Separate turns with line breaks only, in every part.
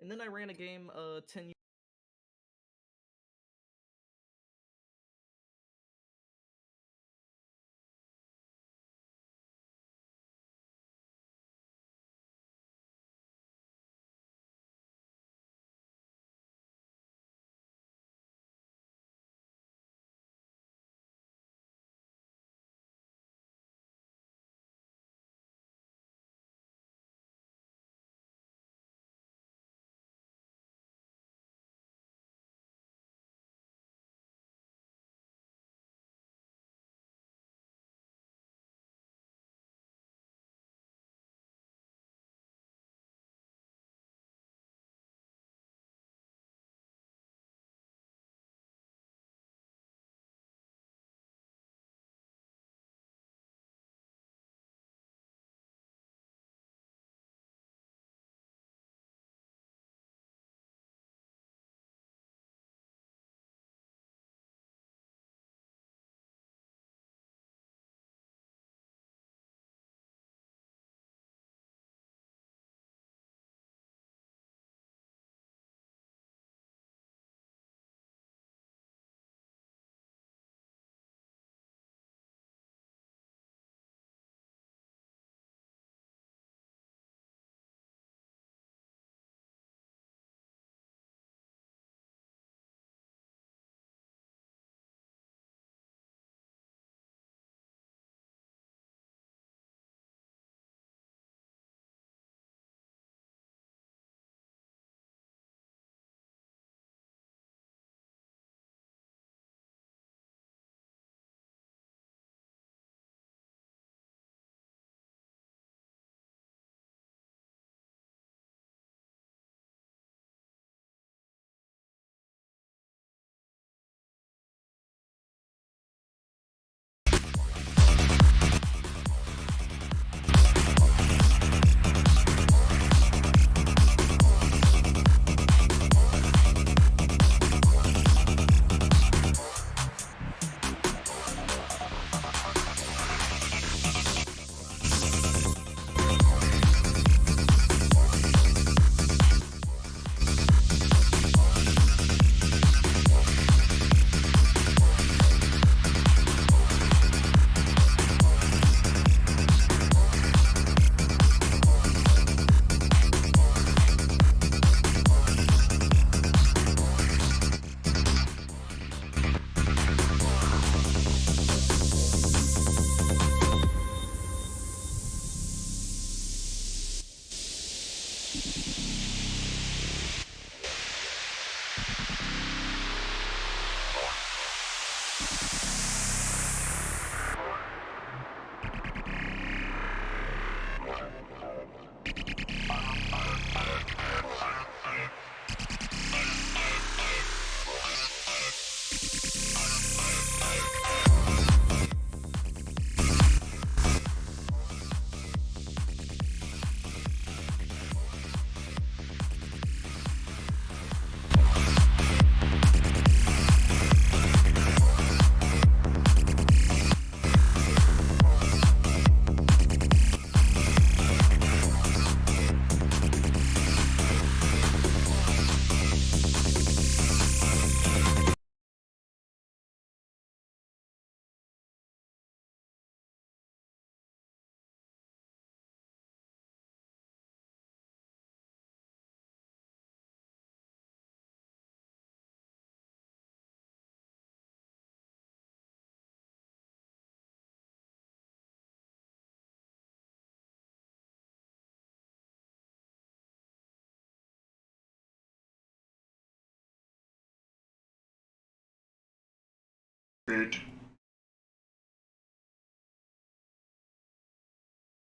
And then I ran a game 10 years.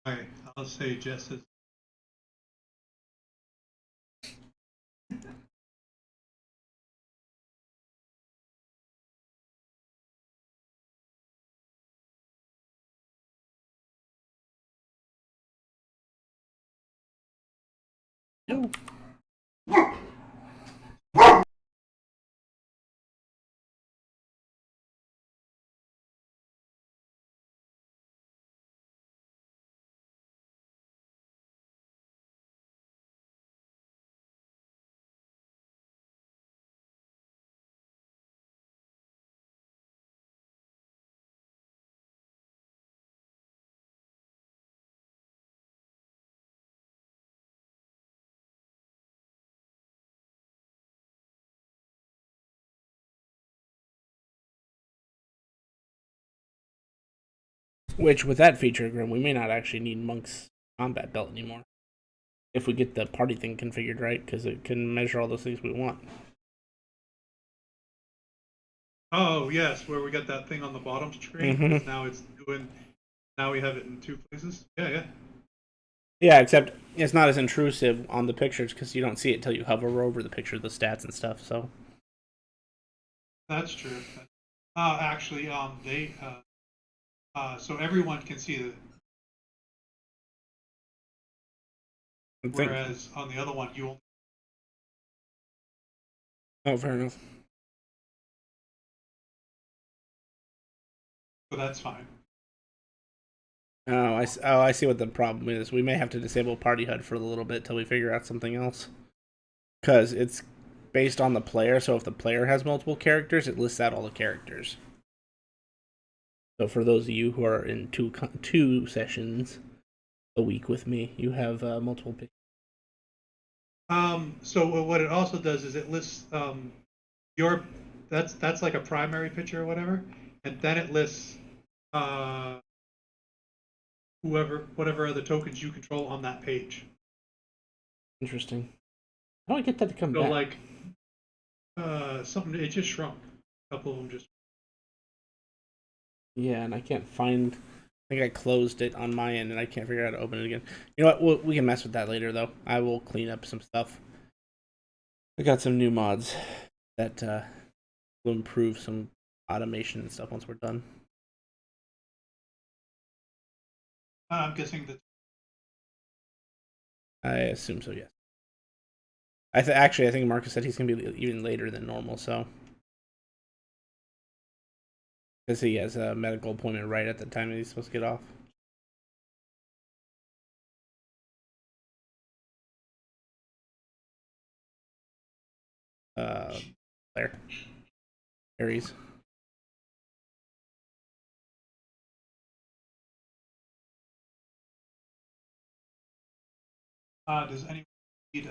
Alright, I'll say just as
No.
Which, with that feature, Grim, we may not actually need Monk's combat belt anymore if we get the party thing configured right, because it can measure all those things we want.
Oh yes, where we got that thing on the bottom screen
Mm-hmm.
because now it's doing. Now we have it in two places. Yeah, yeah.
Yeah, except it's not as intrusive on the pictures because you don't see it until you hover over the picture, the stats and stuff. So
That's true. Actually, they so everyone can see the.
I think.
Whereas on the other one, you only.
Oh, fair enough.
So that's fine.
I see what the problem is. We may have to disable Party HUD for a little bit till we figure out something else. Because it's based on the player, so if the player has multiple characters, it lists out all the characters. So for those of you who are in two sessions a week with me, you have multiple pictures.
So what it also does is it lists your that's like a primary picture or whatever, and then it lists uh, whatever other tokens you control on that page.
Interesting. How do I get that to come
So
back?
like something it just shrunk. A couple of them just.
Yeah, and I can't find. I think I closed it on my end, and I can't figure out how to open it again. You know what? We can mess with that later, though. I will clean up some stuff. I got some new mods that will improve some automation and stuff once we're done.
I'm guessing that.
I assume so. Yes. Actually, I think Marcus said he's gonna be even later than normal, so because he has a medical appointment right at the time that he's supposed to get off. Uh, there, Aries.
Does anyone need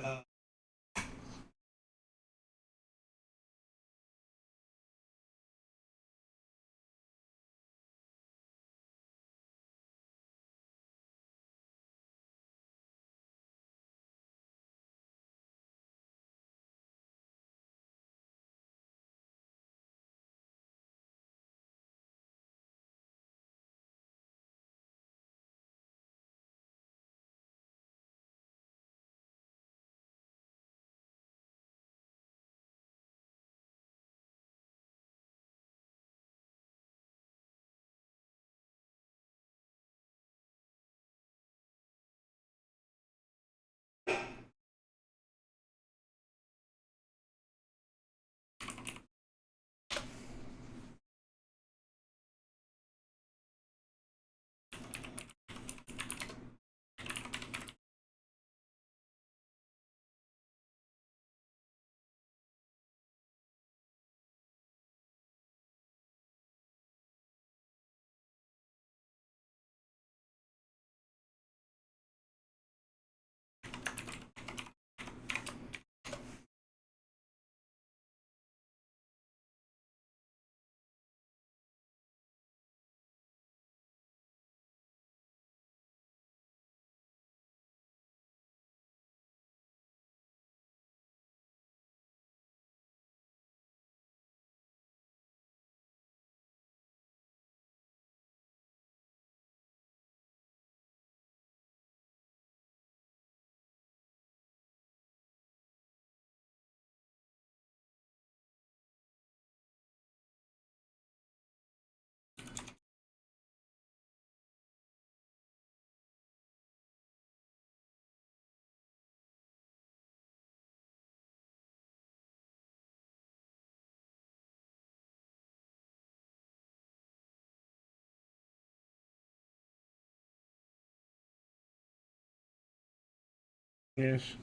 Yes.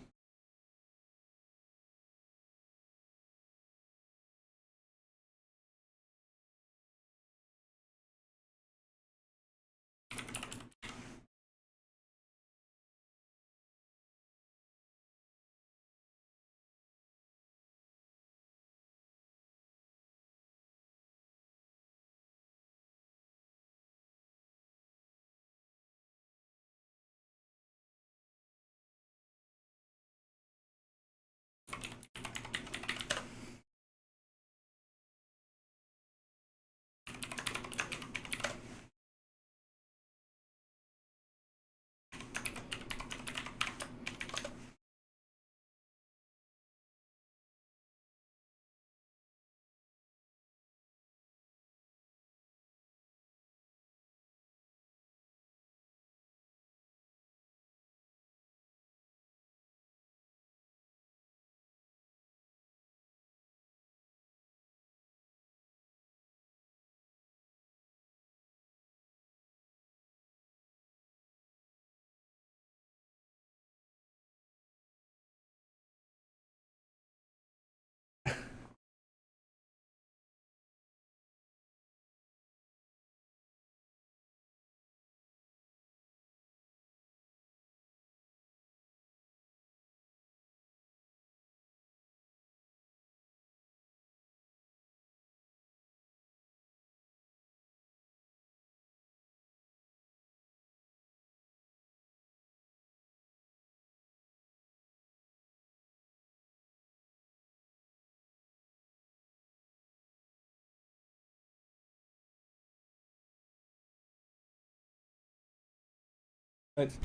Thanks.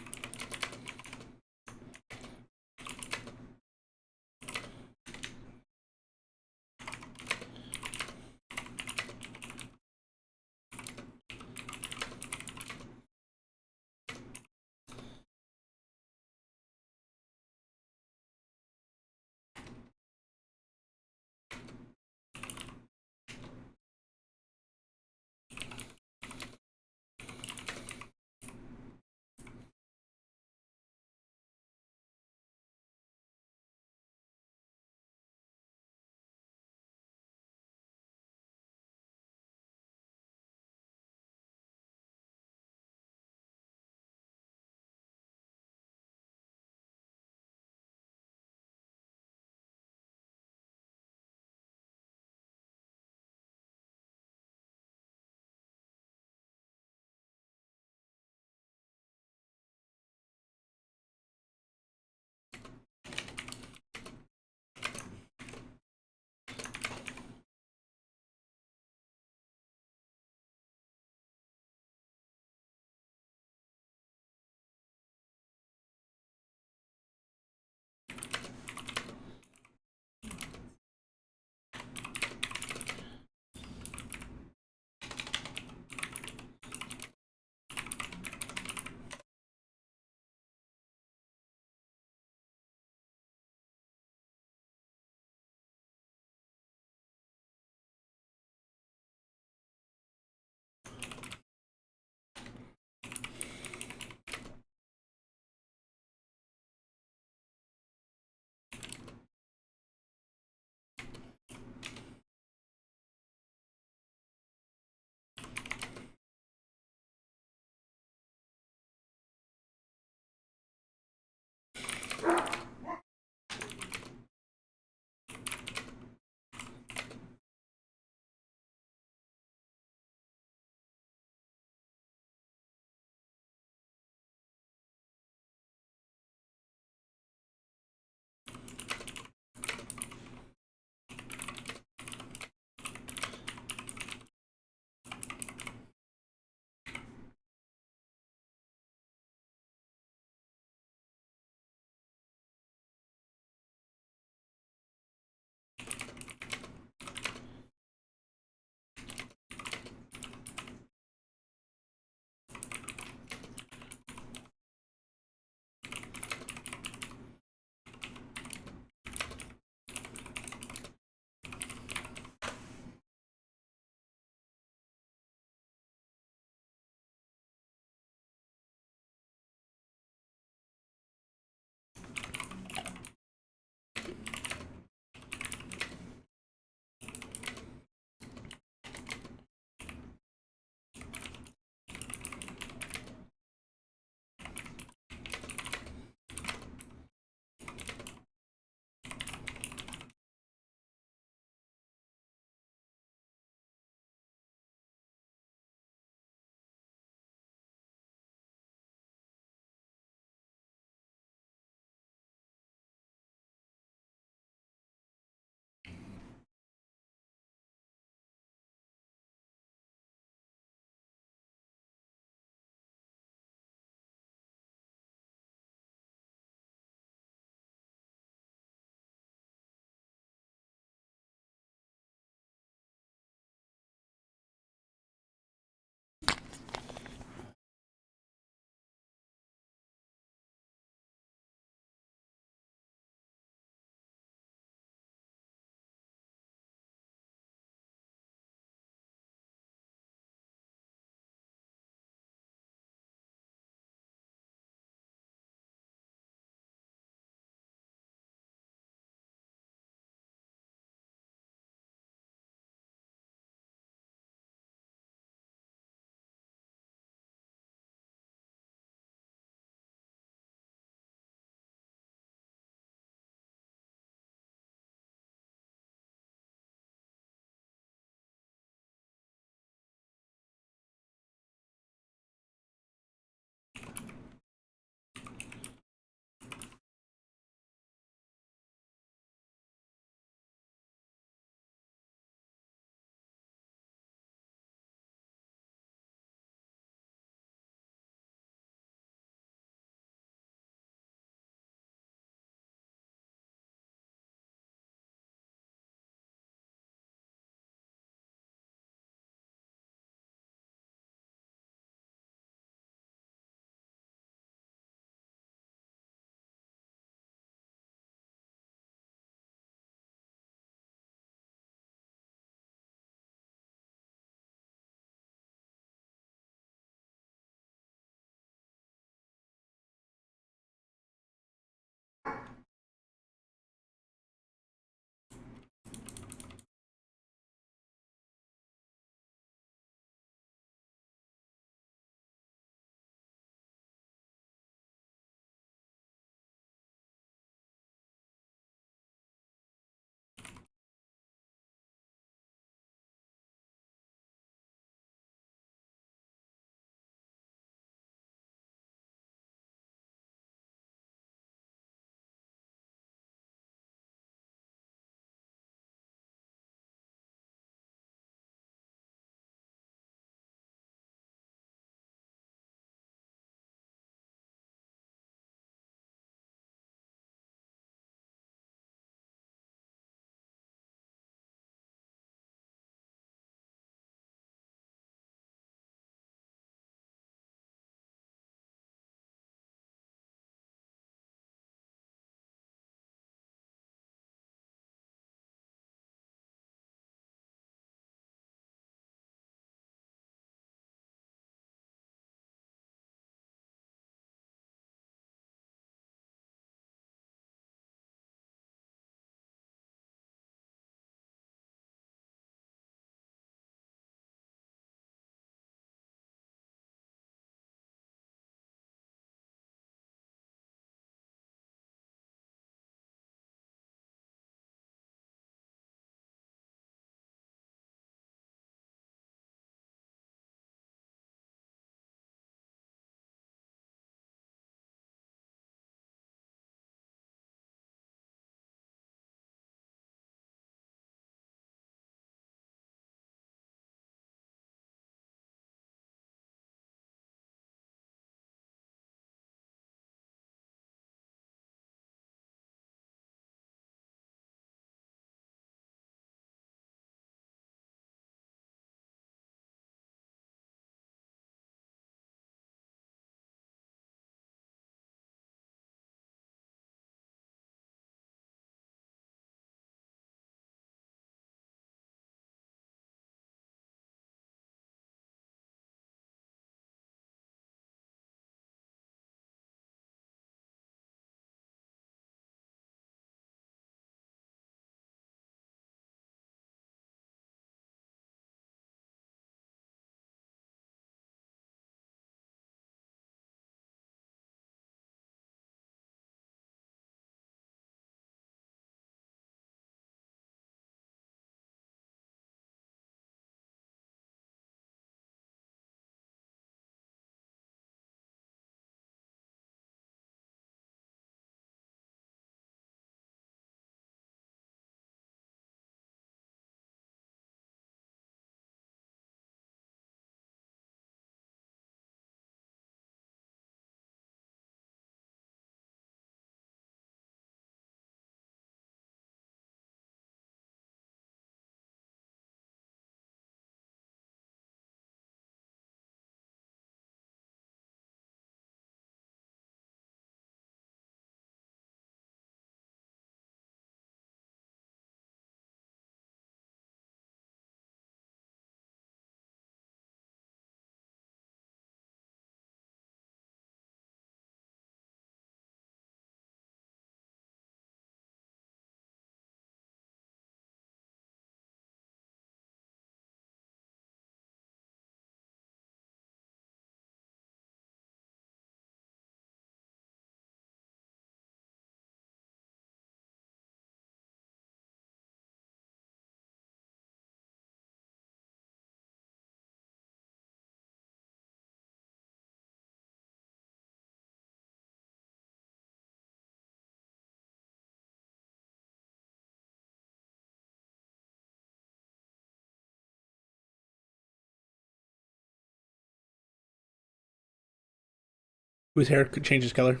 Whose hair changes color?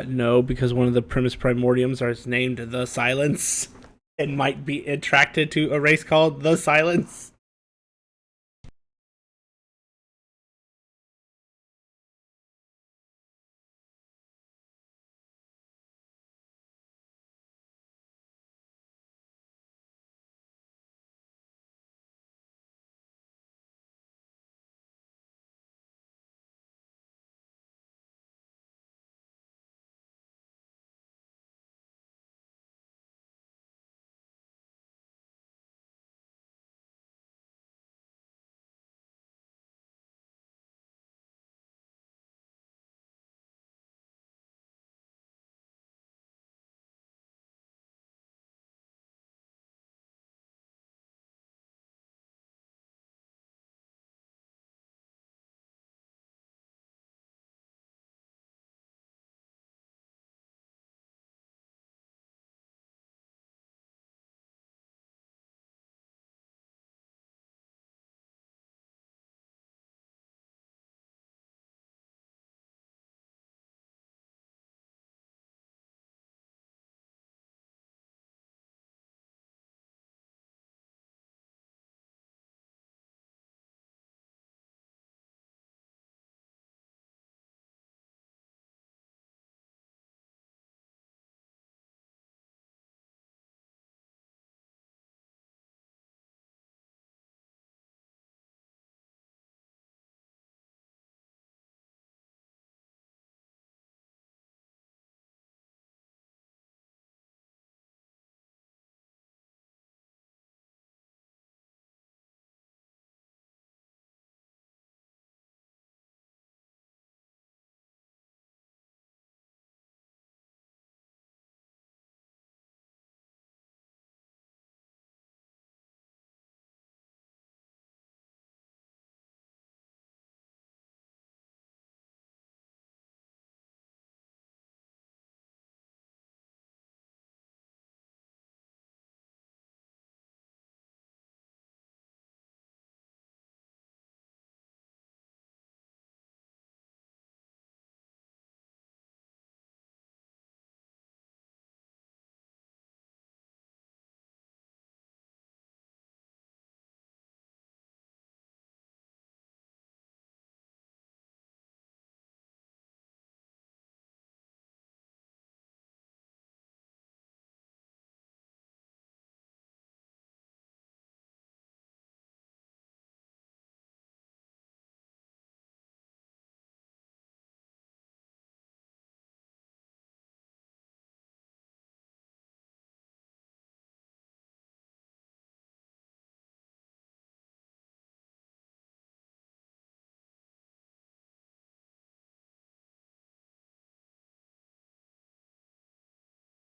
No, because one of the Primus Primordiums is named the Silence and might be attracted to a race called the Silence.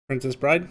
Princess Bride.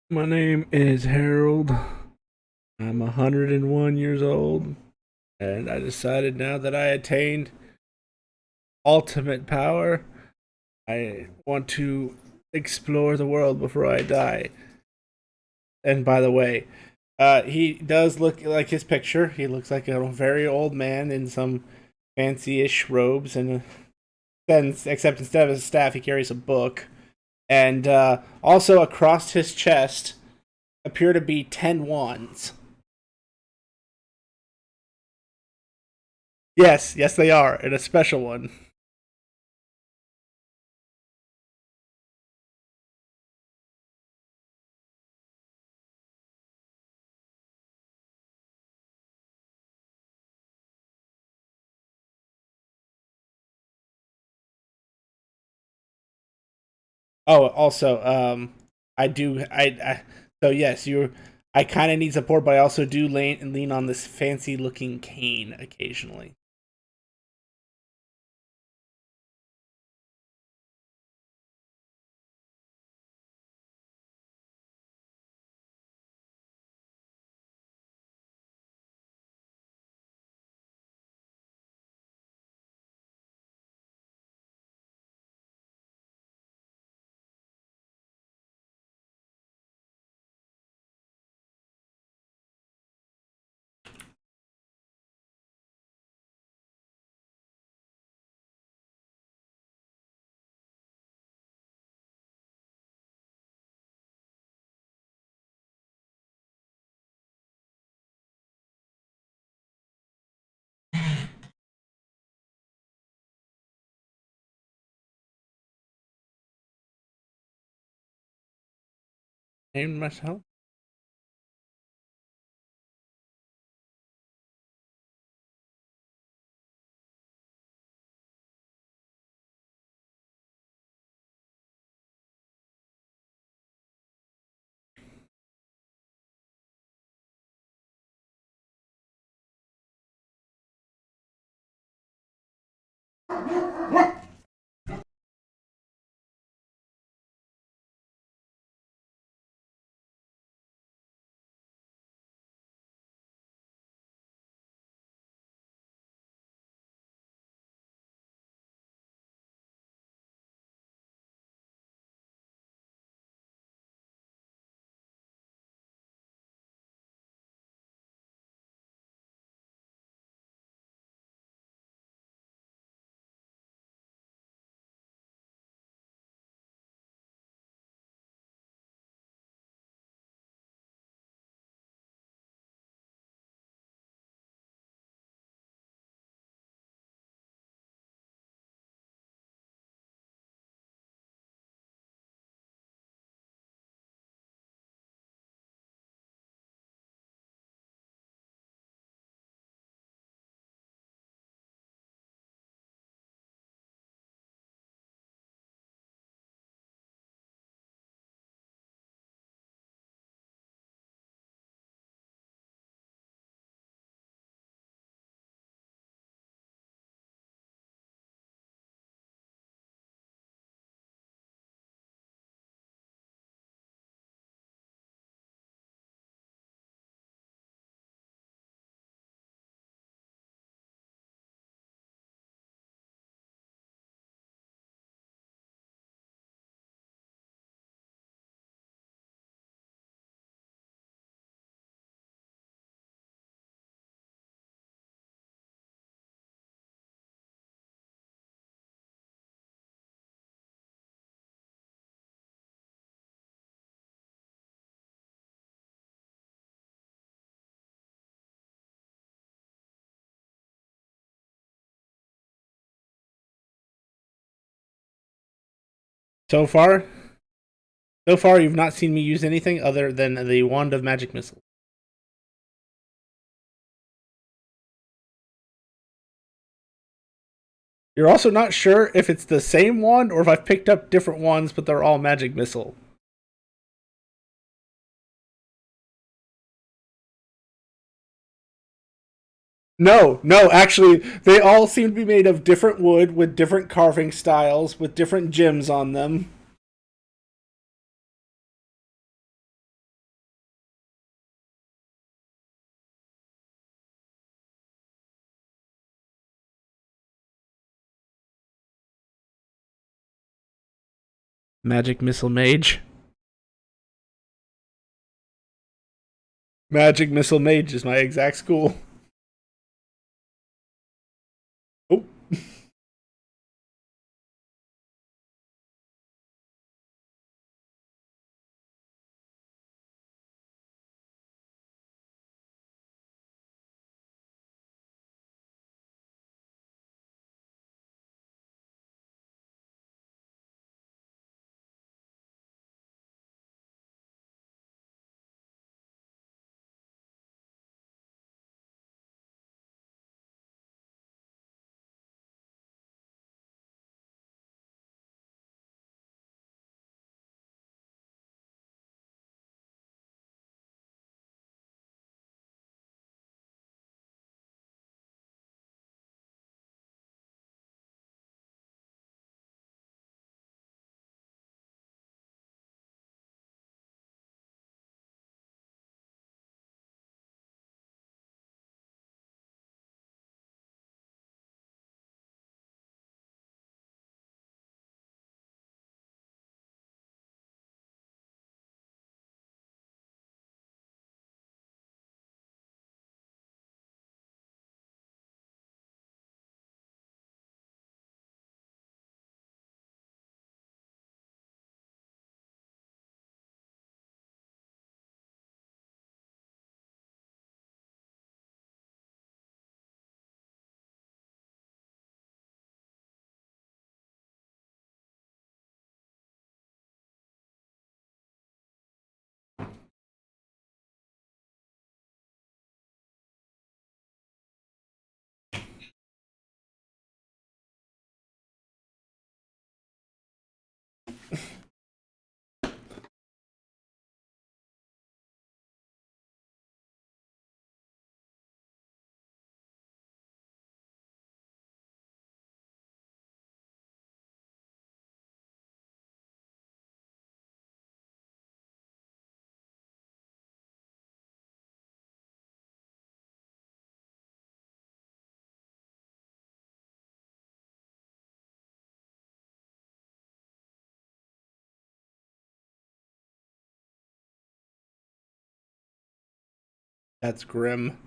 My name is Harold. I'm 101 years old, and I decided now that I attained ultimate power, I want to explore the world before I die. And by the way, he does look like his picture. He looks like a very old man in some fancy-ish robes, and then except instead of his staff, he carries a book. And also across his chest appear to be 10 wands. Yes, they are, and a special one. Oh, also, I do, so yes, you, I kind of need support, but I also do lean on this fancy looking cane occasionally. Named myself. So far, so far, you've not seen me use anything other than the wand of magic missile. You're also not sure if it's the same wand or if I've picked up different wands, but they're all magic missile. No, actually, they all seem to be made of different wood with different carving styles with different gems on them. Magic Missile Mage. Magic Missile Mage is my exact school. Oh. That's grim.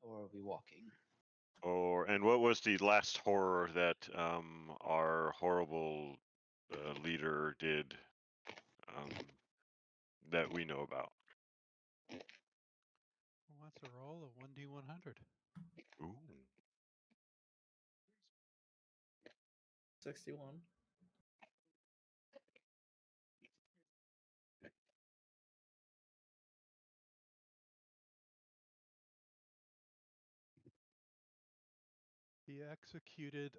Or are we walking?
And what was the last horror that our horrible leader did that we know about?
Who wants a roll of 1d100?
Ooh.
61.
He executed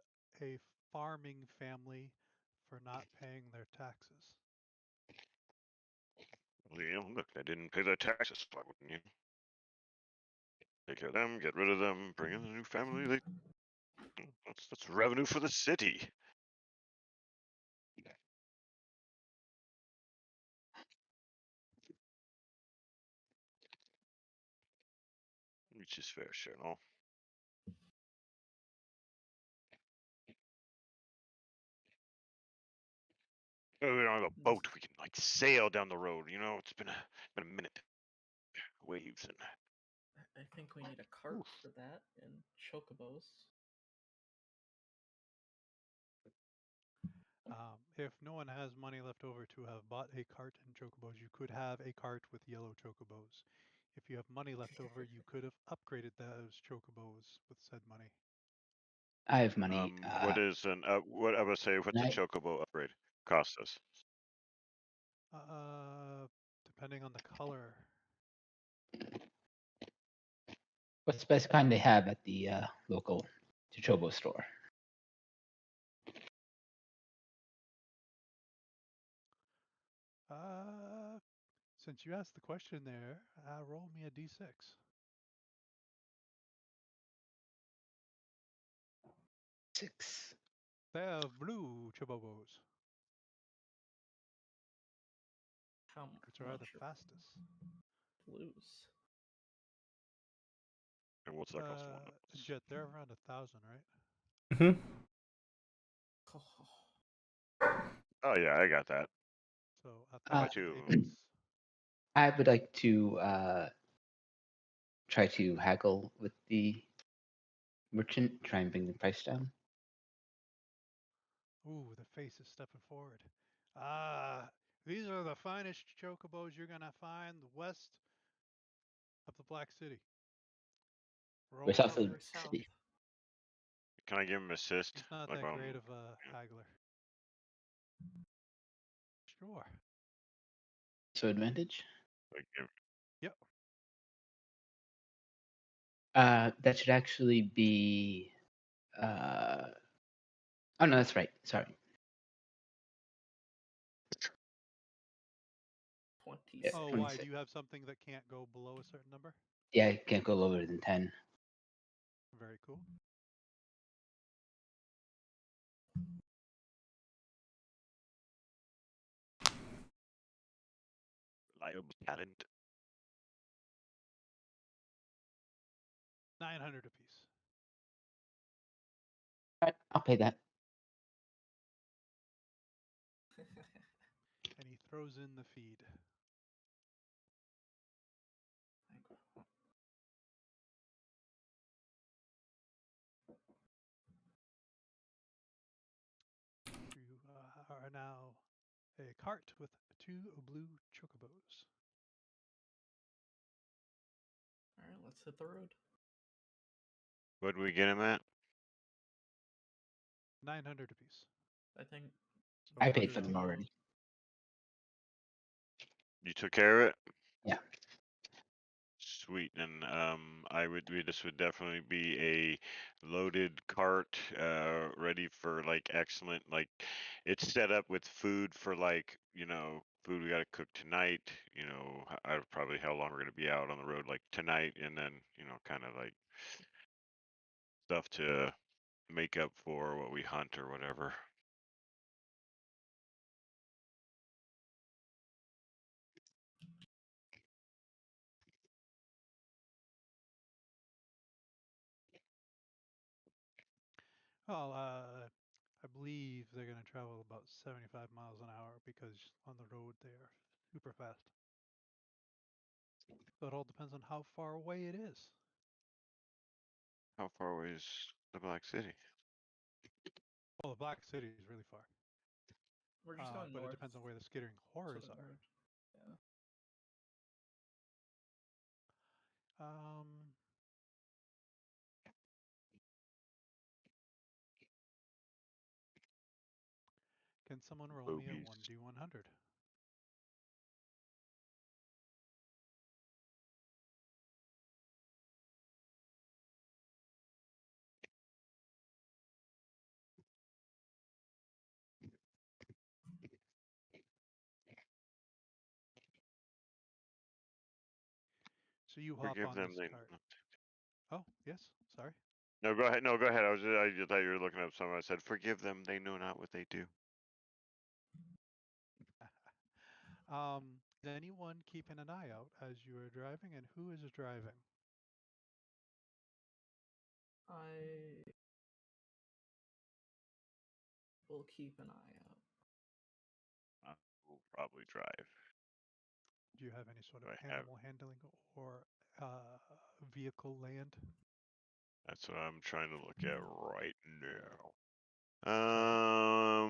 a farming family for not paying their taxes.
Well, you know, look, they didn't pay their taxes. Why wouldn't you? Take care of them, get rid of them, bring in a new family. That's revenue for the city. Which is fair, sure, no? Oh, we don't have a boat. We can like sail down the road. You know, it's been a minute. Waves and.
I think we need a cart for that and chocobos.
If no one has money left over to have bought a cart and chocobos, you could have a cart with yellow chocobos. If you have money left over, you could have upgraded those chocobos with said money.
I have money.
What is an what I would say? What's a chocobo upgrade cost us?
Depending on the color.
What's the best kind they have at the local chocobo store?
Since you asked the question there, roll me a d6.
6.
They have blue chobobos,
How
which are the
much
fastest.
blues?
And what's that cost? One.
Jet, they're around 1,000, right?
Mm-hmm.
Oh yeah, I got that.
So
Buy
1,000
two.
apiece.
I would like to try to haggle with the merchant, try and bring the price down.
Ooh, the face is stepping forward. Ah, these are the finest chocobos you're gonna find west of the Black City. Roll
We're south
over.
of the
South.
city.
Can I give him assist?
He's not
Like,
that great of a haggler. Sure.
So advantage.
like give-
Yep.
That should actually be. Oh no, that's right. Sorry.
26.
Yeah,
Oh, why?
26.
Do you have something that can't go below a certain number?
Yeah, it can't go lower than 10.
Very cool.
reliable talent.
900 apiece.
All right, I'll pay that.
And he throws in the feed. You are now a cart with 2 blue chocobos.
All right, let's hit the road.
What did we get him at?
900 apiece.
I think.
So
I
what
paid
is
for them
the-
already.
You took care of it.
Yeah.
Sweet, and this would definitely be a loaded cart, ready for like excellent, like it's set up with food for like food we got to cook tonight. I probably how long we're gonna be out on the road like tonight, and then kind of like stuff to make up for what we hunt or whatever.
Well, I believe they're going to travel about 75 miles an hour because on the road they are super fast. So it all depends on how far away it is.
How far away is the Black City?
Well, the Black City is really far.
We're just going
but
north.
it depends on where the skittering
to
horrors
the
are.
road. Yeah.
Can someone roll me a
Bogies.
1d100? So you hop
Forgive
on
them.
this
They
cart. Oh, yes. Sorry.
no, go ahead. No, go ahead. I just thought you were looking up something. I said, forgive them. They know not what they do.
Is anyone keeping an eye out as you are driving, and who is driving?
I will keep an eye out.
I will probably drive.
Do you have any sort of
I have.
animal handling or vehicle land?
That's what I'm trying to look at right now.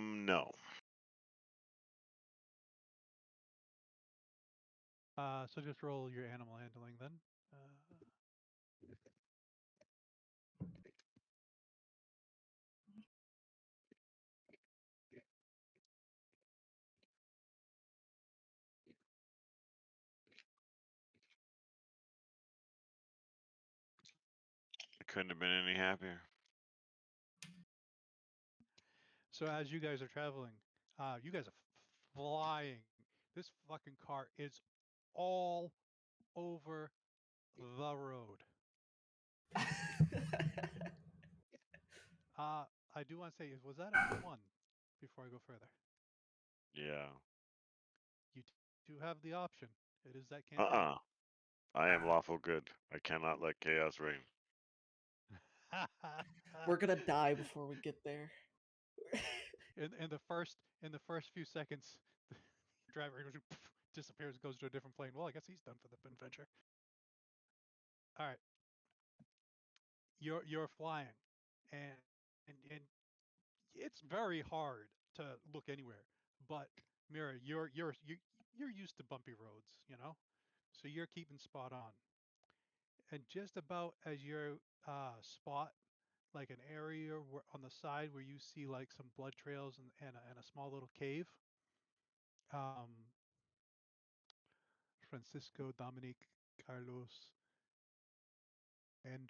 No.
So just roll your animal handling then.
I couldn't have been any happier.
So as you guys are traveling, you guys are flying. This fucking car is all over the road. I do want to say, was that a 1? Before I go further,
Yeah.
you do have the option. It is that campaign.
I am lawful good. I cannot let chaos reign.
We're gonna die before we get there.
in the first few seconds, the driver goes, disappears, goes to a different plane. Well, I guess he's done for the adventure. All right, you're flying, and it's very hard to look anywhere. But Mira, you're used to bumpy roads, you know, so you're keeping spot on. And just about as you spot like an area where, on the side where you see like some blood trails and a small little cave. Um, Francisco, Dominic, Carlos,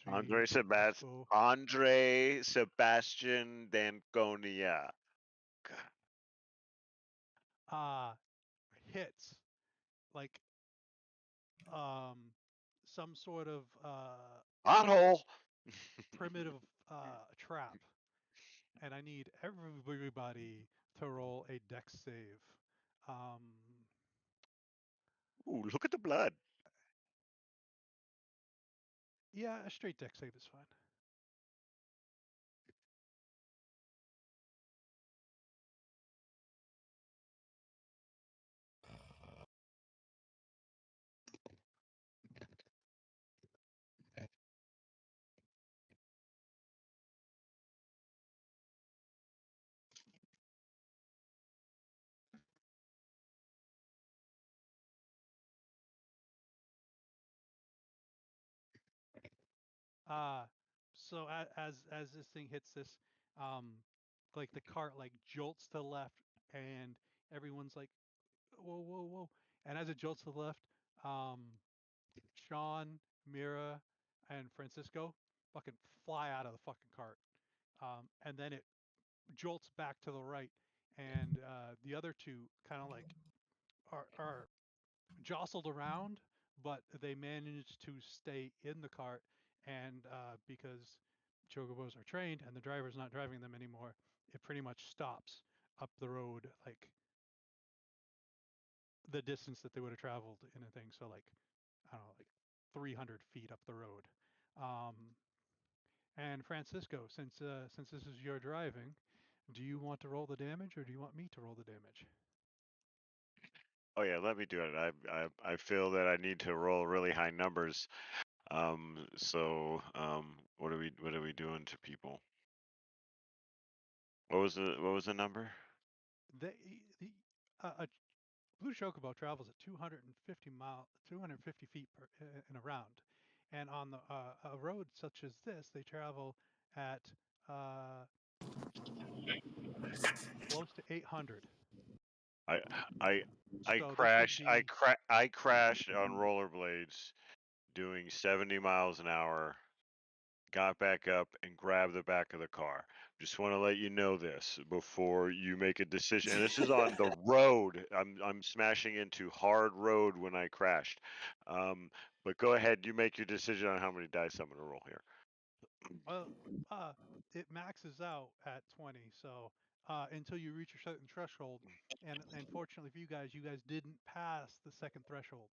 Andre, Francisco.
Andre Sebastian Danconia.
Uh, hits like um, some sort of
Pothole.
primitive trap, and I need everybody to roll a dex save. Um,
Ooh, look at the blood.
yeah, a straight dex save is fine. Uh, so as this thing hits this, um, like the cart like jolts to the left, and everyone's like, whoa, whoa, whoa. And as it jolts to the left, um, Sean, Mira, and Francisco fucking fly out of the fucking cart. And then it jolts back to the right, and the other two kind of like are jostled around, but they managed to stay in the cart. And because chocobos are trained and the driver's not driving them anymore, it pretty much stops up the road, like the distance that they would have traveled in a thing. So like, I don't know, like 300 feet up the road. Um, and Francisco, since this is your driving, do you want to roll the damage or do you want me to roll the damage?
Oh yeah, let me do it. I feel that I need to roll really high numbers. What are we doing to people? What was the number?
The, a blue chocobo travels at 250 feet in a round, and on a road such as this, they travel at uh, close to 800.
I I
So this would be
I crashed on rollerblades doing 70 miles an hour, got back up and grabbed the back of the car. Just want to let you know this before you make a decision. And this is on the road. I'm smashing into hard road when I crashed. But go ahead, you make your decision on how many dice I'm going to roll here.
well, it maxes out at 20. So until you reach a certain threshold, and unfortunately for you guys didn't pass the second threshold.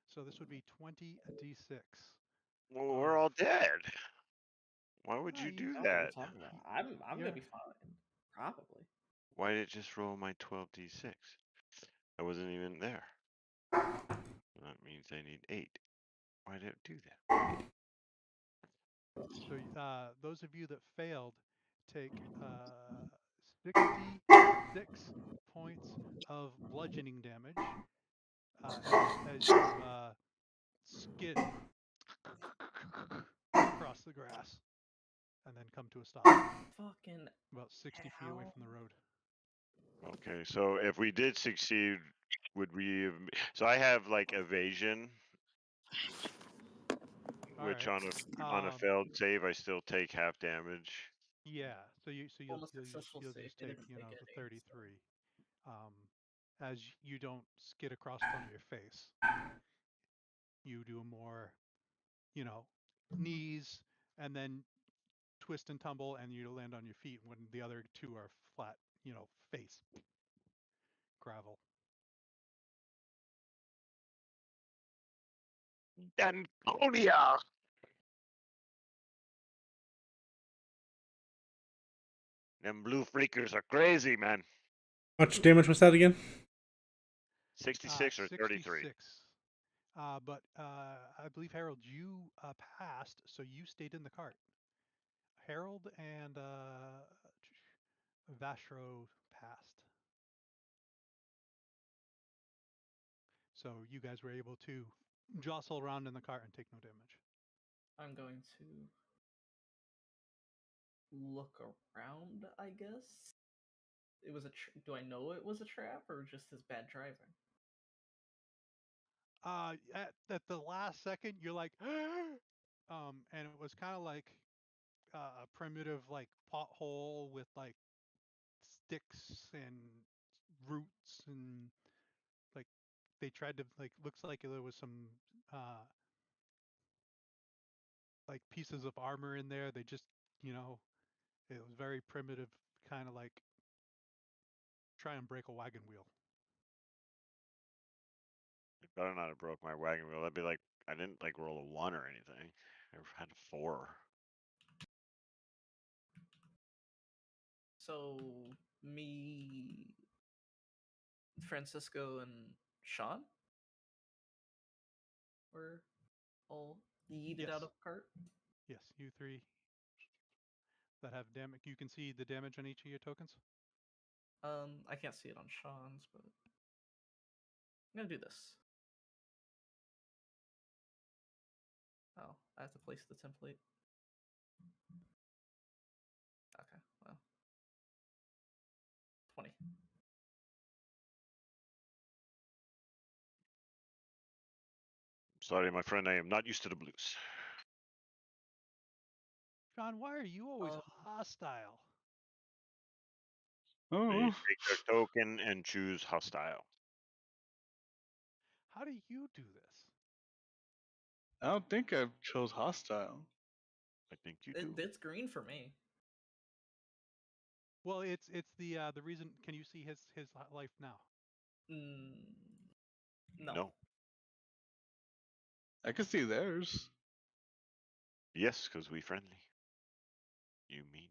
So this would be 20 a d6
Well, we're
of
all dead. Why would you
you,
do
What are you
that?
talking about? I'm gonna
you're
be fine. Probably.
Why did it just roll my 12d6? I wasn't even there. That means I need 8. Why did it do that?
So those of you that failed take 66 points of bludgeoning damage as you skid across the grass and then come to a stop
Fucking
about 60 feet away
hell.
from the road.
Okay, so if we did succeed, would we have... So I have like evasion,
All
which
right.
on a failed save I still take half damage.
Yeah. So
On a successful
you'll
save,
just
they
take
didn't
the
take any.
33, um, as you don't skid across on your face. You do a more knees and then twist and tumble, and you land on your feet when the other two are flat, face gravel.
Danconia! Them blue freakers are crazy, man.
How much damage was that again?
66 or 33.
66. But I believe, Harold, you passed, so you stayed in the cart. Harold and Vashro passed. So you guys were able to jostle around in the cart and take no damage.
I'm going to look around, I guess. It was do I know it was a trap or just his bad driving?
At the last second, you're like, and it was kind of like a primitive like pothole with like sticks and roots, and like they tried to, like, looks like there was some uh like pieces of armor in there. They just, it was very primitive, kind of like try and break a wagon wheel.
If better not have broke my wagon wheel. I'd be like, I didn't like roll a 1 or anything. I had a 4.
So me, Francisco, and Sean were all yeeted
Yes.
out of the cart.
Yes, you three that have damage. You can see the damage on each of your tokens.
I can't see it on Sean's, but I'm gonna do this. Oh, I have to place the template. Okay, well, 20.
Sorry, my friend, I am not used to the blues.
John, why are you always
Um,
hostile?
They
Oh,
take their token and choose hostile.
How do you do this?
I don't think I chose hostile.
I think you do.
It's green for me.
Well, it's the reason. Can you see his life now?
Mm, no.
No.
I can see theirs.
Yes, because we friendly. You mean?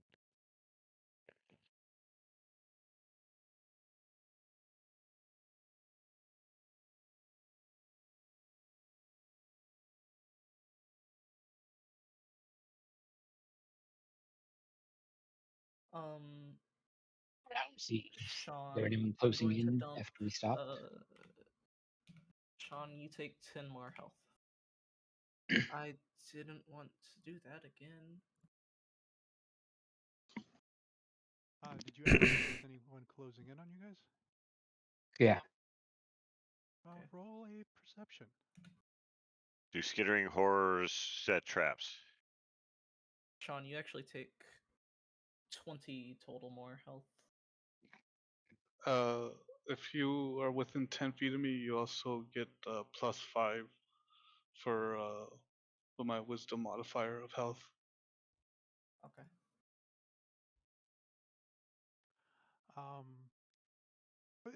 Um,
See, is
Sean,
there anyone
I'm
closing
going to
in
dump.
after we stop?
Sean, you take 10 more health. I didn't want to do that again.
Did you ask if there was anyone closing in on you guys?
Yeah.
Okay.
Roll a perception.
Do skittering horrors set traps?
Sean, you actually take 20 total more health.
If you are within 10 feet of me, you also get +5 for my wisdom modifier of health.
Okay.
But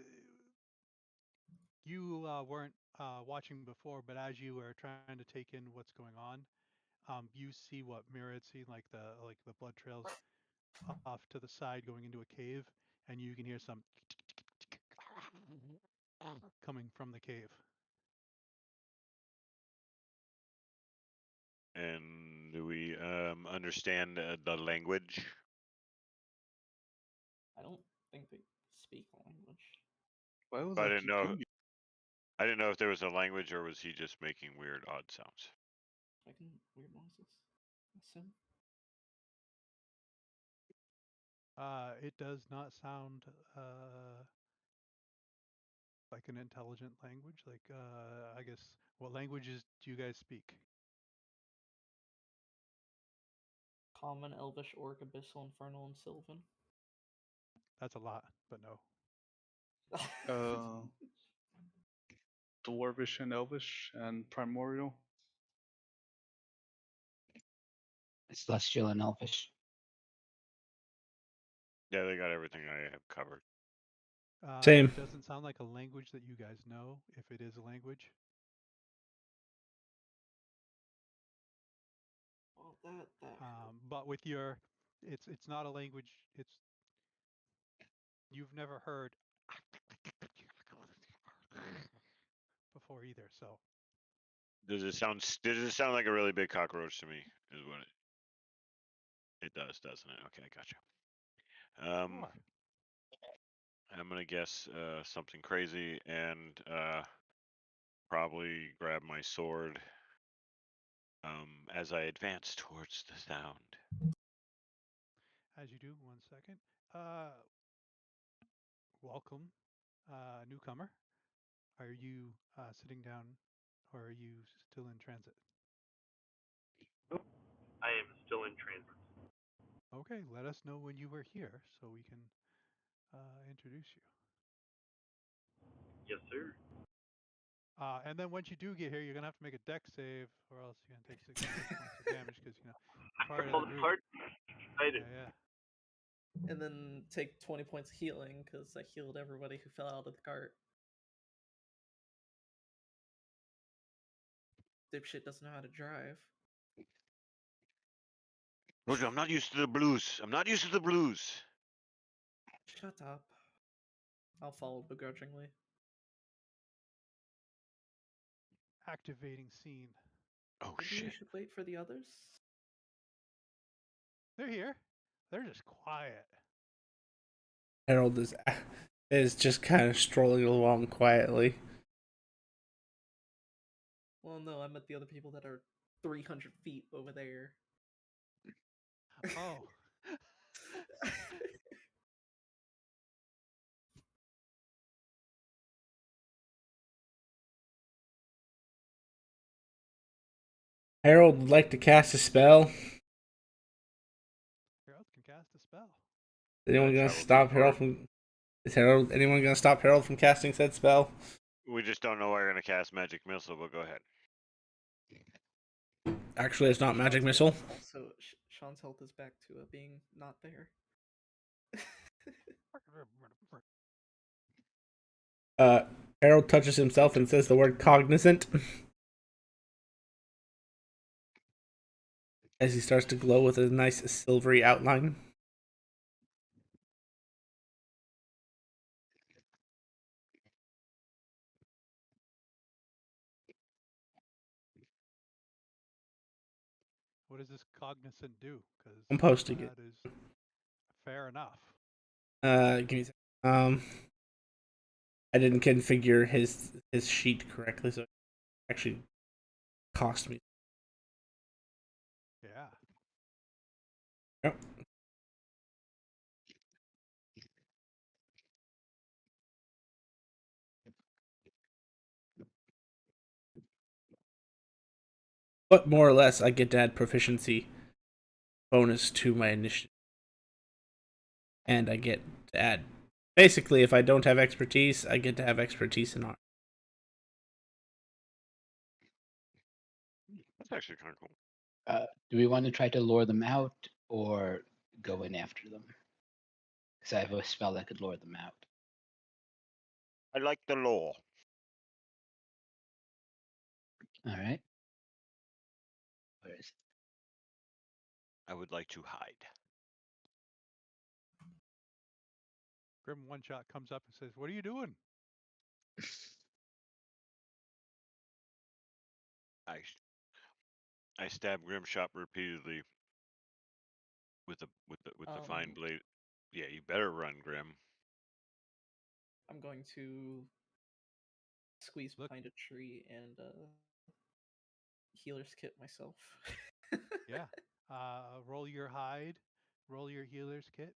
you weren't watching before, but as you were trying to take in what's going on, you see what Mira had seen, like the blood trails off to the side going into a cave, and you can hear some coming from the cave.
And do we understand the language?
I don't think they speak language.
Why was
I
I
didn't know.
keep
I didn't know if there was a language or was he just making weird, odd sounds.
Making weird noises. Assume.
It does not sound like an intelligent language. Like, I guess, what languages do you guys speak?
Common, Elvish, Orc, Abyssal, Infernal, and Sylvan.
That's a lot, but no.
Dwarvish and Elvish and Primordial?
Celestial and Elfish.
Yeah, they got everything I have covered.
Same.
It doesn't sound like a language that you guys know, if it is a language.
Well, that
But with your, it's not a language. It's you've never heard before either. So
Does it sound like a really big cockroach to me? Is what it does, doesn't it? Okay, I gotcha. Um,
sure.
I'm gonna guess something crazy and probably grab my sword as I advance towards the sound.
As you do, 1 second. Welcome, newcomer. Are you sitting down, or are you still in transit?
Nope. I am still in transit.
Okay, let us know when you were here so we can introduce you.
Yes, sir.
And then once you do get here, you're gonna have to make a deck save, or else you're gonna take 6 points of damage because part of
All
the
the
group.
parts.
Yeah,
Excited.
yeah.
and then take 20 points of healing because I healed everybody who fell out of the cart. Dipshit doesn't know how to drive.
Told you, I'm not used to the blues. I'm not used to the blues.
Shut up. I'll follow begrudgingly.
Activating scene.
Oh
Maybe we
shit.
should wait for the others?
They're here. They're just quiet.
Harold is just kind of strolling along quietly.
Well, no, I meant the other people that are 300 feet over there.
Oh.
Harold would like to cast a spell.
Harold can cast a spell.
Is anyone gonna
Travel through the
stop Harold
forest.
from? Is Harold? Anyone gonna stop Harold from casting said spell?
We just don't know why you're gonna cast magic missile, but go ahead.
Actually, it's not magic
Sean's
missile.
health also, Sean's health is back to being not there.
Uh, Harold touches himself and says the word cognizant as he starts to glow with a nice silvery outline.
What does this cognizant do? Because
I'm posting it.
that is fair enough.
Give me a second. I didn't configure his sheet correctly, so it actually cost me.
Yeah.
Yep. But more or less, I get to add proficiency bonus to my initiative, and I get to add. Basically, if I don't have expertise, I get to have expertise in art.
That's actually kind of cool.
Do we want to try to lure them out or go in after them? Because I have a spell that could lure them out.
I like the law.
All right. Where is
I would like to hide.
Grim One Shot comes up and says, "What are you doing?"
it?
I stab Grimshot repeatedly with the fine blade. Yeah, you better run, Grim.
I'm going to squeeze
Look,
behind a tree and healer's kit myself.
yeah. Roll your hide, roll your healer's kit,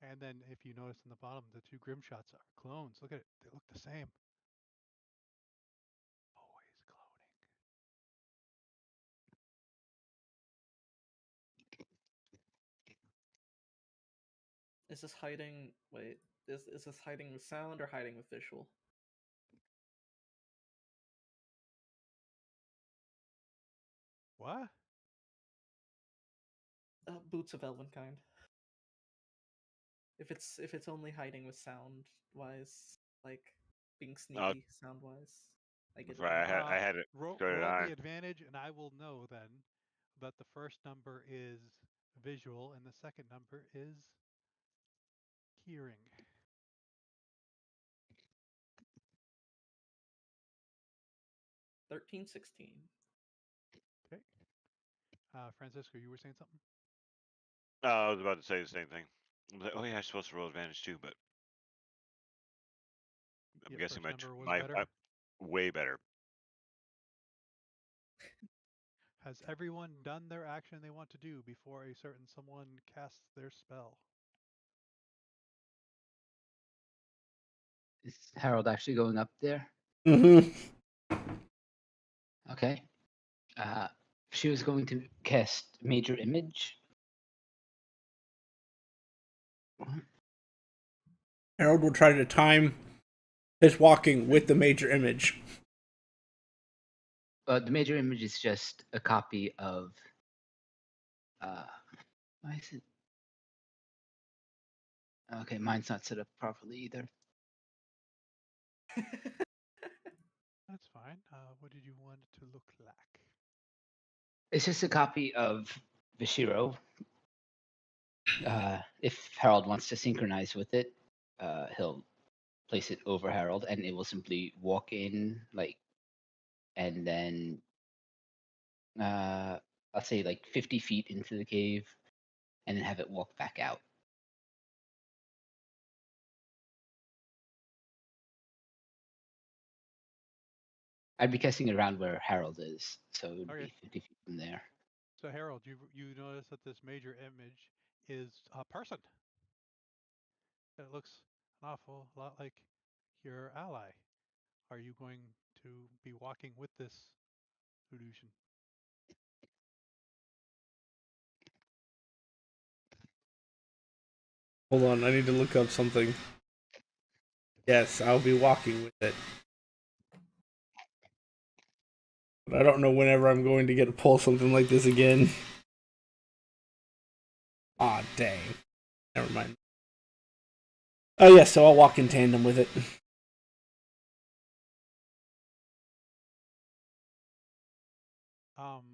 and then if you notice in the bottom, the two Grim Shots are clones. Look at it; they look the same. Always cloning.
Is this hiding? Wait, is this hiding with sound or hiding with visual?
What?
Boots of Elvenkind. If it's only hiding with sound wise, like being
Uh,
sneaky sound wise, I get it
right,
then.
I had it. So did
Roll
I.
the advantage, and I will know then that the first number is visual and the second number is hearing.
13, 16.
Okay. Francisco, you were saying something?
I was about to say the same thing. I was like, oh yeah, I'm supposed to roll advantage too, but I'm
Yeah,
guessing
first number was better.
way better.
Has everyone done their action they want to do before a certain someone casts their spell?
Is Harold actually going up there?
Mm-hmm.
Okay. She was going to cast Major Image.
Harold will try to time his walking with the major image.
The Major Image is just a copy of. Why is it? Okay, mine's not set up properly either.
That's fine. What did you want it to look like?
It's just a copy of Vishiro. If Harold wants to synchronize with it, he'll place it over Harold, and it will simply walk in, and then I'll say 50 feet into the cave, and then have it walk back out. I'd be casting it around where Harold is, so it would
Okay.
be 50 feet from there.
So Harold, you notice that this major image is a person. It looks an awful lot like your ally. Are you going to be walking with this illusion?
Hold on, I need to look up something. Yes, I'll be walking with it. But I don't know whenever I'm going to get to pull something like this again. Aw, dang. Never mind. Oh, yes, so I'll walk in tandem with it.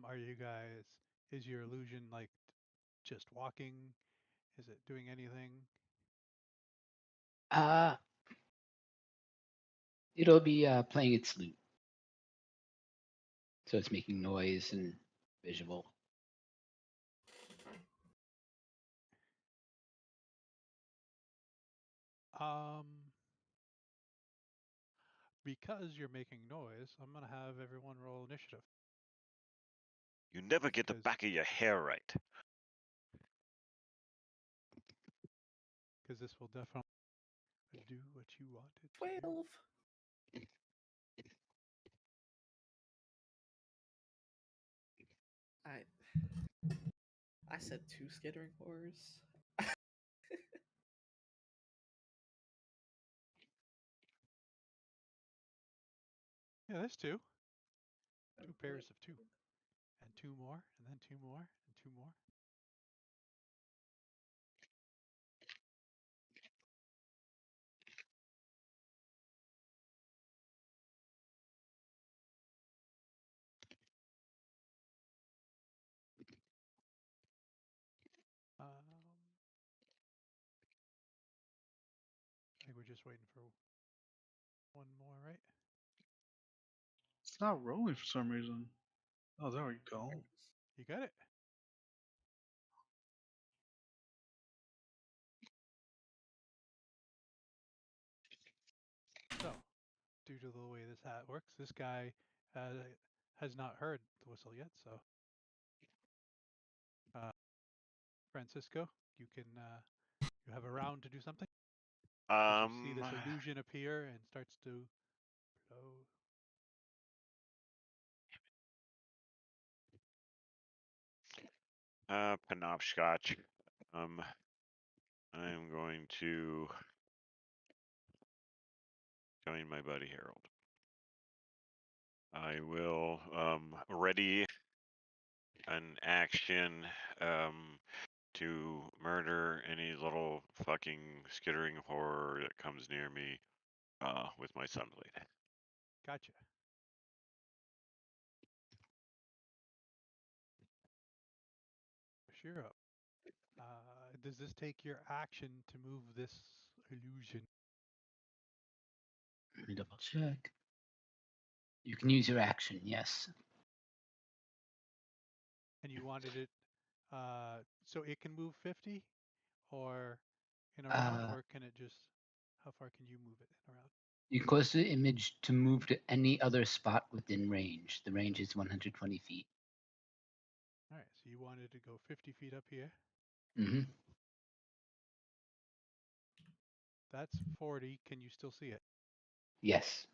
Are you guys? Is your illusion like just walking? Is it doing anything?
It'll be playing its lute, so it's making noise and visual.
Because you're making noise, I'm gonna have everyone roll initiative.
You never get the
Because
back of your hair right.
this will definitely do what you want it to do.
12. I said 2 skittering horrors.
Yeah, there's two. Two pairs of two. And two more, and then two more, and two more. I think we're just waiting for one more, right?
It's not rolling for some reason. Oh, there we go.
You got it. So, due to the way this hat works, this guy has not heard the whistle yet. So, Francisco, you can you have a round to do something. As you see this illusion appear and starts to blow.
Penobscotch. I'm going to join my buddy Harold. I will ready an action to murder any little fucking skittering horror that comes near me with my sunblade.
Gotcha. Sure up. Does this take your action to move this illusion?
Let me double check. You can use your action, yes.
And you wanted it so it can move 50 or in a round,
Uh,
or can it just, how far can you move it in a round?
You can cause the image to move to any other spot within range. The range is 120 feet.
All right, so you wanted to go 50 feet up here.
Mm-hmm.
That's 40. Can you still see it?
Yes.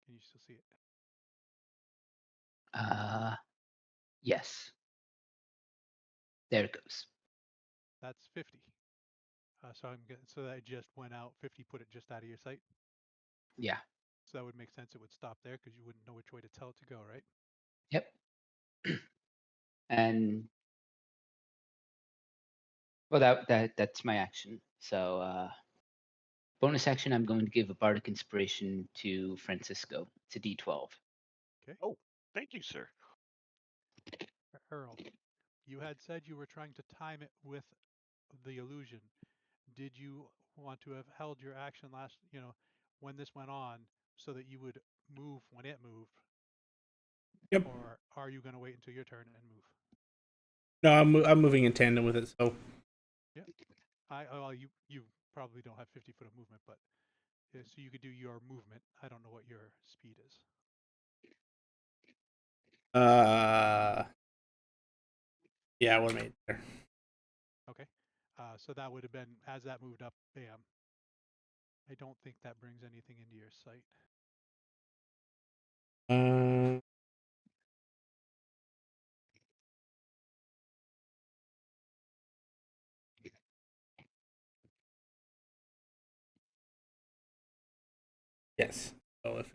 Can you still see it?
Yes. There it goes.
That's 50. So I'm getting, so that just went out 50, put it just out of your sight.
Yeah.
So that would make sense. It would stop there because you wouldn't know which way to tell it to go, right?
Yep. And well, that's my action. So bonus action, I'm going to give a bardic inspiration to Francisco. It's a D12.
Okay.
Oh, thank you, sir.
Earl, you had said you were trying to time it with the illusion. Did you want to have held your action last, when this went on, so that you would move when it moved?
Yep.
Or are you going to wait until your turn and move?
No, I'm moving in tandem with it. So
Yeah. Well, you probably don't have 50 foot of movement, but so you could do your movement. I don't know what your speed is.
yeah, we're made there.
Okay. So that would have been, as that moved up, bam. I don't think that brings anything into your sight.
Yes. So if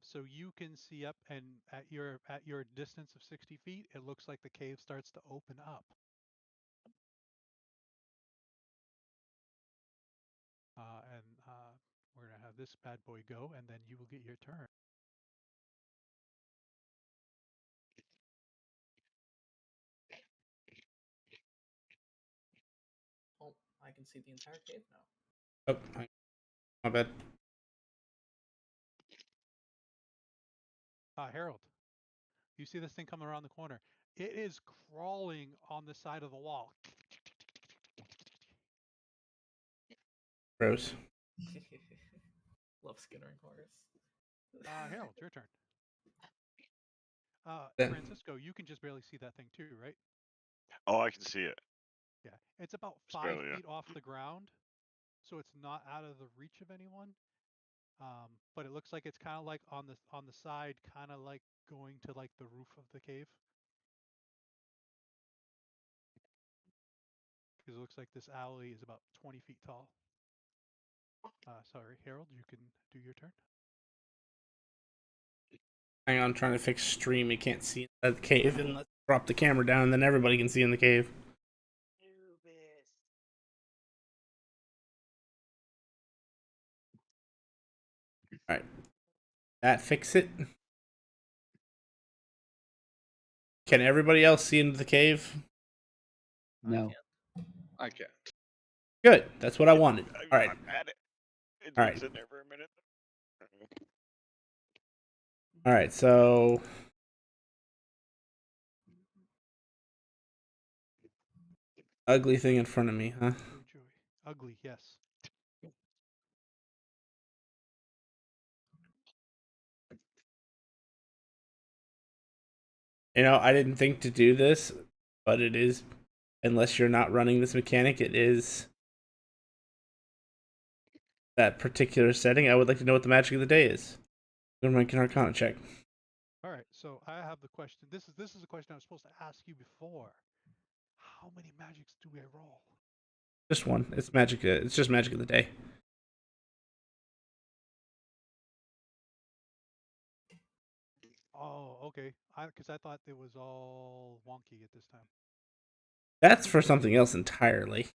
So you can see up, and at your distance of 60 feet, it looks like the cave starts to open up. And we're gonna have this bad boy go, and then you will get your turn.
Oh, I can see the entire cave now.
oh, my bad.
Harold, you see this thing coming around the corner. It is crawling on the side of the wall.
Gross.
Love skittering horrors.
Harold, your turn.
Then
Francisco, you can just barely see that thing too, right?
Oh, I can see it.
Yeah, it's about
Just
5
barely, yeah.
feet off the ground, so it's not out of the reach of anyone. But it looks like it's kind of like on the side, kind of like going to like the roof of the cave. Because it looks like this alley is about 20 feet tall. Sorry, Harold, you can do your turn.
hang on, trying to fix stream. You can't see inside the cave, and let's drop the camera down, and then everybody can see in the cave. All right, that fix it. Can everybody else see into the cave?
No.
I can't.
Good. That's what I wanted. All right.
I'm at it.
All
It's
right.
in there for a minute.
All right. So ugly thing in front of me, huh?
Oh joy. Ugly, yes.
You know, I didn't think to do this, but it is. Unless you're not running this mechanic, it is that particular setting. I would like to know what the magic of the day is. I'm going to make an Arcana check.
All right, so I have the question. This is a question I was supposed to ask you before. How many magics do we roll?
Just one. It's magic. It's just magic of the day.
Oh, Okay, because I thought it was all wonky at this time.
That's for something else entirely.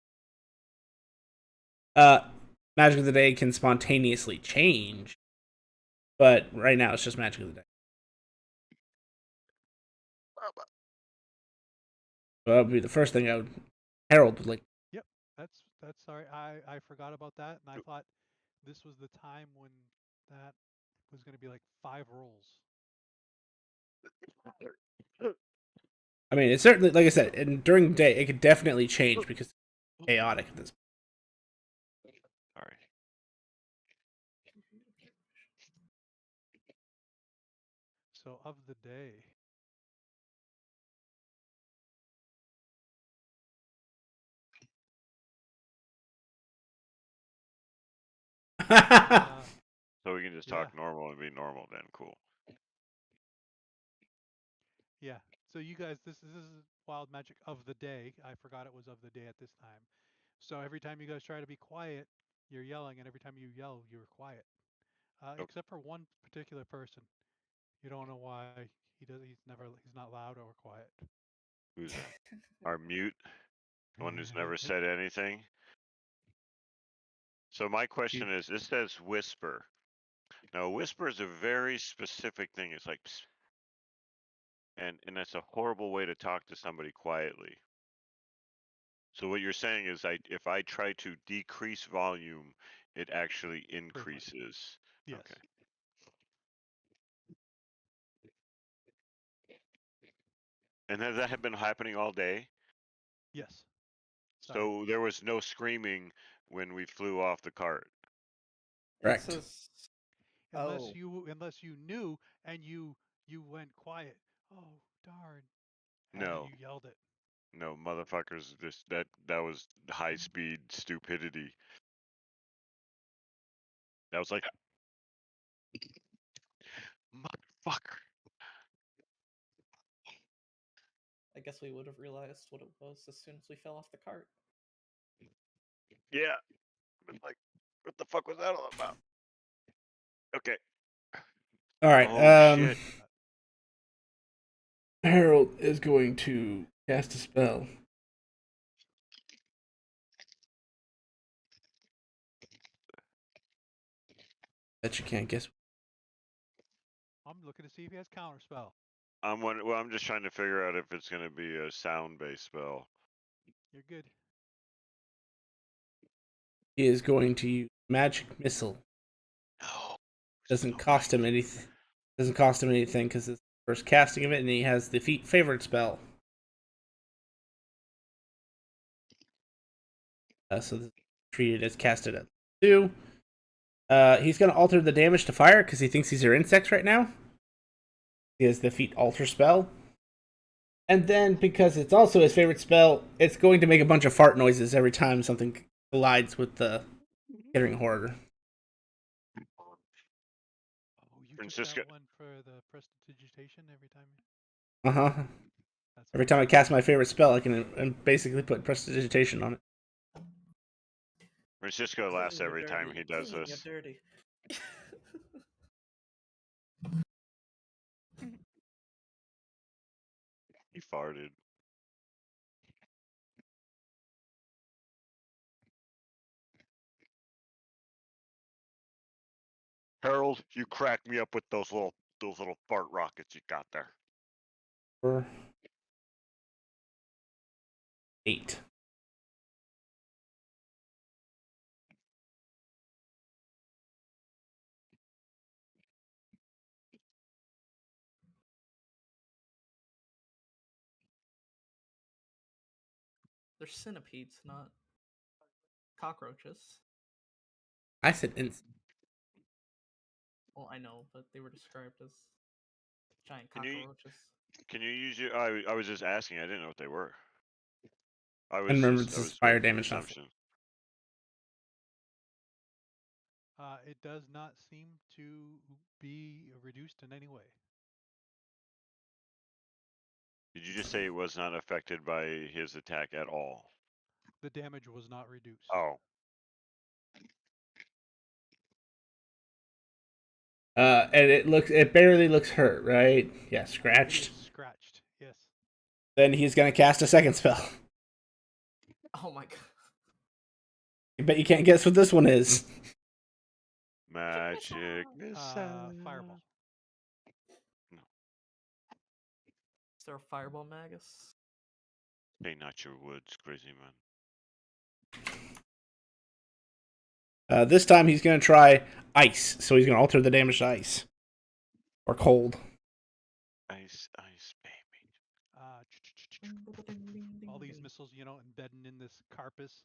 Uh, Magic of the Day can spontaneously change, but right now it's just Magic of the Day. So that would be the first thing I would. Harold would like.
Yep, that's sorry. I forgot about that, and I thought this was the time when that was going to be like 5 rolls.
I mean, it's certainly, like I said, and during the day it could definitely change because it's chaotic at this.
Sorry.
So of the day,
So we can just
yeah,
talk normal and be normal then. Cool.
yeah. So you guys, this is wild magic of the day. I forgot it was of the day at this time. So every time you guys try to be quiet, you're yelling, and every time you yell, you're quiet.
Oh.
Except for one particular person. You don't know why he does. He's not loud or quiet.
Who's that? Our mute, the one who's never said anything. So my question is, this says whisper. Now, whisper is a very specific thing. It's like, psst, and that's a horrible way to talk to somebody quietly. So what you're saying is, if I try to decrease volume, it actually increases.
Yes.
Okay. And has that been happening all day?
Yes. Sorry.
So there was no screaming when we flew off the cart.
Correct.
It says,
Unless
oh,
unless you knew and you went quiet. Oh darn! And then
No,
you yelled it.
no, motherfuckers. That was high speed stupidity. That was like, motherfucker.
I guess we would have realized what it was as soon as we fell off the cart.
Yeah. But like, what the fuck was that all about? Okay.
All right.
Oh shit.
Harold is going to cast a spell. That you can't guess.
I'm looking to see if he has counterspell.
I'm just trying to figure out if it's gonna be a sound-based spell.
You're good.
He is going to use magic missile.
No.
Doesn't
So
cost him
nice.
anything. Doesn't cost him anything because it's the first casting of it, and he has the favorite spell. So this is treated as casted at 2. He's going to alter the damage to fire because he thinks these are insects right now. He has the feat alter spell. And then, because it's also his favorite spell, it's going to make a bunch of fart noises every time something collides with the Kittering Hoarder.
Oh, you took
Francisco.
that one for the prestidigitation every time.
Uh-huh.
That's
Every time I cast my favorite spell, I can basically put prestidigitation on it.
Francisco laughs
Clean you
every time
dirty.
he does
Clean you
this.
dirty.
He farted. Harold, you crack me up with those little fart rockets you got there.
8.
They're centipedes, not cockroaches.
I said insect.
Well, I know, but they were described as giant
Can you
cockroaches.
can you use your? I was just asking. I didn't know what they were.
And remember, this
I
is
was
fire
making an
damage, not
assumption.
It does not seem to be reduced in any way.
Did you just say it was not affected by his attack at all?
The damage was not reduced.
Oh.
And it barely looks hurt, right? Yeah,
It
scratched.
is scratched. Yes.
Then he's gonna cast a second spell.
Oh my god.
I bet you can't guess what this one is.
Magic missile.
Fireball.
No,
Is there a fireball magus?
stay not your woods, crazy man.
This time he's gonna try ice, so he's gonna alter the damage to ice or cold.
Ice, ice, baby.
All these missiles, embedding in this carapace,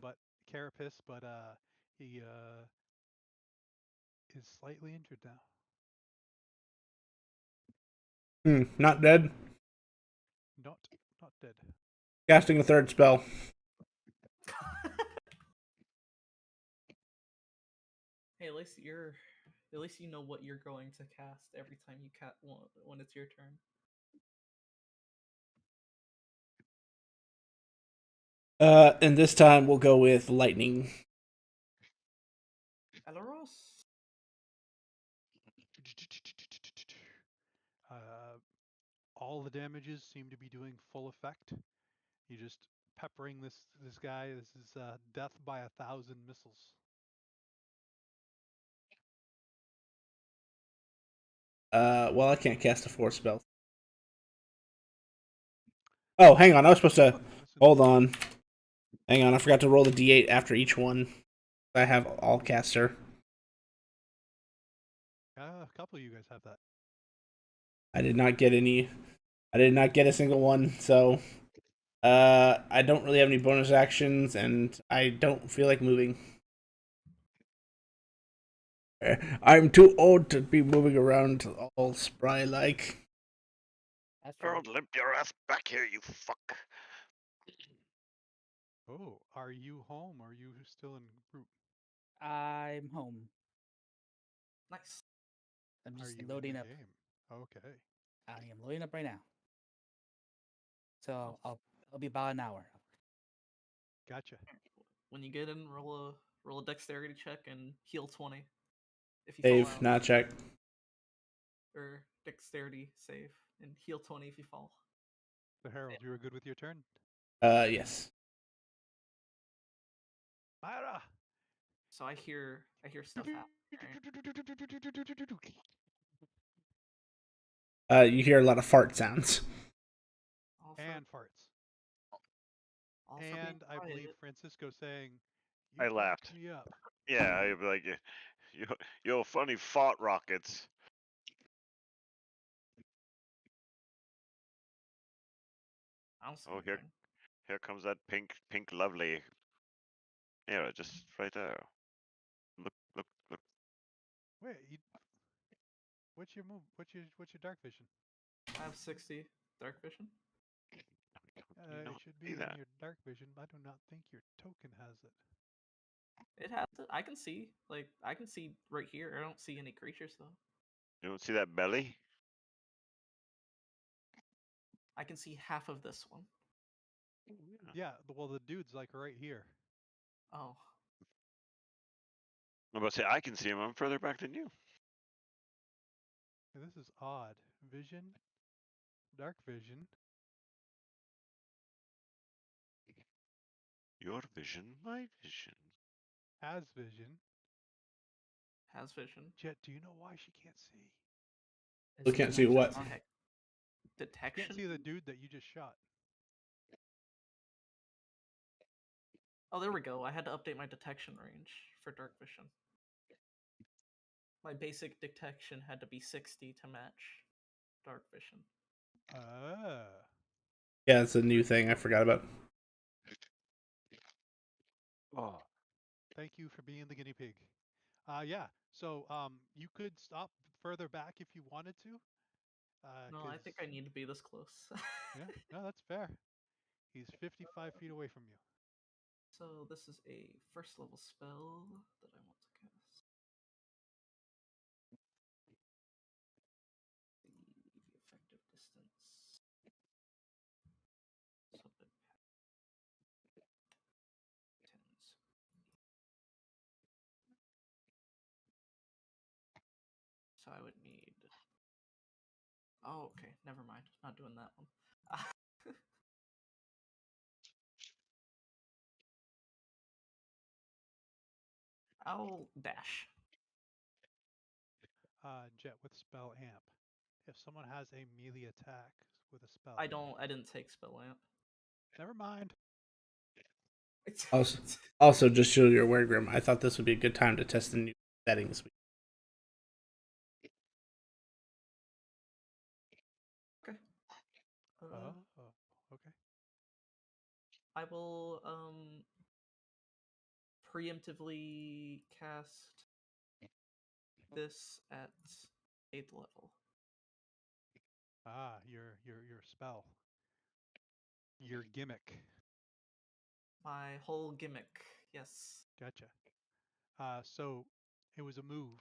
but he is slightly injured now.
Not dead.
Not dead.
Casting a third spell.
Hey, at least you know what you're going to cast every time you cast one when it's your turn.
And this time we'll go with lightning.
Elaros?
All the damages seem to be doing full effect. You just peppering this guy. This is death by 1,000 missiles.
Well, I can't cast a fourth spell. Oh, hang on. I was supposed to. Hold on. Hang on. I forgot to roll the d8 after each one. I have all caster.
A couple of you guys have that.
I did not get any. I did not get a single one. So, I don't really have any bonus actions, and I don't feel like moving. I'm too old to be moving around all spry like.
That's true.
Girl, limp your ass back here, you fuck.
Oh, are you home? Or are you still in group?
I'm home.
Nice.
I'm
Are
just
you
loading
in the
up.
game? Okay.
I am loading up right now. So
Oh.
I'll be about an hour.
Gotcha.
When you get in, roll a dexterity check and heal 20 if you
Save,
fall out.
not check.
Or dexterity save and heal 20 if you fall.
So Harold, you were good with your turn?
Yes.
Myra!
So I hear stuff happen.
You hear a lot of fart sounds.
And farts. And I believe Francisco saying, "You
I
fucked
laughed.
me up."
Yeah, I'd be like, yo, funny fought rockets.
I don't see
Oh,
anything.
here comes that pink lovely. Yeah, just right there. Look.
Wait, what's your move? What's your dark vision?
I have 60 dark vision.
You
It
not
should
see
be in
that.
your dark vision, but I do not think your token has it.
It has it. I can see. I can see right here. I don't see any creatures though.
You don't see that belly?
I can see half of this one.
Yeah, well, the dude's like right here.
Oh.
I'm about to say I can see him. I'm further back than you.
This is odd. Vision, dark vision.
Your vision, my vision.
Has vision.
Has vision.
Jet, do you know why she can't see?
We can't see what?
Detection.
Can't see the dude that you just shot.
Oh, there we go. I had to update my detection range for dark vision. My basic detection had to be 60 to match dark vision.
Yeah, it's a new thing I forgot about.
Oh.
Thank you for being the guinea pig. Yeah. So you could stop further back if you wanted to.
No, I think I need to be this close.
Yeah, no, that's fair. He's 55 feet away from you.
So this is a first level spell that I want to cast. The effective distance. So it tens. So I would need. Oh, okay. Never mind. Not doing that one. I'll dash.
Jet with spell amp. If someone has a melee attack with a spell,
I don't. I didn't take spell amp.
never mind.
Also, just show your aware, Grim. I thought this would be a good time to test the new settings.
Okay.
Okay.
I will preemptively cast this at 8th level.
Your spell. Your gimmick.
My whole gimmick. Yes.
Gotcha. So it was a move.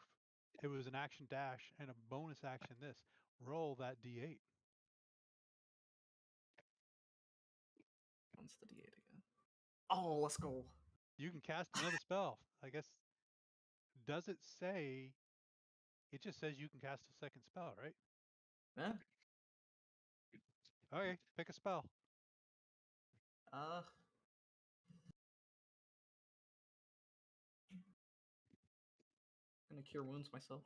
It was an action dash and a bonus action this. Roll that d8.
What's the D8 again? Oh, let's go.
You can cast another spell. I guess. Does it say? It just says you can cast a second spell, right?
Yeah.
Okay, pick a spell.
Gonna cure wounds myself.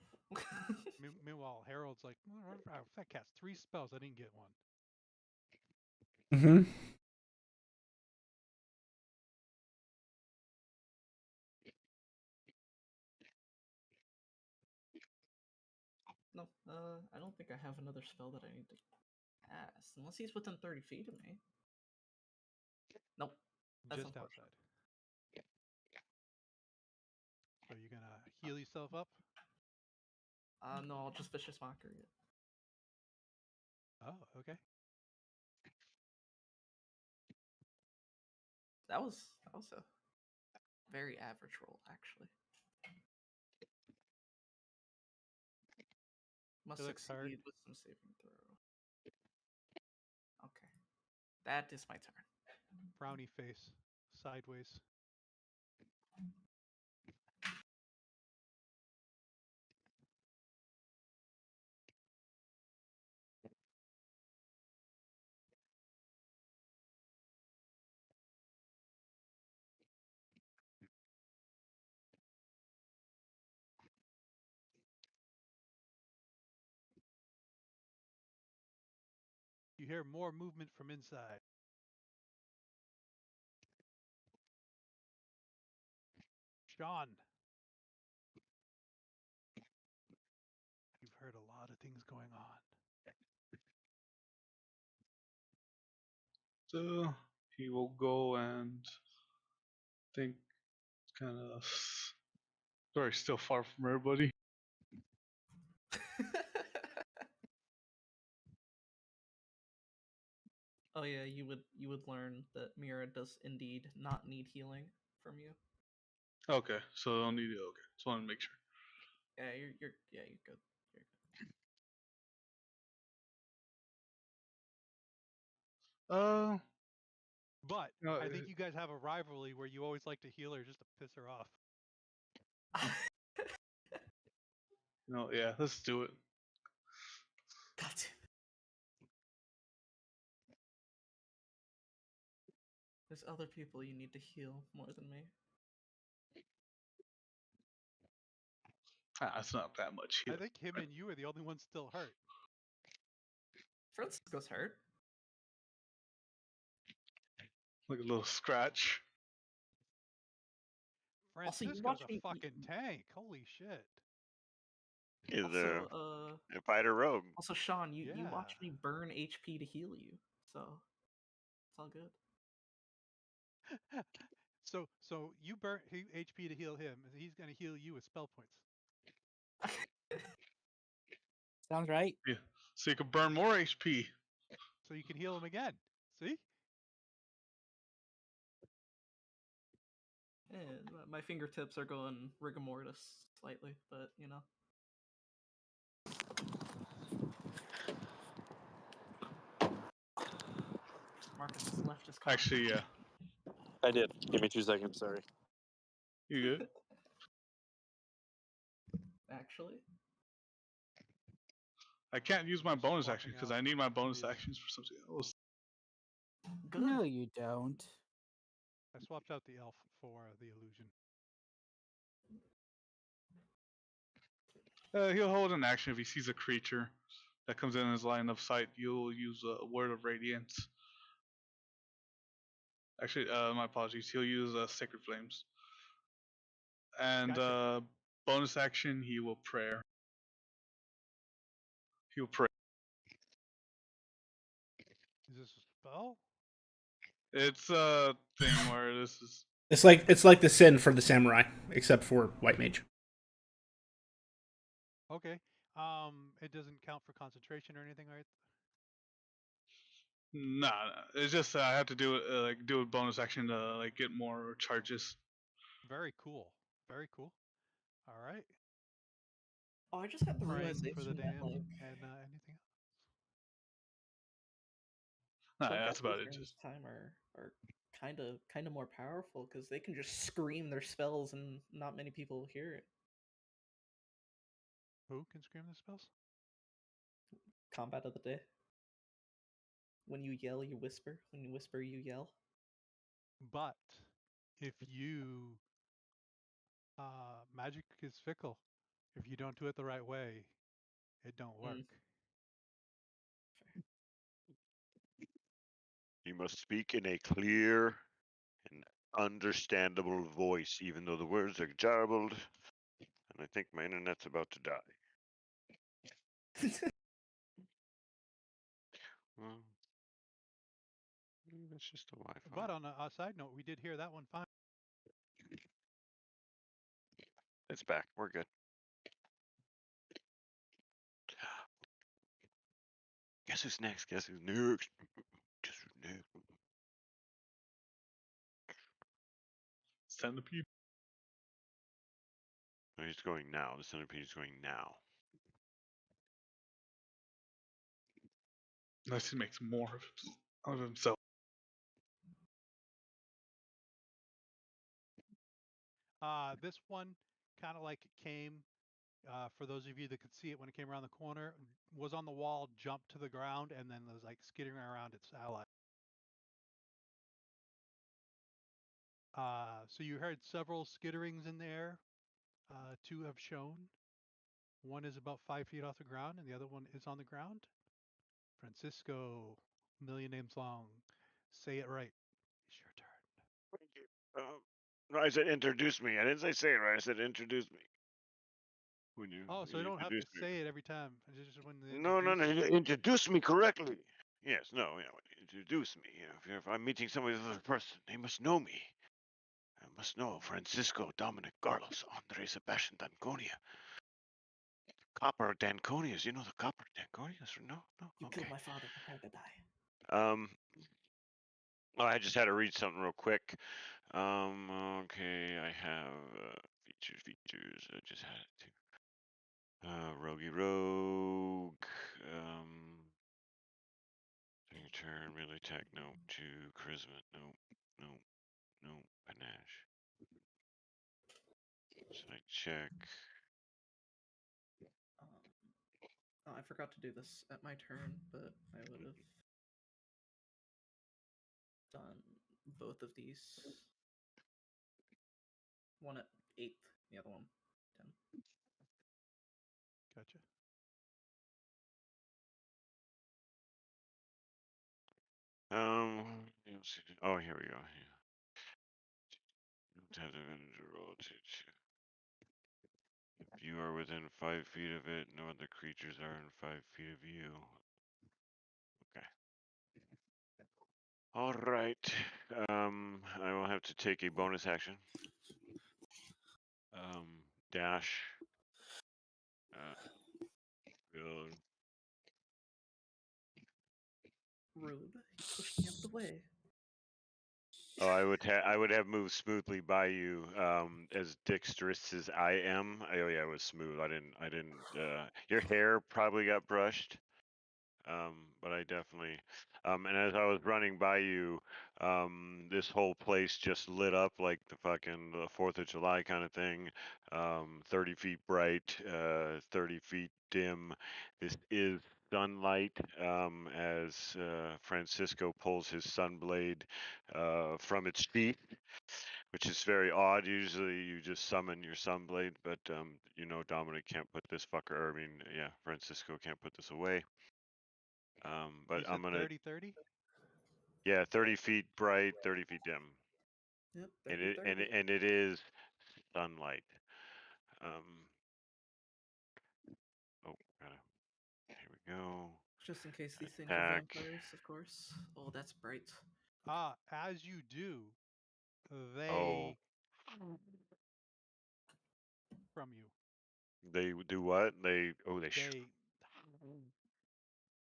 Meanwhile, Harold's like, if I cast 3 spells, I didn't get one.
Mm-hmm.
No, I don't think I have another spell that I need to cast. Unless he's within 30 feet of me. Nope. That's
Just outside. So you're gonna heal yourself up?
No, I'll just Vicious Mockery it.
Oh, okay.
That was a very average roll, actually. Must
He looks hurt.
succeed with some saving throw. Okay. That is my turn.
Frowny face. Sideways. You hear more movement from inside. Sean. You've heard a lot of things going on.
So he will go and think kind of. Sorry, still far from everybody.
Oh yeah, you would learn that Mira does indeed not need healing from you.
Okay, so I don't need it. Okay, just want to make sure.
Yeah, you're good. You're good.
But
no,
I think you guys have a rivalry where you always like to heal her just to piss her off.
no, yeah, let's do it.
God damn it. There's other people you need to heal more than me.
It's not that much.
I think him and you are the only ones still hurt.
Francisco's hurt.
Like a little scratch.
Also, you
Francisco's
watch
a
me.
fucking tank. Holy shit.
Is
Also,
a fighter rogue.
Also, Sean, you
Yeah.
watch me burn HP to heal you, so it's all good.
So you burn HP to heal him, and he's gonna heal you with spell points.
Sounds right.
Yeah, so you can burn more HP.
So you can heal him again. See?
And my fingertips are going rigor mortis slightly, but you know. Marcus has left his car.
Actually, yeah.
I did. Give me 2 seconds. Sorry.
You good?
Actually,
I can't use my bonus action
Swapping
because
out
I need my bonus
these.
actions for something else.
Good.
No, you don't.
I swapped out the elf for the illusion.
He'll hold an action if he sees a creature that comes in his line of sight. You'll use a word of radiance. Actually, my apologies. He'll use sacred flames. And
Gotcha.
bonus action, he will pray. He'll pray.
Is this a spell?
It's a thing where this is.
It's like the sin for the samurai, except for white mage.
Okay. It doesn't count for concentration or anything, right?
Nah, it's just I have to do it do a bonus action to like get more charges.
Very cool. Very cool. All right.
Oh, I just had the
Praying for the
realization that
damned and anything else.
Nah, that's
spellcasters
about it.
during
Just
this time are kind of more powerful because they can just scream their spells and not many people hear it.
Who can scream the spells?
Combat of the day. When you yell, you whisper. When you whisper, you yell.
But if you magic is fickle. If you don't do it the right way, it don't work.
Mm.
You must speak in a clear and understandable voice, even though the words are garbled. And I think my internet's about to die. Well, that's just a Wi-Fi.
But on a side note, we did hear that one fine.
It's back. We're good. Guess who's next? Guess who's next? Guess who's next?
centipede.
No, he's going now. The centipede is going now.
Unless he makes more of himself.
This one kind of like it came. For those of you that could see it when it came around the corner, was on the wall, jumped to the ground, and then was like skittering around its ally. So you heard several skitterings in there. Two have shown. One is about 5 feet off the ground, and the other one is on the ground. Francisco, million names long. Say it right. It's your turn.
Thank you. No, I said introduce me. I didn't say it right. I said introduce me. When you
Oh, so you don't have to
introduce me.
say it every time. It's just when they
No,
introduce you.
introduce me correctly. Yes, no, introduce me. If I'm meeting somebody with another person, they must know me. I must know Francisco, Dominic, Carlos, Andre, Sebastian, Danconia. Copper Danconias. You know the Copper Danconias? No?
You
Okay.
killed my father. Prepare to die.
Well, I just had to read something real quick. Okay, I have features. I just had it too. Roguey Rogue. Turn, melee attack, no. 2, charisma, no. Panache. Side check.
Oh, I forgot to do this at my turn, but I would have done both of these. One at 8th, the other one 10.
Gotcha.
Oh, here we go. If you are within 5 feet of it, no other creatures are in 5 feet of you. Okay. All right. I will have to take a bonus action. Dash. Build.
Rude. He pushed me out of the way.
Oh, I would have moved smoothly by you, as dexterous as I am. Oh yeah, it was smooth. I didn't. Your hair probably got brushed. But I definitely, and as I was running by you, this whole place just lit up like the fucking the 4th of July kind of thing. 30 feet bright, 30 feet dim. This is sunlight, as Francisco pulls his sunblade from its sheath, which is very odd. Usually you just summon your sunblade, but you know Dominic can't put this fucker, or I mean, yeah, Francisco can't put this away. But
You said
I'm gonna,
30-30?
yeah, 30 feet bright, 30 feet dim,
Yep,
and
30
it
30.
and it is sunlight. Um, oh, gotta, here we go.
Just in case these things are
Attack.
vampires, of course. Oh, that's bright.
As you do,
Oh,
they from you.
they do what? They
They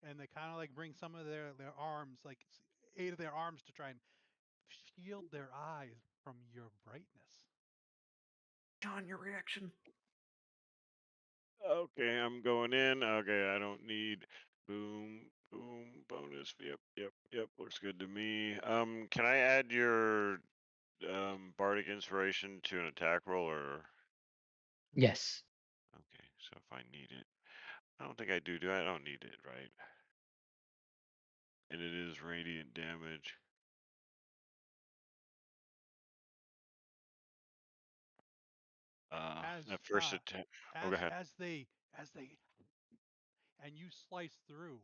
and they kind of like bring some of their arms, like 8 of their arms, to try and shield their eyes from your brightness.
John, your reaction.
Okay, I'm going in. Okay, I don't need boom bonus. Yep. Looks good to me. Can I add your bardic inspiration to an attack roll, or
Yes.
okay, so if I need it. I don't think I do. I don't need it, right? And it is radiant damage.
As
That first attack. Oh, go ahead.
as they and you slice through,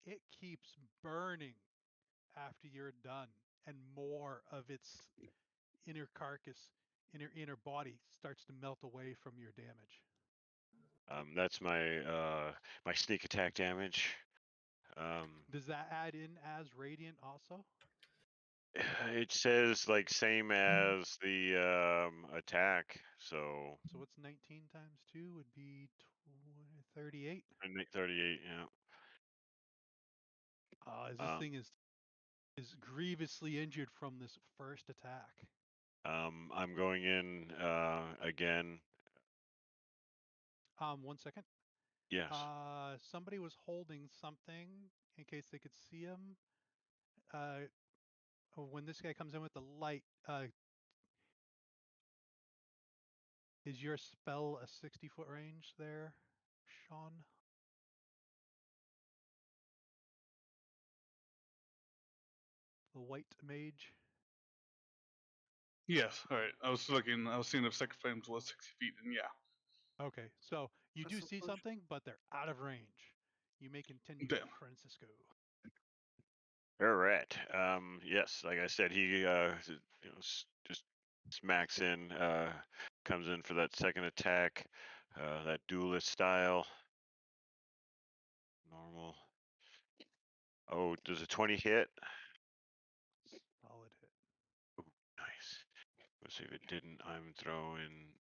it keeps burning after you're done, and more of its inner carcass, inner body starts to melt away from your damage.
That's my my sneak attack damage.
Does that add in as radiant also?
It says like same as the attack, so
So what's 19 times 2 would be 38.
38. Yeah.
As this thing is grievously injured from this first attack.
I'm going in again.
1 second.
Yes.
Somebody was holding something in case they could see him. When this guy comes in with the light, is your spell a 60-foot range there, Sean? The white mage?
Yes. All right. I was looking. I was seeing if second flames was 60 feet, and yeah.
Okay, so you do
That's
see
unfortunate.
something, but they're out of range. You may continue,
Damn.
Francisco.
Correct. Yes, like I said, he just smacks in, comes in for that second attack, that duelist style. Normal. Oh, does a 20 hit?
Solid hit.
Ooh, nice. Let's see if it didn't. I'm throwing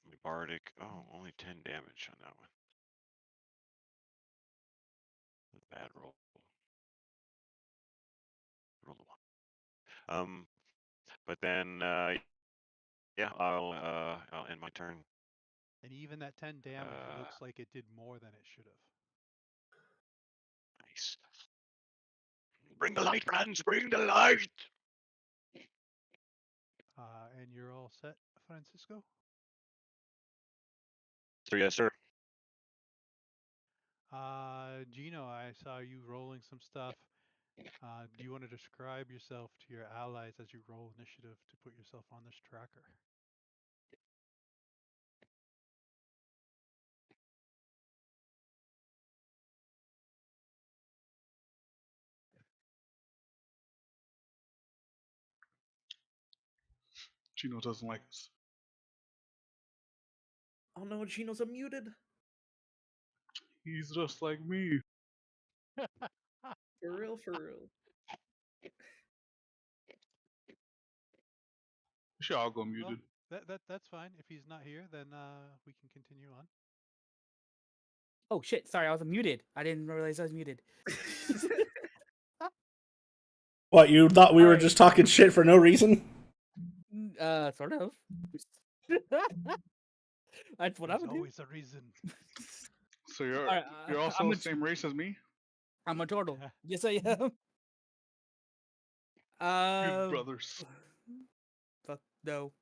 my bardic. Oh, only 10 damage on that one. Bad roll. Roll the one. But then yeah, I'll end my turn.
And even that 10 damage
Uh,
looks like it did more than it should have.
nice. Bring the light, friends. Bring the light.
And you're all set, Francisco?
So yes, sir.
Gino, I saw you rolling some stuff. Do you want to describe yourself to your allies as you roll initiative to put yourself on this tracker?
Gino doesn't like us.
Oh no, Gino's unmuted.
He's just like me.
For real, for real.
Sure, I'll go
Well,
muted.
that's fine. If he's not here, then we can continue on.
Oh shit! Sorry, I was muted. I didn't realize I was muted.
What, you thought we were
Alright.
just talking shit for no reason?
Sort of. That's what I
There's
would do.
always a reason.
So you're
Alright,
you're also
I'm
the
gonna
same race as me.
I'm a turtle. Yes, I am.
Good brothers.
Fuck no.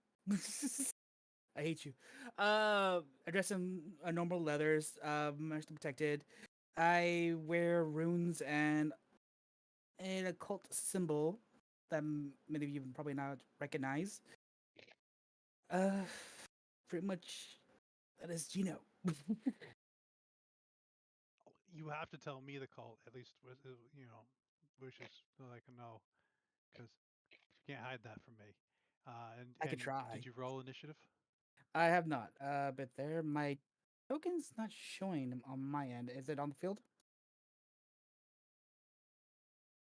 I hate you. I dress in normal leathers. Mostly protected. I wear runes and an occult symbol that many of you probably not recognize. Uh, pretty much that is Gino.
You have to tell me the cult at least. You know, wishes so I can know, because you can't hide that from me.
I could
And
try.
did you roll initiative?
I have not. But there, my token's not showing on my end. Is it on the field?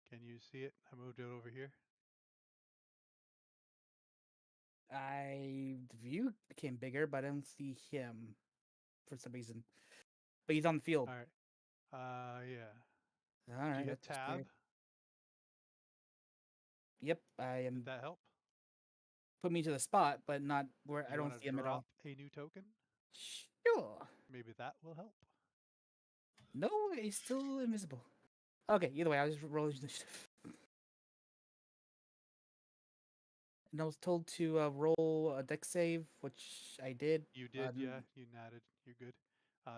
Can you see it? I moved it over here.
The view became bigger, but I don't see him for some reason. But he's on the field.
All right. Yeah.
All
Did
right,
you hit
that's
tab?
weird. Yep, I
Did
am.
that help?
Put me to the spot, but not where
Do
I
you
don't
want
see
to
him at
drop
all.
a new token?
Sure.
Maybe that will help.
No, he's still invisible. Okay, either way, I'll just roll initiative. And I was told to roll a deck save, which I did.
You did, yeah. You natted. You're good.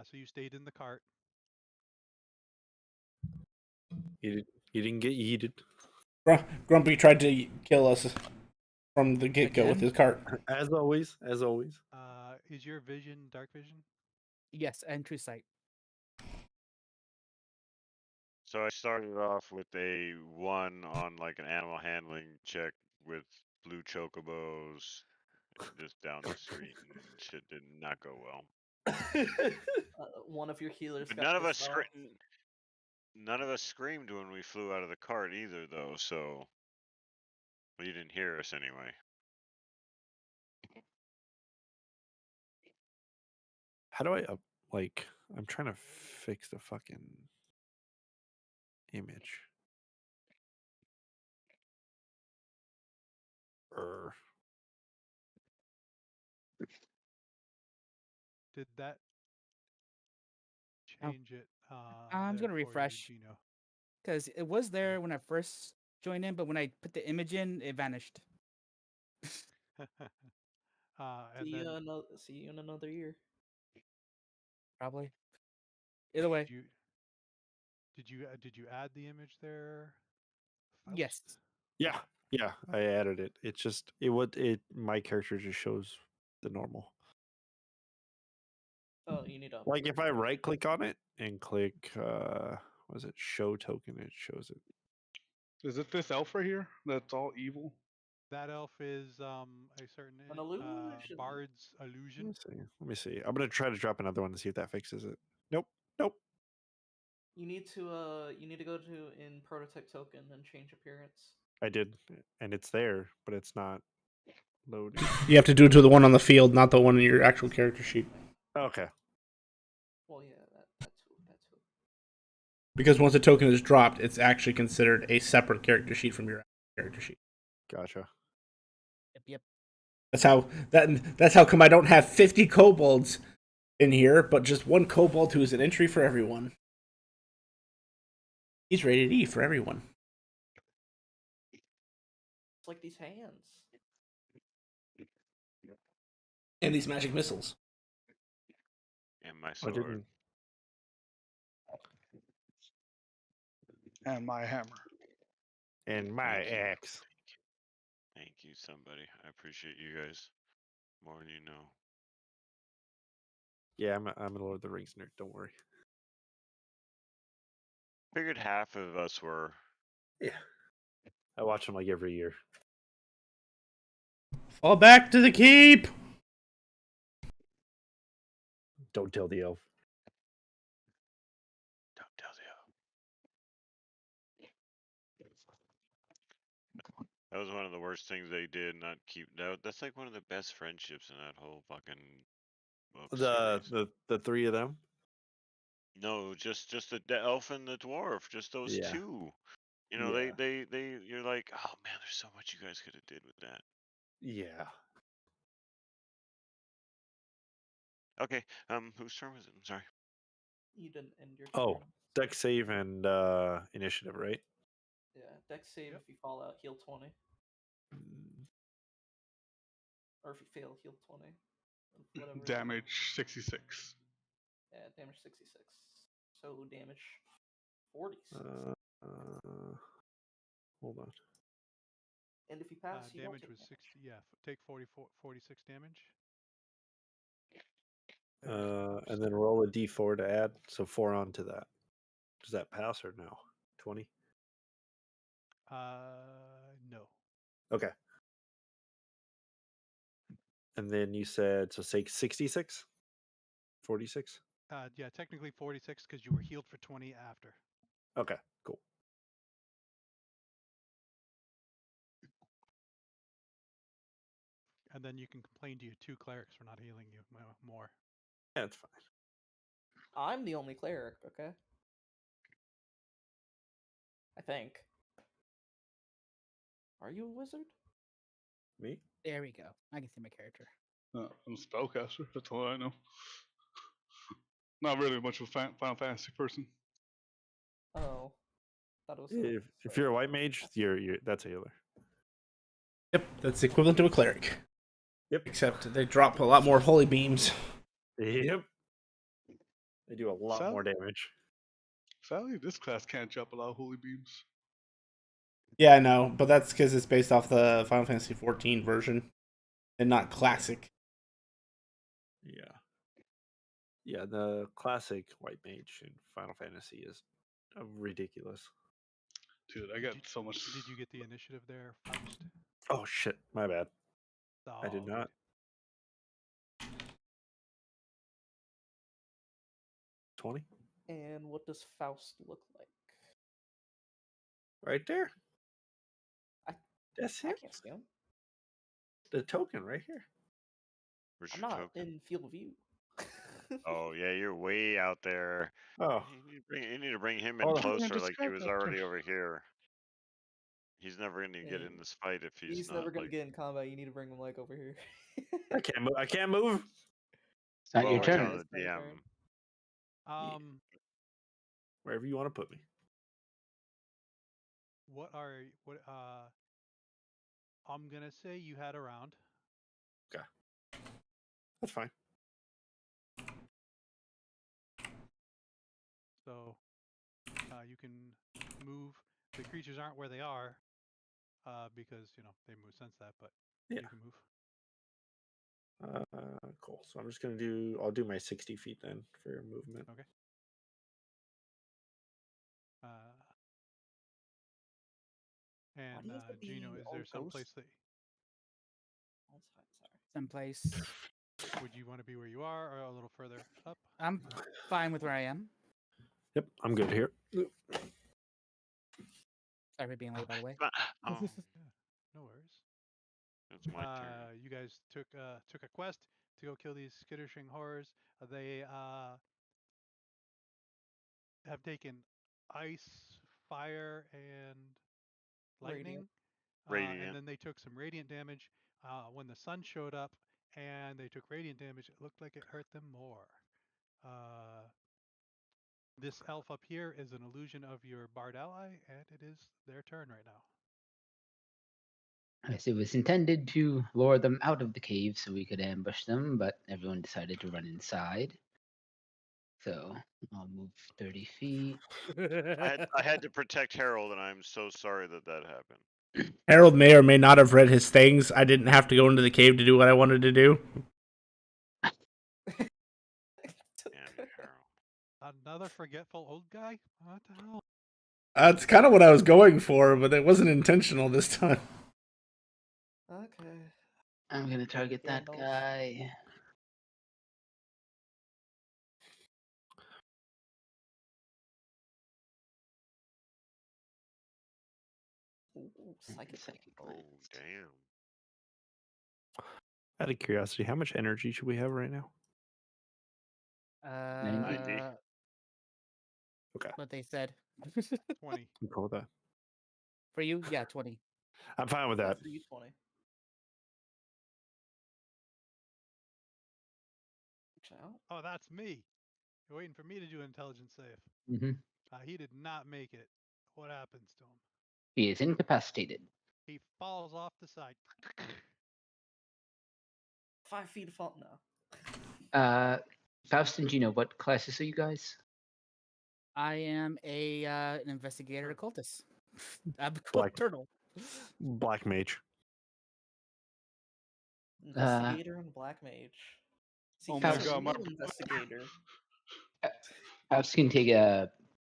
So you stayed in the cart.
You didn't get yeeted.
Grumpy tried to kill us from the get go with
Again?
his cart.
As always, as always.
Is your vision dark vision?
Yes, and true sight.
So I started off with a 1 on like an animal handling check with blue chocobos just down the street, and shit did not go well.
One of your healers
But
got pissed off.
none of us screamed when we flew out of the cart either, though. So well, you didn't hear us anyway.
How do I like? I'm trying to fix the fucking image.
Did that
Oh,
change it
I'm
there
gonna
for you,
refresh
Gino?
because it was
Okay.
there when I first joined in, but when I put the image in, it vanished.
And then
See you in another year.
Probably. Either way,
did you add the image there,
yes.
Faust?
Yeah, yeah, I added it. It's just my character just shows the normal.
Oh, you need to
Like
upgrade
if I
it.
right click on it and click what is it, show token, it shows it.
Is it this elf right here that's all evil?
That elf is a certain
An illusion.
bard's
Let
illusion.
me see. Let me see. I'm gonna try to drop another one to see if that fixes it. Nope. Nope.
You need to go to in prototype token and change appearance.
I did, and it's there, but it's not loading.
You have to do it to the one on the field, not the one in your actual character sheet.
Okay.
Well, yeah, that too.
Because once a token is dropped, it's actually considered a separate character sheet from your character sheet.
Gotcha.
Yep.
That's how come I don't have 50 kobolds in here, but just one kobold who is an entry for everyone. He's rated E for everyone.
It's like these hands.
And these magic missiles.
And my
I
sword.
didn't.
And my hammer.
And my axe.
Thank you, somebody. I appreciate you guys more than you know.
Yeah, I'm a Lord of the Rings nerd. Don't worry.
Figured half of us were.
Yeah. I watch them like every year.
Fall back to the keep!
Don't tell the elf.
Don't tell you. That was one of the worst things they did. Not keep. That's like one of the best friendships in that whole fucking book series.
The three of them.
No, just the elf and the dwarf. Just those
Yeah.
two. You know,
Yeah.
they. You're like, oh man, there's so much you guys could have did with that.
Yeah.
Okay. Whose turn was it? I'm sorry.
You didn't end your
Oh.
turn.
deck save and initiative, right?
Yeah, dex save
Yep.
if you fall out, heal 20.
Mm,
Or if you fail, heal 20. Whatever.
Damage 66.
Yeah, damage 66. So damage 46.
Hold on.
And if you pass, you don't
Damage
take
was
damage.
60. Yeah, take 46 damage.
And then roll a d4 to add. So 4 onto that. Does that pass or no? 20?
No.
Okay. And then you said, so say 66? 46?
Yeah, technically 46 because you were healed for 20 after.
Okay, cool.
And then you can complain to your 2 clerics for not healing you more.
Yeah, it's fine.
I'm the only cleric, okay? I think. Are you a wizard?
Me?
There we go. I can see my character.
I'm a spellcaster. That's all I know. Not really much of a Final Fantasy person.
Oh. Thought it was
If you're a white mage, you're that's a healer.
Yep, that's equivalent to a cleric.
Yep.
Except they drop a lot more holy beams.
Yep. They do a lot more damage.
Sadly, this class can't jump a lot of holy beams.
Yeah, I know, but that's because it's based off the Final Fantasy XIV version and not classic.
Yeah. Yeah, the classic white mage in Final Fantasy is ridiculous.
Dude, I got so much.
Did you get the initiative there, Faust?
Oh shit, my bad.
Oh,
I did not. 20?
And what does Faust look like?
Right there.
I
That's him.
can't see him.
The token right here.
Where's
I'm
your
not
token?
in field of view.
Oh yeah, you're way out there.
Oh.
You need to bring him in
Hold on.
closer, like he was already over here. He's never going to get in this fight if he's not
never gonna
like.
get in combat. You need to bring him like over here.
I can't move. I can't move.
It's not
Well,
your
we're
turn.
telling
It's
the
my
DM.
turn.
Wherever you want to put me.
what I'm gonna say you had a round.
Okay. That's fine.
So you can move. The creatures aren't where they are because they move since that, but
Yeah.
you can move.
Cool. So I'm just gonna do. I'll do my 60 feet then for your movement.
Okay. And Gino, is there some place that
Someplace.
would you want to be where you are, or a little further up?
I'm fine with where I am.
Yep, I'm good here.
Sorry for being late, by the way.
Oh,
yeah, no worries.
it's my turn.
You guys took a quest to go kill these skitterishing horrors. They have taken ice, fire, and lightning,
Radiant.
and then they took some radiant damage when the sun showed up, and they took radiant damage. It looked like it hurt them more. This elf up here is an illusion of your bard ally, and it is their turn right now.
Yes, it was intended to lure them out of the cave so we could ambush them, but everyone decided to run inside. So I'll move 30 feet.
I had to protect Harold, and I'm so sorry that happened.
Harold may or may not have read his things. I didn't have to go into the cave to do what I wanted to do.
Damn you, Harold.
Another forgetful old guy? What the hell?
That's kind of what I was going for, but it wasn't intentional this time.
Okay.
I'm gonna target that
Gandalf.
guy.
Ooh, psychic.
Oh damn.
Out of curiosity, how much energy should we have right now?
90.
Okay.
What they said.
20.
I'm cool with that.
For you, yeah, 20.
I'm fine with that.
For you, 20.
Oh, that's me. You're waiting for me to do an intelligence save.
Mm-hmm.
He did not make it. What happens to him?
He is incapacitated.
He falls off the side.
5 feet of fall. No.
Faust and Gino, what classes are you guys?
I am an investigator cultist. I'm a
Black-
turtle.
Black mage.
Investigator and black mage. See,
Oh
he's
my
a
god, my
real investigator.
Faust can take a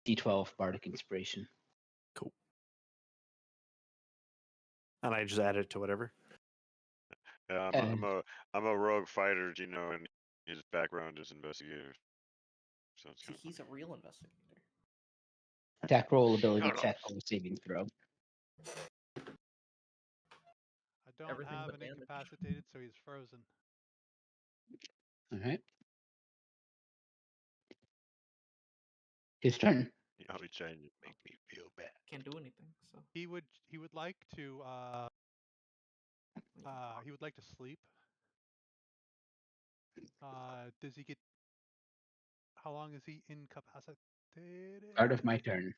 D12 bardic inspiration.
Cool. And I just add it to whatever.
Yeah, I'm a rogue fighter, you know, and his background is investigator. So it's
See,
kind of
he's a real investigator.
Attack roll, ability
Shut up.
check, or saving throw.
I don't
Everything
have
but
an
damage.
incapacitated, so he's frozen.
All right. His turn.
you always trying to make me feel bad.
Can't do anything. So
He would like to he would like to sleep. Does he get? How long is he incapacitated?
Start of my turn.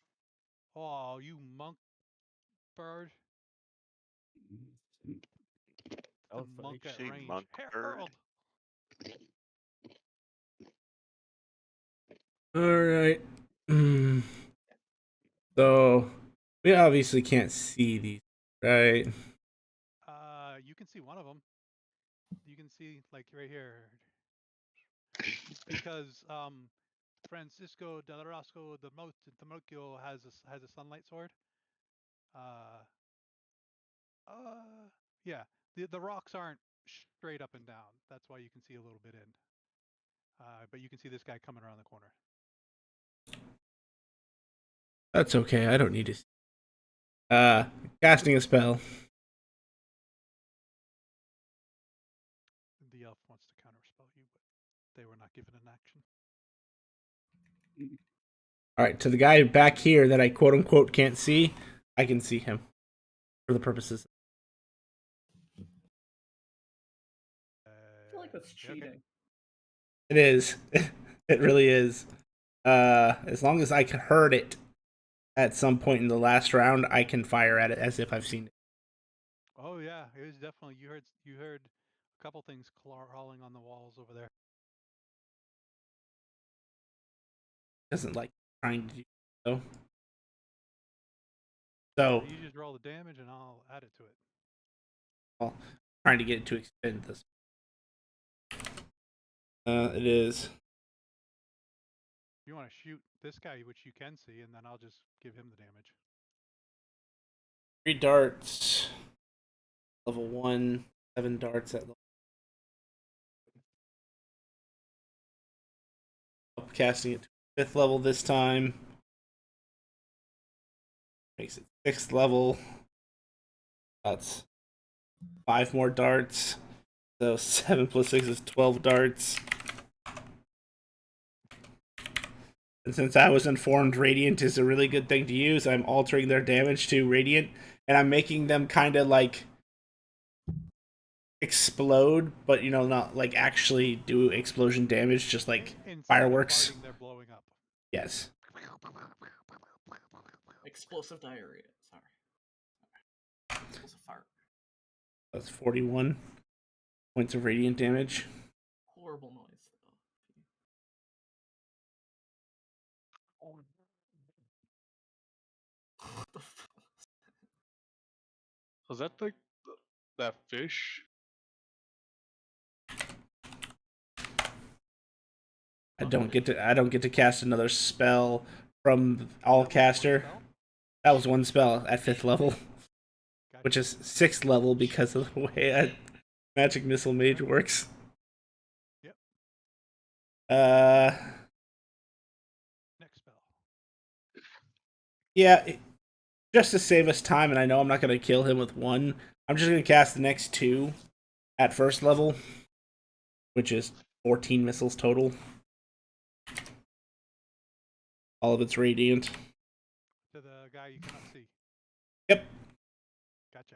Oh, you monk bird!
Oh,
The monk
You
at
say
range.
monk bird?
Harold.
All right. So we obviously can't see these, right?
You can see one of them. You can see like right here, because Francisco del Rosco de Mocchio has a sunlight sword. Yeah. The rocks aren't straight up and down. That's why you can see a little bit in. But you can see this guy coming around the corner.
That's okay. I don't need to. Casting a spell.
The elf wants to counterspell you, but they were not given an action.
All right, to the guy back here that I quote unquote can't see, I can see him for the purposes.
I feel like that's cheating.
Okay.
It is. It really is. As long as I heard it at some point in the last round, I can fire at it as if I've seen it.
Oh yeah, it was definitely you heard a couple things crawling on the walls over there.
Doesn't like trying to do so. So
You just roll the damage and I'll add it to it.
well, trying to get it to extend this. It is.
You want to shoot this guy, which you can see, and then I'll just give him the damage.
3 darts. Level 1, 7 darts at level. Casting it to 5th level this time. Makes it 6th level. That's 5 more darts. So 7 plus 6 is 12 darts. And since I was informed Radiant is a really good thing to use, I'm altering their damage to Radiant. And I'm making them kind of like explode, but you know, not like actually do explosion damage, just like
Instead
fireworks.
Of farting, they're blowing up.
Yes.
Explosive diarrhea. Sorry. Explosive fire.
That's 41 points of radiant damage.
Horrible noise, though. What the fuck?
Was that like that fish?
I don't get to cast another spell from all caster. That was one spell at 5th level, which is 6th level because of the way a magic missile mage works.
Yep. Next spell.
Yeah, just to save us time, and I know I'm not going to kill him with one, I'm just going to cast the next 2 at 1st level, which is 14 missiles total. All of it's radiant.
To the guy you cannot see.
Yep.
Gotcha.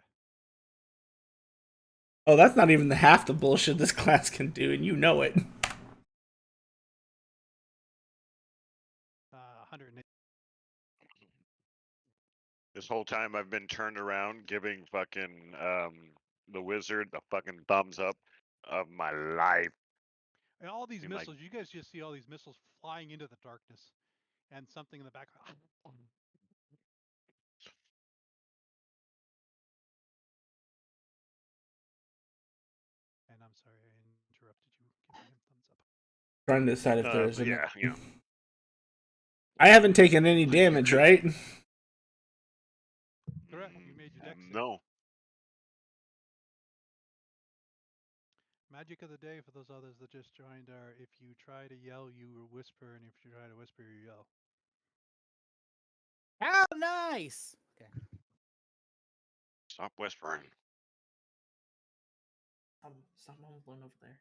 Oh, that's not even the half the bullshit this class can do, and you know it.
108.
This whole time I've been turned around giving fucking the wizard the fucking thumbs up of my life.
And all these
Being like,
missiles, you guys just see all these missiles flying into the darkness, and something in the back. And I'm sorry I interrupted you giving him thumbs up.
Trying to decide if there is
but yeah, you know.
I haven't taken any damage, right?
Correct. You made your deck save.
No.
Magic of the day for those others that just joined are: if you try to yell, you whisper, and if you try to whisper, you yell.
How nice. Okay.
Stop whispering.
Stop mumbling over there.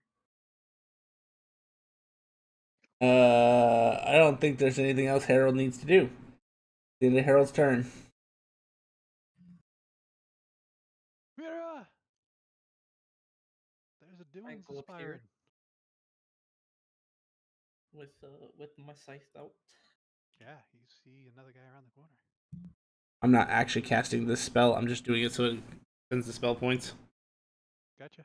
I don't think there's anything else Harold needs to do. The end of Harold's turn.
Mira! There's a
I
Doom's
go up here
aspiring.
with my scythe out.
Yeah, you see another guy around the corner.
I'm not actually casting this spell. I'm just doing it so it spends the spell points.
Gotcha.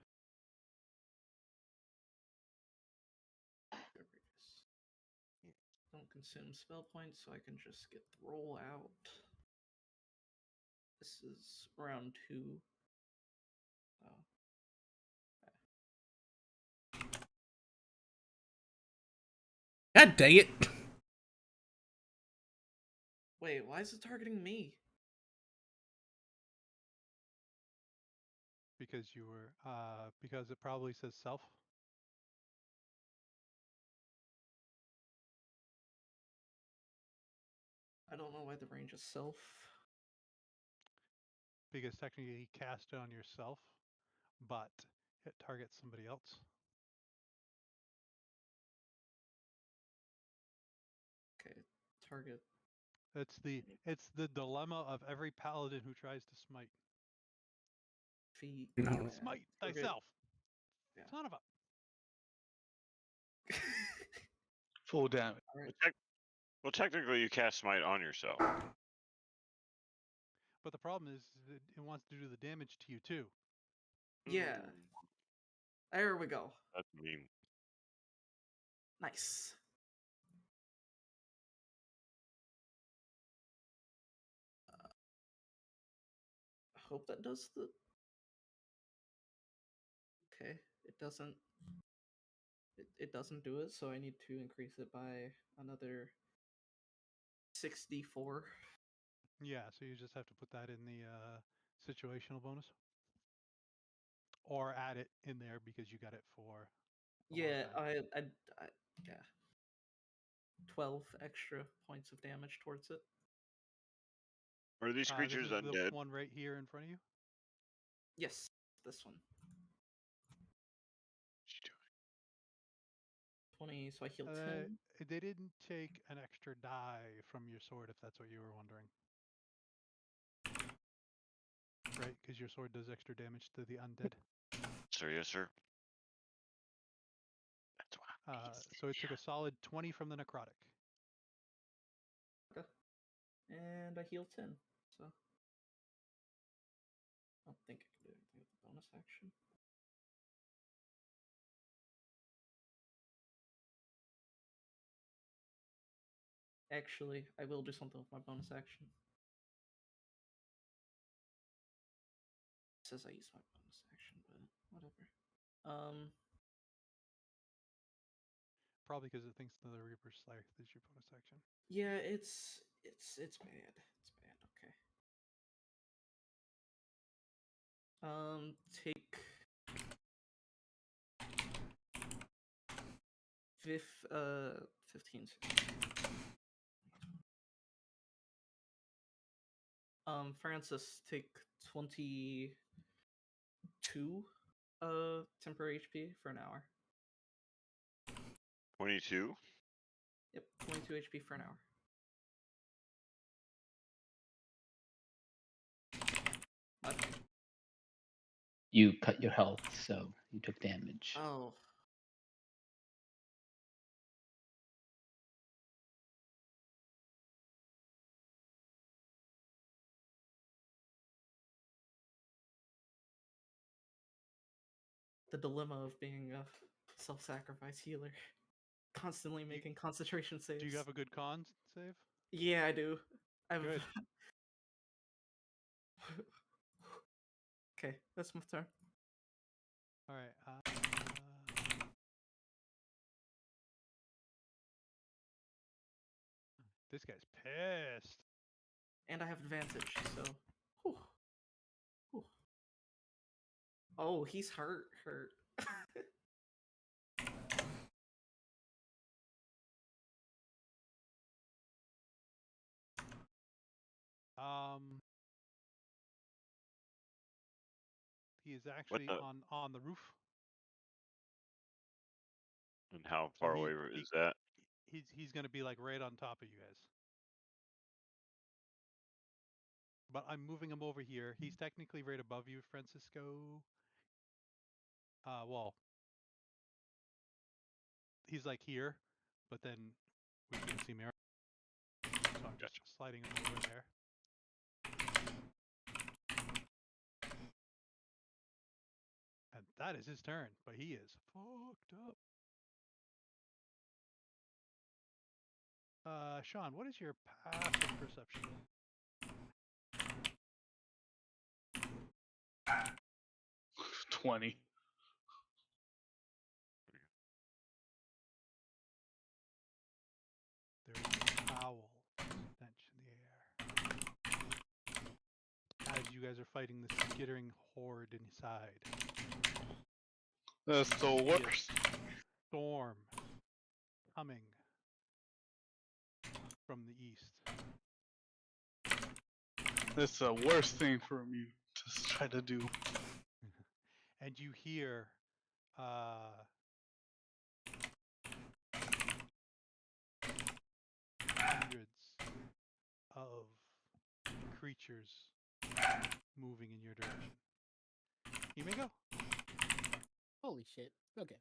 Don't consume spell points, so I can just get the roll out. This is round 2. Oh.
God dang it!
Wait, why is it targeting me?
Because you were, because it probably says self.
I don't know why the range is self.
Because technically you cast it on yourself, but it targets somebody else.
Okay, target.
It's the dilemma of every paladin who tries to smite.
Feet.
No.
Yeah,
Smite
target.
thyself.
Yeah.
Son of a.
Full damage.
Alright.
Well, technically, you cast smite on yourself.
But the problem is that it wants to do the damage to you too.
Yeah. There we go.
That's mean.
Nice. I hope that does the... Okay, it doesn't... It doesn't do it, so I need to increase it by another 64.
Yeah, so you just have to put that in the situational bonus. Or add it in there because you got it for a long
Yeah,
time.
yeah. 12 extra points of damage towards it.
Are these creatures
this is
undead?
the one right here in front of you?
Yes, this one.
What's she doing?
20, so I heal 10.
They didn't take an extra die from your sword, if that's what you were wondering. Right, because your sword does extra damage to the undead.
Sir, yes, sir. That's why.
So it took a solid 20 from the necrotic.
Okay. And I heal 10, so... I don't think I can do anything with the bonus action. Actually, I will do something with my bonus action. It says I use my bonus action, but whatever.
Probably because it thinks the Reaper's Scythe is your bonus action.
Yeah, it's bad. It's bad. Okay. Take 15. Francis, take 22 temporary HP for an hour.
22?
Yep, 22 HP for an hour. What?
You cut your health, so you took damage.
Oh. the dilemma of being a self-sacrifice healer, constantly making concentration saves.
Do you have a good con save?
Yeah, I do. I've...
Good.
Okay, that's my turn.
All right. This guy's pissed.
And I have advantage, so. Whew. Whew. Oh, he's hurt.
He is actually on the roof.
And how
So
far away is that?
He's gonna be like right on top of you guys. But I'm moving him over here. He's technically right above you, Francisco. Well, he's like here, but then we can't see Mary. So I'm just sliding him over there. And that is his turn, but he is fucked up. Sean, what is your passive perception?
20.
There is a foul stench in the air. As you guys are fighting this skittering horde inside.
That's the worst.
Storm coming from the east.
That's the worst thing for me to try to do.
And you hear hundreds of creatures moving in your direction. You may go.
Holy shit. Okay.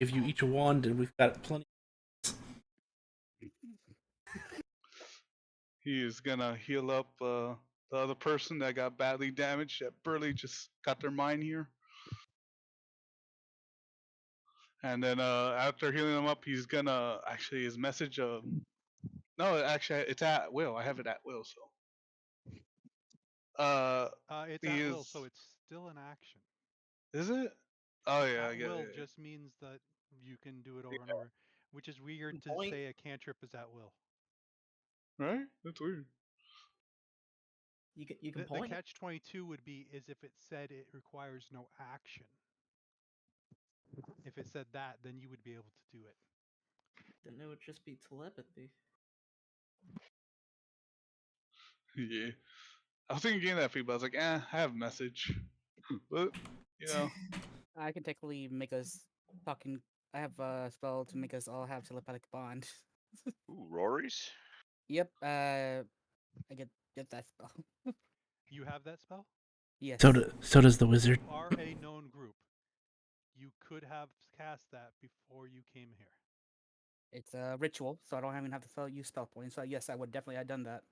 Give you each a wand, and we've got plenty.
He is gonna heal up the other person that got badly damaged, that barely just got their mind here. And then after healing them up, he's gonna actually his message. No, actually, it's at will. I have it at will. So.
It's
he
at
is.
will, so it's still an action.
Is it? Oh yeah, I
At
get
will
it.
just means that you can do it over and over, which is weird to
Point.
say a cantrip is at will.
Right? That's weird.
You can
The
point.
catch-22 would be is if it said it requires no action. If it said that, then you would be able to do it.
Then it would just be telepathy.
Yeah. I was thinking that feedback. I was like, I have a message. But, you know.
I can technically make us talking. I have a spell to make us all have telepathic bond.
Ooh, Rory's?
Yep. I get that spell.
You have that spell?
Yes.
So does the wizard.
You are a known group. You could have cast that before you came here.
It's a ritual, so I don't even have to use spell points. So yes, I would definitely have done that.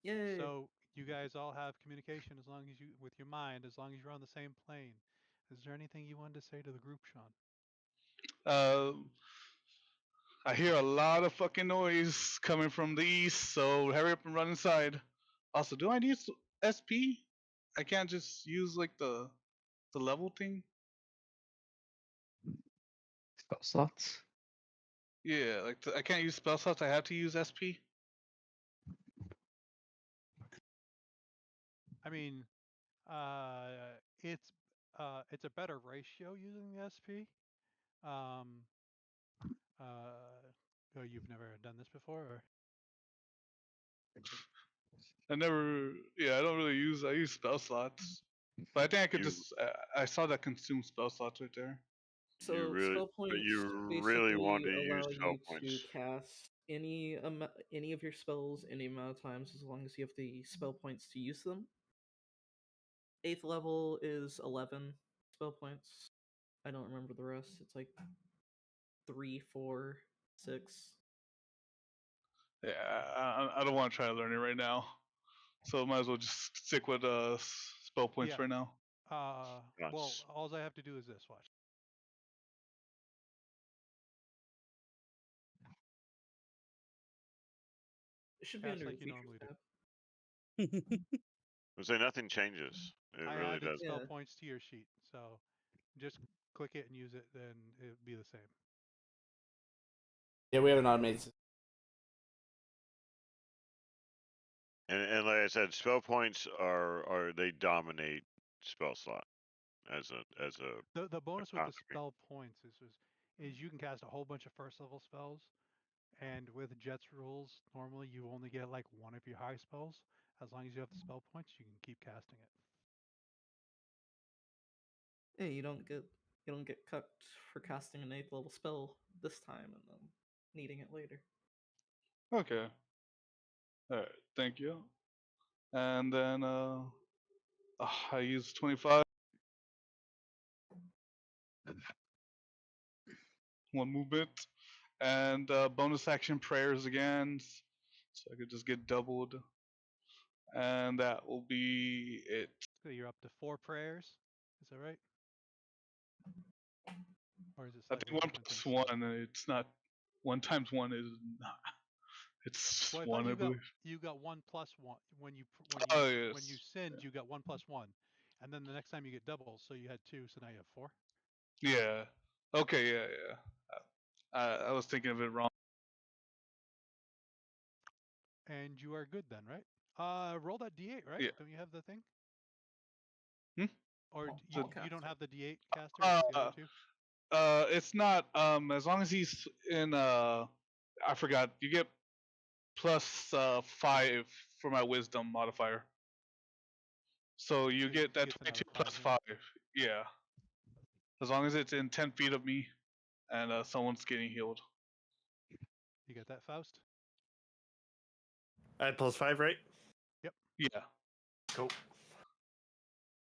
Yay!
So you guys all have communication as long as you with your mind, as long as you're on the same plane. Is there anything you wanted to say to the group, Sean?
I hear a lot of fucking noise coming from the east, so hurry up and run inside. Also, do I need SP? I can't just use like the level thing.
Spell slots.
Yeah, like I can't use spell slots. I have to use SP.
I mean, it's a better ratio using the SP. Oh, you've never done this before, or?
I never. Yeah, I don't really use. I use spell slots, but I think I could
You
just. I saw that consume spell slots right there.
So
really,
spell
but
points
you really want
basically
to use
allow
spell
you
points.
to cast any of your spells any amount of times as long as you have the spell points to use them. 8th level is 11 spell points. I don't remember the rest. It's like 3, 4, 6.
Yeah, I don't want to try to learn it right now. So might as well just stick with spell points
Yeah.
for now.
Well,
Yes.
all I have to do is this. Watch.
It should be
Cast
under
like
the
you
features
normally do.
tab.
I say nothing changes. It
I
really
added
does.
spell
Yeah.
points to your sheet, so just click it and use it, then it'd be the same.
Yeah, we have an automated system.
And like I said, spell points are they dominate spell slot as a
The bonus with the
economy.
spell points is you can cast a whole bunch of first level spells, and with Jet's rules, normally you only get like one of your high spells. As long as you have the spell points, you can keep casting it.
Hey, you don't get cut for casting an 8th level spell this time and then needing it later.
Okay. All right. Thank you. And then I use 25. One movement. And bonus action prayers again. So I could just get doubled. And that will be it.
So you're up to 4 prayers. Is that right? Or is it
I
slightly
think 1
different than
plus
a
1. It's not. 1 times 1 is not. It's
Well, I thought
1, I believe.
you got 1 plus 1 when you
Oh,
when you
yes.
sinned, you got 1 plus 1, and then the next time you get double, so you had 2, so now you have 4.
Yeah. Okay, yeah, yeah. I was thinking of it wrong.
And you are good then, right? Roll that D8, right?
Yeah.
Don't you have the thing?
Hmm?
Or
I'll
you
cast
don't
it.
have the D8 caster? It's the other two.
It's not as long as he's in I forgot. You get plus 5 for my wisdom modifier. So you
So
get
he
that
gets another
22
5
plus
then.
5. Yeah. As long as it's in 10 feet of me and someone's getting healed.
You get that, Faust?
Add +5, right?
Yeah.
Cool.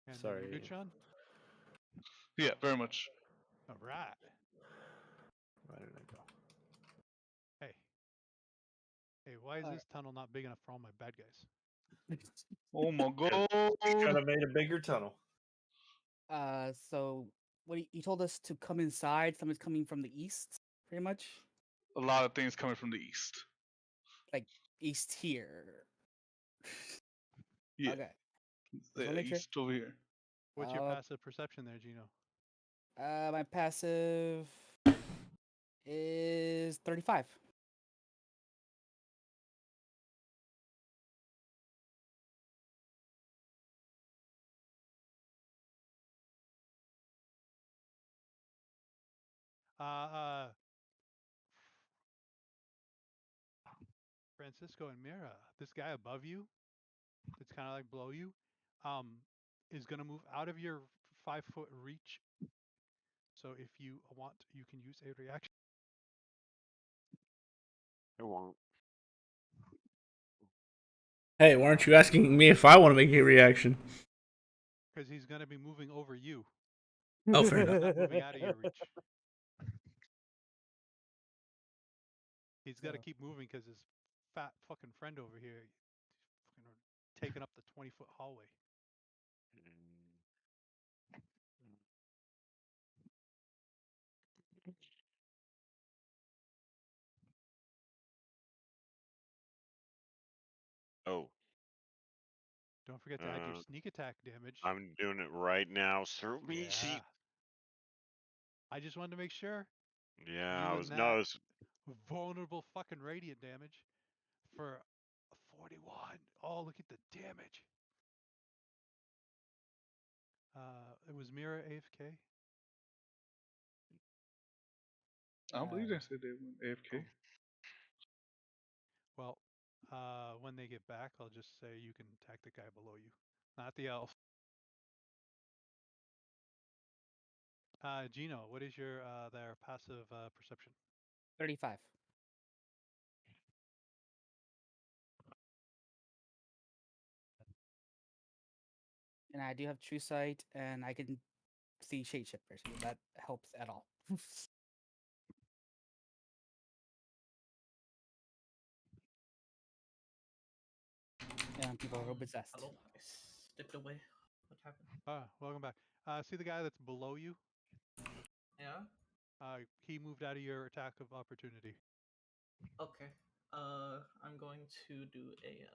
And then
Sorry.
you're good, Sean?
Yeah, very much.
All right.
Where did I go?
Hey. Hey, why is this tunnel not big enough for all my bad guys?
Oh my
We could
god.
have made a bigger tunnel.
So what you told us to come inside. Someone's coming from the east, pretty much,
A lot of things coming from the east.
like east here.
Yeah.
Okay.
The
wanna make sure.
east over here.
What's your
Uh,
passive perception there, Gino?
My passive is 35.
Francisco and Mira, this guy above you, that's kind of like below you, um, is gonna move out of your 5-foot reach. So if you want, you can use a reaction.
It won't.
Hey, weren't you asking me if I want to make a reaction?
Because he's gonna be moving over you,
Oh, fair enough.
not moving out of your reach. He's got to
So-
keep moving because his fat fucking friend over here, fucking taking up the 20-foot hallway.
Oh,
Don't forget to add your sneak attack damage.
I'm doing it right now. Through me,
Yeah.
see.
I just wanted to make sure
Yeah,
you
I
and
was
that
no. It's,
vulnerable fucking radiant damage for a 41. Oh, look at the damage. It was Mira AFK.
I don't believe they said they went AFK.
Well, when they get back, I'll just say you can attack the guy below you, not the elf. Gino, what is your their passive perception?
35. And I do have true sight, and I can see shapeshifters. So that helps at all. and people are possessed.
Hello, I stepped away. What happened?
Welcome back. See the guy that's below you?
Yeah.
He moved out of your attack of opportunity.
Okay. I'm going to do a.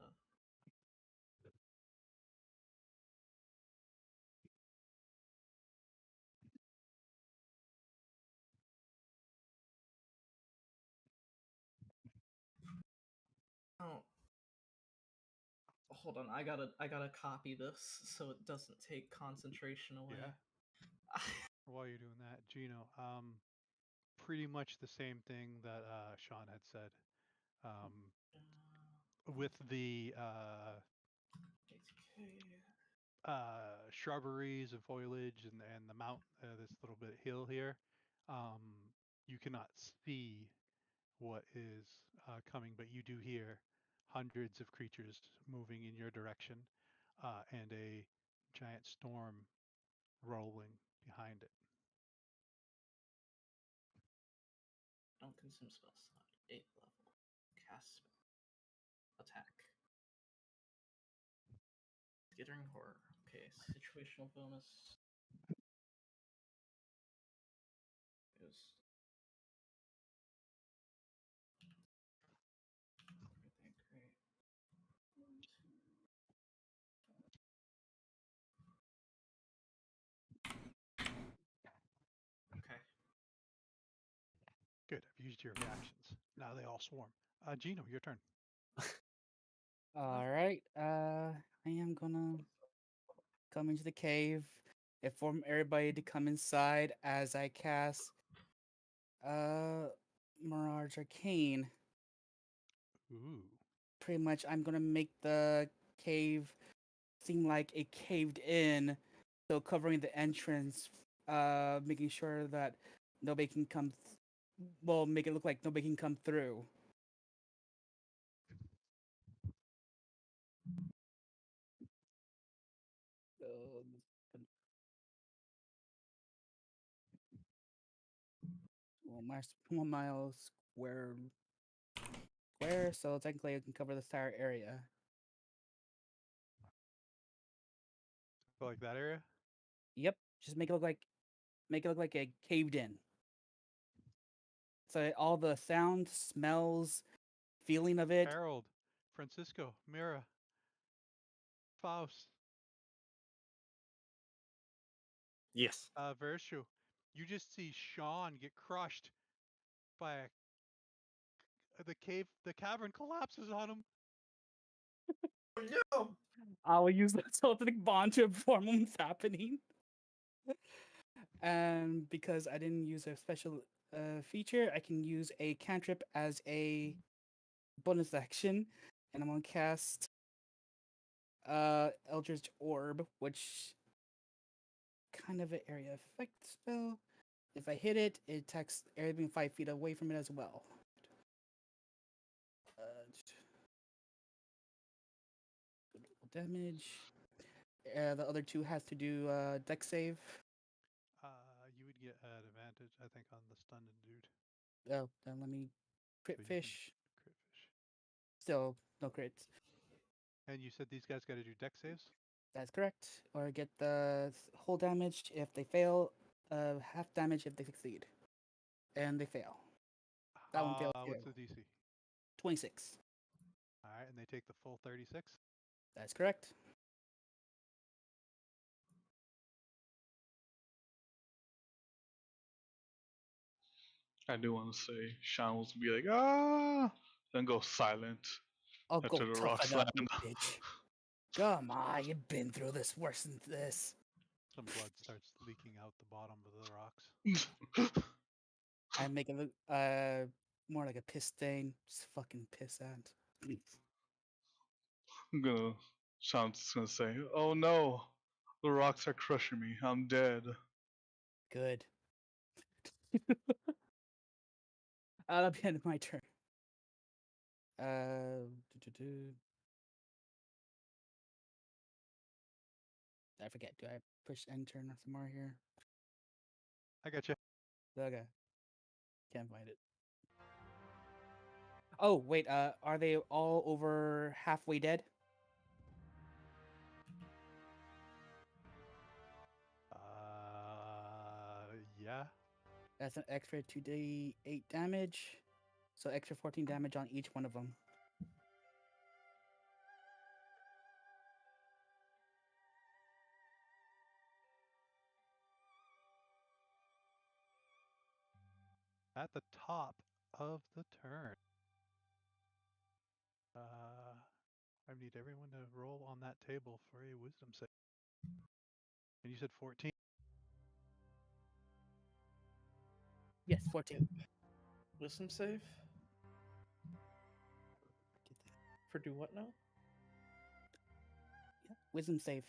Oh, hold on. I gotta copy this so it doesn't take concentration away.
Yeah. While you're doing that, Gino, pretty much the same thing that Sean had said. With the
8K.
shrubberies and foliage and the mount, this little bit of hill here, you cannot see what is coming, but you do hear hundreds of creatures moving in your direction, and a giant storm rolling behind it.
Don't consume spell slot. 8th level. Cast spell. Attack. Skittering horror. Okay, situational bonus is everything great. 1, 2. Okay.
Good. I've used your reactions. Now they all swarm. Gino, your turn.
All right. I am gonna come into the cave, inform everybody to come inside as I cast Mirage Arcane.
Ooh.
Pretty much, I'm gonna make the cave seem like it caved in, so covering the entrance, making sure that nobody can come. Well, make it look like nobody can come through. Um, 1 mile square, so technically I can cover this entire area.
Like that area?
Yep, just make it look like it caved in. So all the sound, smells, feeling of it.
Harold, Francisco, Mira, Faust,
Yes.
Vershu. You just see Sean get crushed by the cavern collapses on him.
No!
I will use the Celtic bond to inform what's happening. And because I didn't use a special feature, I can use a cantrip as a bonus action, and I'm gonna cast Eldritch Orb, which kind of an area effect spell. If I hit it, it attacks everything 5 feet away from it as well. Damage. The other two has to do deck save.
You would get an advantage, I think, on the stunned dude.
Oh, then let me crit
But you can
fish.
crit fish.
Still no crits.
And you said these guys got to do deck saves?
That's correct. Or get the whole damage if they fail, half damage if they succeed. And they fail. That one failed too.
What's the DC?
26.
All right, and they take the full 36?
That's correct.
I do want to say Sean will be like, ah, then go silent
I'll go
after the
tough
rocks
enough,
land.
you bitch. Come on, you've been through this worse than this.
Some blood starts leaking out the bottom of the rocks.
I make it look more like a piss stain. Just fucking piss ant.
I'm gonna, Sean's gonna say, oh no, the rocks are crushing me. I'm dead.
Good. That'll be end of my turn. Do-do-do. I forget. Do I push enter or some more here?
I got you.
Okay. Can't find it. Oh wait. Are they all over halfway dead?
Yeah.
That's an extra 2d8 damage. So extra 14 damage on each one of them.
At the top of the turn. I need everyone to roll on that table for a wisdom save. And you said 14?
Yes, 14.
Wisdom save? For do what now?
Yeah, wisdom save.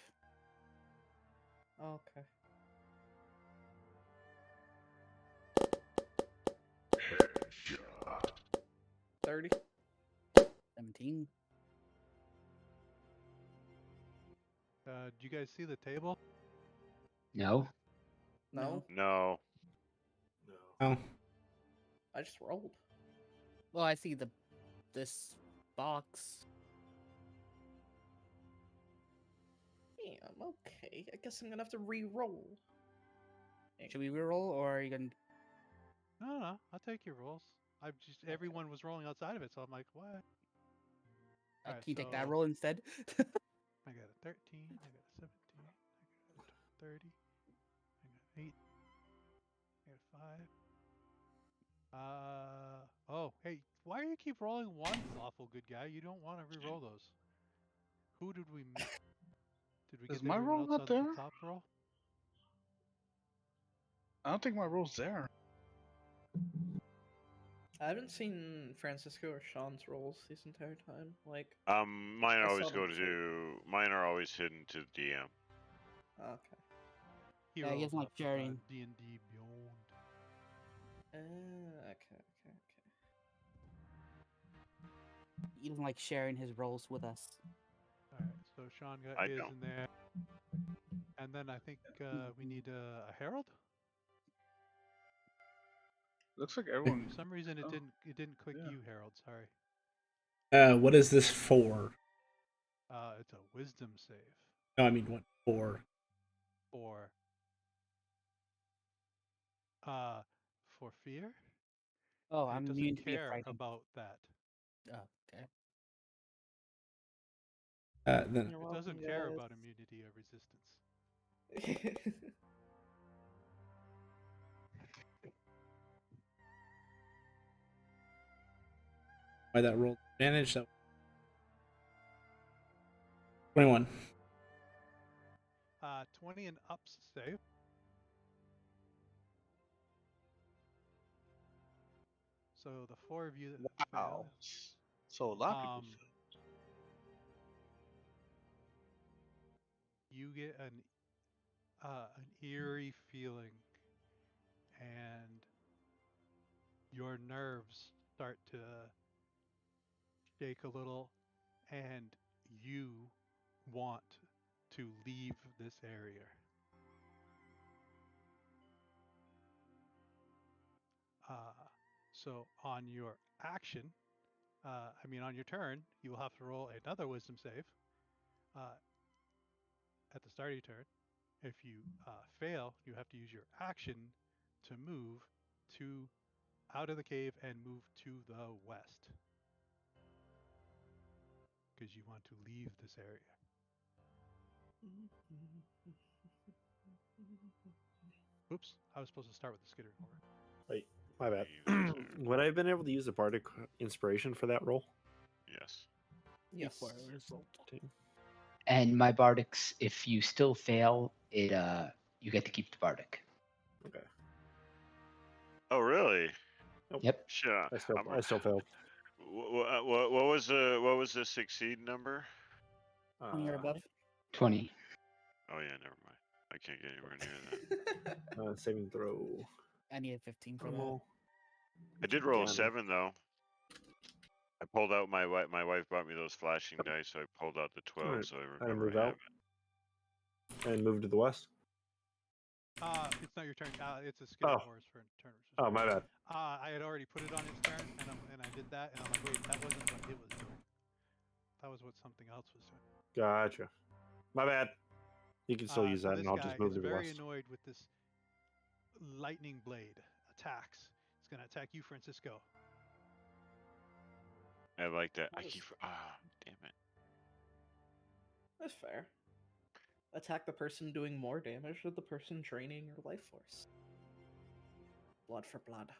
Oh, okay.
Headshot.
30.
17.
Do you guys see the table?
No.
No,
No.
Oh,
I just rolled.
Well, I see this box.
Damn, okay. I guess I'm gonna have to re-roll.
Should we reroll, or are you gonna?
No, I'll take your rolls. Everyone was rolling outside of it, so I'm like, what?
Can
Alright,
you take that
so-
roll instead?
I got a 13, I got a 17, I got a 30, I got 8, I got a 5. Oh, hey, why do you keep rolling ones, lawful good guy? You don't want to re-roll those. Who did we miss? Did we
Is
get
my
everyone
roll
else
not
on
there?
the top roll?
I don't think my roll's there.
I haven't seen Francisco or Sean's rolls this entire time. Like,
Mine
I
always
saw them
go
before.
to. Mine are always hidden to DM.
okay.
He
Yeah, he
rolls
doesn't like
up
sharing.
D&D Beyond.
Okay.
He doesn't like sharing his rolls with us.
Alright, so Sean got
I
his
don't.
in there. And then I think we need a herald.
Looks like everyone.
For some reason
Oh,
it didn't click
yeah.
you, Harold. Sorry.
what is this for?
It's a wisdom save
No, I mean what for?
for fear.
Oh,
And
I'm
it
immune
doesn't
to be
care
frightened.
about that.
Oh, okay.
Then
You're
It
welcome,
doesn't care
guys.
about immunity or resistance.
why that roll advantage? So 21.
20 and ups save. So the 4 of you that
Wow.
failed.
So a lot of people.
You get an eerie feeling, and your nerves start to shake a little, and you want to leave this area. So on your action, on your turn, you will have to roll another wisdom save at the start of your turn. If you fail, you have to use your action to move out of the cave and move to the west, because you want to leave this area. Oops, I was supposed to start with the skitter order.
Wait, my bad.
Leave this area.
Would I have been able to use the bardic inspiration for that roll?
Yes.
Yes.
Before a result.
And my bardics, if you still fail, it you get to keep the bardic.
Okay.
Oh, really?
Yep.
Sure.
I still failed.
What was the succeed number?
20 or above.
20.
Oh yeah, never mind. I can't get anywhere near that.
Saving throw.
I need a 15 for that.
Normal.
I did roll a
Again.
7 though. I pulled out my wife. My wife bought me those flashing dice, so I pulled out the 12.
Alright,
So I
I
remember
move
I
out.
have it.
And move to the west.
It's not your turn. It's a skitter horse for turn.
Oh, my bad.
I had already put it on its turn, and I did that, and I'm like, wait, that wasn't what it was doing. That was what something else was doing.
Gotcha. My bad. You can still use that, and
This
I'll
guy
just move
is
to the
very
west.
annoyed with this lightning blade attacks. It's gonna attack you, Francisco.
I like that. I
That
keep.
is-
Damn it.
That's fair. Attack the person doing more damage or the person draining your life force. Blood for blood.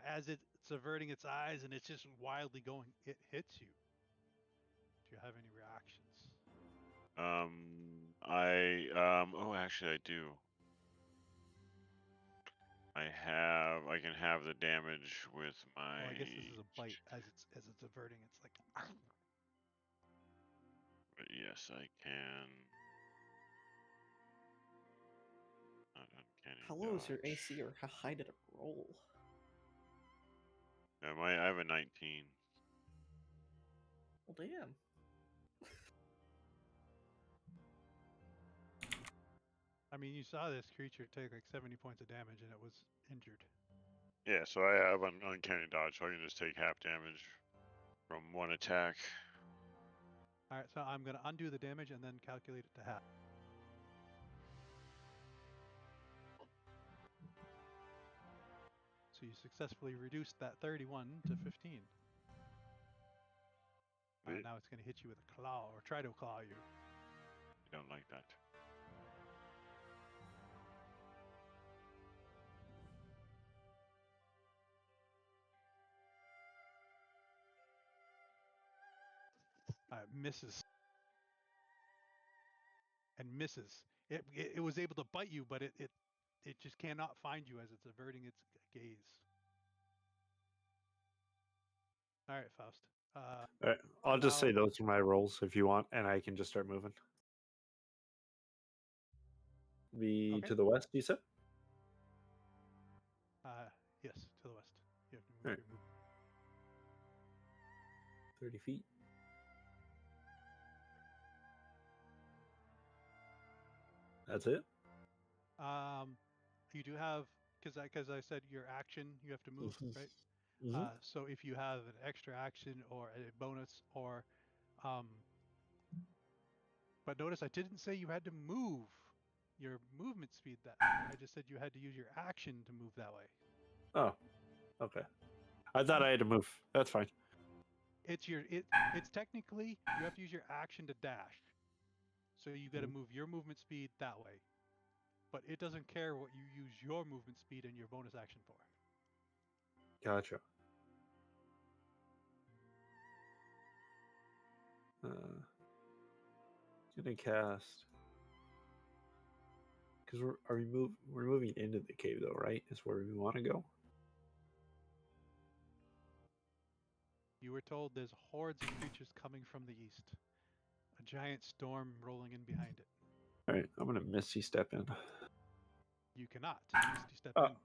As it's averting its eyes and it's just wildly going, it hits you. Do you have any reactions?
Oh, actually, I do. I can have the damage with my.
Well, I guess this is a bite. As it's averting, it's like.
But yes, I can. Not uncanny
How low is your
dodge.
AC or how high did it roll?
I have a 19.
Well, damn.
I mean, you saw this creature take like 70 points of damage and it was injured.
Yeah, so I have an uncanny dodge, so I can just take half damage from one attack.
All right, so I'm gonna undo the damage and then calculate it to half. So you successfully reduced that 31 to 15.
Wait.
Now it's gonna hit you with a claw or try to claw you.
I don't like that.
Misses. And misses. It was able to bite you, but it just cannot find you as it's averting its gaze. All right, Faust.
All right, I'll just say those are my rolls if you want, and I can just start moving. Be
Okay.
to the west, you said?
Yes, to the west. You have to move
All right.
your move.
30 feet. That's it?
You do have, because I said your action, you have to move, right?
Mhm.
So if you have an extra action or a bonus or, but notice I didn't say you had to move your movement speed that way. I just said you had to use your action to move that way.
Oh, okay. I thought I had to move. That's fine.
It's technically you have to use your action to dash. So you got to move your movement speed that way. But it doesn't care what you use your movement speed and your bonus action for.
Gotcha. Gonna cast. Because we're moving into the cave though, right? Is where we want to go.
You were told there's hordes of creatures coming from the east. A giant storm rolling in behind it.
All right, I'm gonna Misty step in.
You cannot misty step in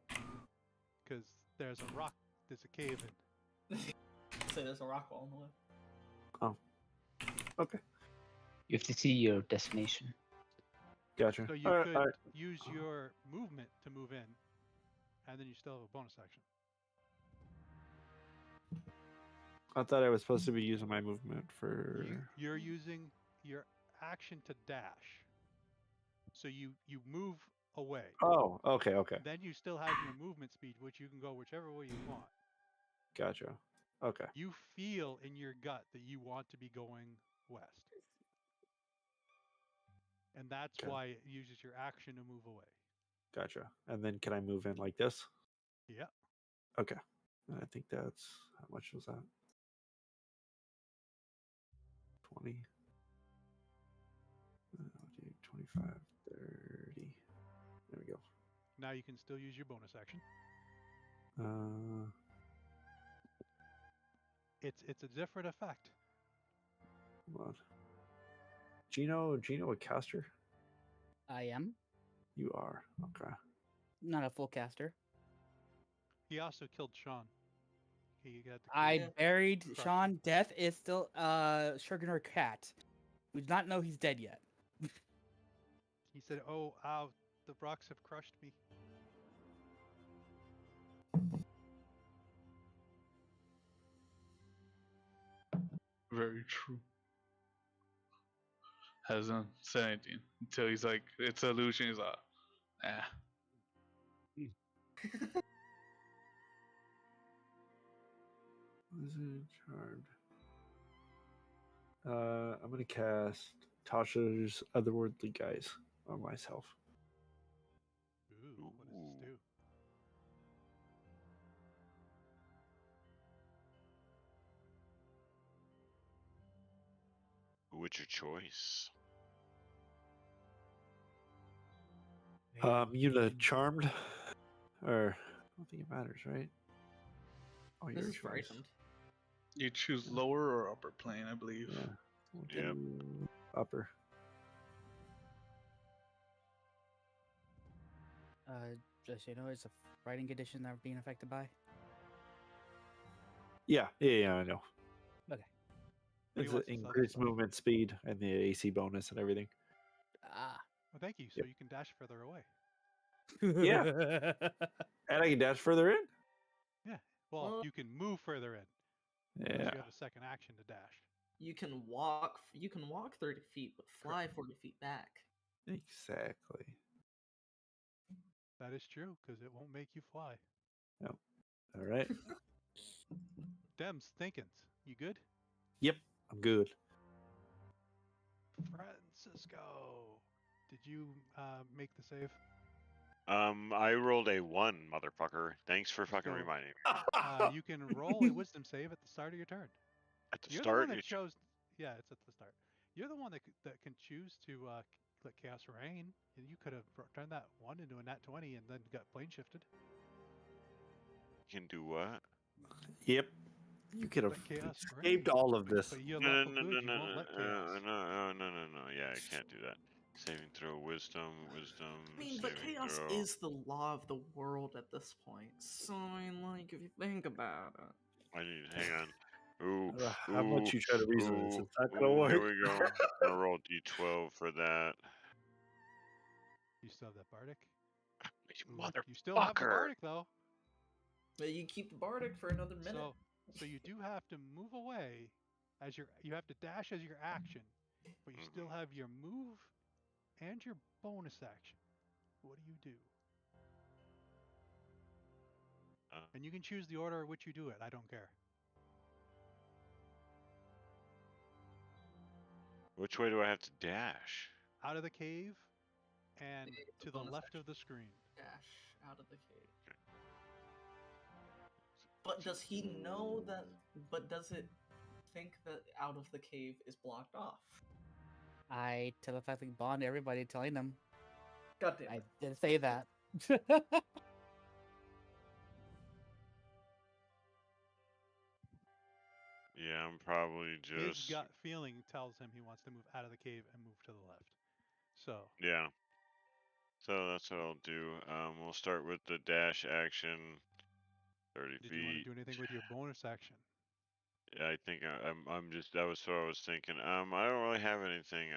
because there's a rock. There's a cave in.
Say there's a rock wall in the way.
Oh, okay.
You have to see your destination.
Gotcha.
So you could use your movement to move in, and then you still have a bonus action.
I thought I was supposed to be using my movement for.
You're using your action to dash. So you move away.
Oh, okay.
Then you still have your movement speed, which you can go whichever way you want.
Gotcha. Okay.
You feel in your gut that you want to be going west. And that's why it uses your action to move away.
Gotcha. And then can I move in like this?
Yeah.
Okay. I think that's how much was that? 20. 25, 30. There we go.
Now you can still use your bonus action. It's a different effect.
Hold on. Gino a caster?
I am
You are. Okay.
not a full caster.
He also killed Sean. He got the
I
cave
buried
crushed.
Sean. Death is still Sugar Cat. We do not know he's dead yet.
He said, "Oh, ow, the rocks have crushed me."
Very true. hasn't said anything until he's like, it's an illusion. He's like, ah.
Wizard Charmed. I'm gonna cast Tasha's Otherworldly Guise on myself.
Ooh, what does this do?
What's your choice?
Yuna Charmed, or I don't think it matters, right? Oh,
This
your
is
choice.
frightened.
You choose lower or upper plane, I believe.
Yeah. We'll
Yep.
do upper.
Just so you know, it's a writing condition that we're being affected by.
Yeah, I know.
Okay.
But he
It's
wants to sell
increased
this money.
movement speed and the AC bonus and everything.
Ah.
Well, thank you. So you can dash further away.
Yeah. And I can dash further in.
Yeah. Well, you can move further in. Unless
Yeah.
you have a second action to dash.
You can walk 30 feet, but fly 40 feet back.
Exactly.
That is true, because it won't make you fly.
Yep. All right.
Dems, thinkins. You good?
Yep. I'm good.
Francisco, did you make the save?
I rolled a 1, motherfucker. Thanks for fucking
So,
reminding me.
You can roll a wisdom save at the start of your turn.
At the
You're
start,
the one that
you
chose. Yeah, it's at the start. You're the one that can choose to let chaos reign. You could have turned that 1 into a nat 20 and then got plane shifted.
can do what?
Yep. You could have
Let chaos
escaped
reign.
all of this.
But you're
No,
lawful
no, no,
good.
no,
You won't let chaos.
no. Yeah, I can't do that. Saving throw, wisdom.
I mean, but
saving
chaos
throw.
is the law of the world at this point. So, I mean, like, if you think about it.
I need. Hang on. Ooh,
How about you try to reason this? It's not gonna work.
Here we go. I'm gonna roll D12 for that.
You still have that bardic.
You
Ooh,
motherfucker!
you still have the bardic though.
But you keep the bardic for another minute.
So you do have to move away as you have to dash as your action, but you still have your move and your bonus action. What do? And you can choose the order in which you do it. I don't care.
Which way do I have to dash?
Out of the cave and to the
bonus
left
action.
of the screen.
Dash out of the cave. But does he know that? But does it think that out of the cave is blocked off?
I telepathically bond everybody, telling them.
God damn
I
it.
did say that.
Yeah, I'm probably
His
just.
gut feeling tells him he wants to move out of the cave and move to the left. So.
Yeah. So that's what I'll do. We'll start with the dash action. 30
Did
feet.
you want to do anything with your bonus action?
Yeah, I think I'm just. That was what I was thinking. I don't really have anything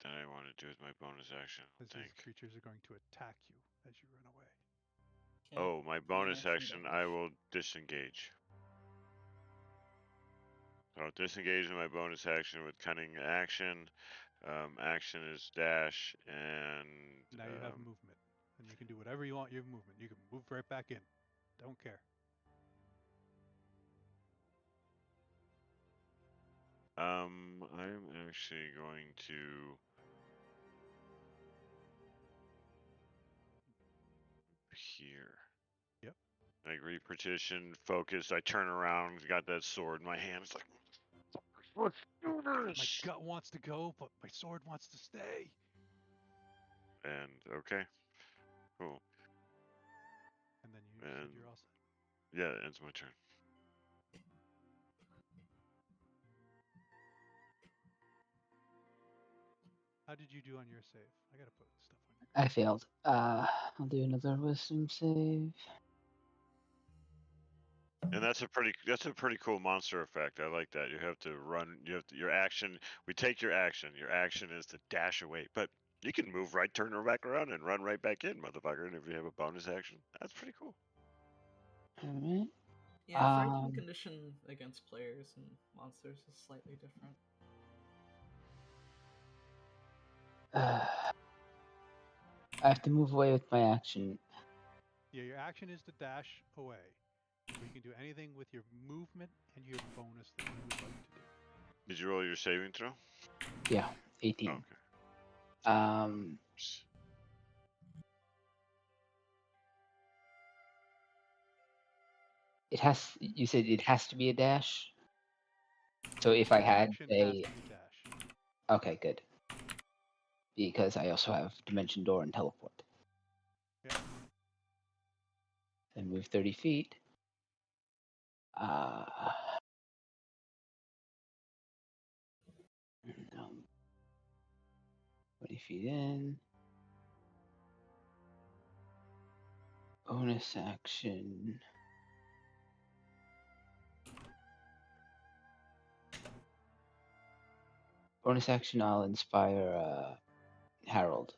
that I want to do with my bonus action. I
As
think.
these creatures are going to attack you as you run away.
Oh, my bonus action, I will disengage. So I'll disengage in my bonus action with cunning action. Action is dash, and
Now you have movement, and you can do whatever you want. You have movement. You can move right back in. Don't care.
I'm actually going to. Here.
Yep.
Like repetition, focus. I turn around, got that sword in my hand. It's like, let's do this.
My gut wants to go, but my sword wants to stay.
And okay, cool.
And then you said you're all set.
Yeah, it ends my turn.
How did you do on your save? I gotta put stuff on you.
I failed. I'll do another wisdom save.
And that's a pretty cool monster effect. I like that. You have to run. Your action. We take your action. Your action is to dash away, but you can move right, turn back around, and run right back in, motherfucker. And if you have a bonus action, that's pretty cool.
Alright.
Yeah, frightened condition against players and monsters is slightly different.
I have to move away with my action.
Yeah, your action is to dash away. But you can do anything with your movement and your bonus that you would like to do.
Did you roll your saving throw?
Yeah, 18.
Okay.
It has. You said it has to be a dash. So if I
Your
had
action
a,
has to be dash.
okay, good. Because I also have Dimension Door and Teleport.
Yep.
And move 30 feet. 20 feet in. Bonus action. Bonus action, I'll inspire Harold.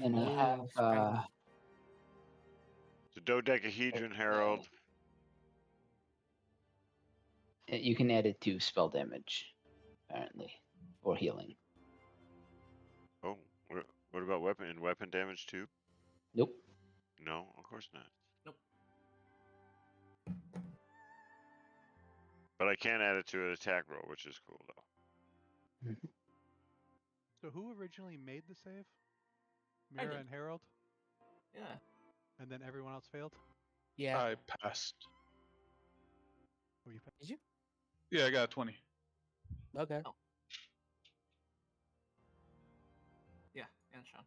And I have
The dodecahedron herald.
you can add it to spell damage, apparently, or healing.
Oh, what about weapon damage too?
Nope.
No, of course not.
Nope.
But I can add it to an attack roll, which is cool though.
So who originally made the save?
I
Mira
did.
and Harold?
Yeah.
And then everyone else failed?
Yeah.
I passed.
Oh, you
Did you?
Yeah, I got a 20.
Okay.
Oh. Yeah, and Sean.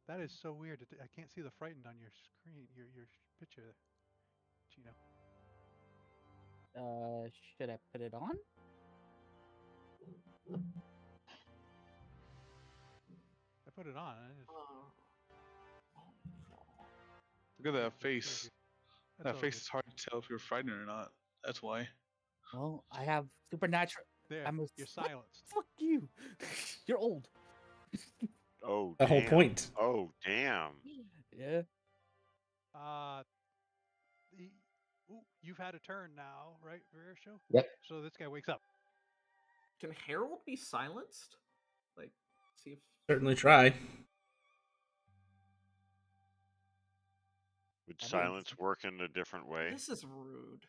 That is so weird. I can't see the frightened on your screen, your picture, Gino.
Should I put it on?
I put it on.
Look at that face.
That's
That
all
face
good.
is hard to tell if you're frightened or not. That's why.
Well, I have supernatural.
There,
I'm
you're silenced.
Fuck you. You're old.
Oh,
The
damn.
whole point.
Oh, damn.
Yeah.
You've had a turn now, right, Show?
Yep.
So this guy wakes up.
Can Harold be silenced? Like, see if
Certainly try.
Would silence work in a different way?
this is rude.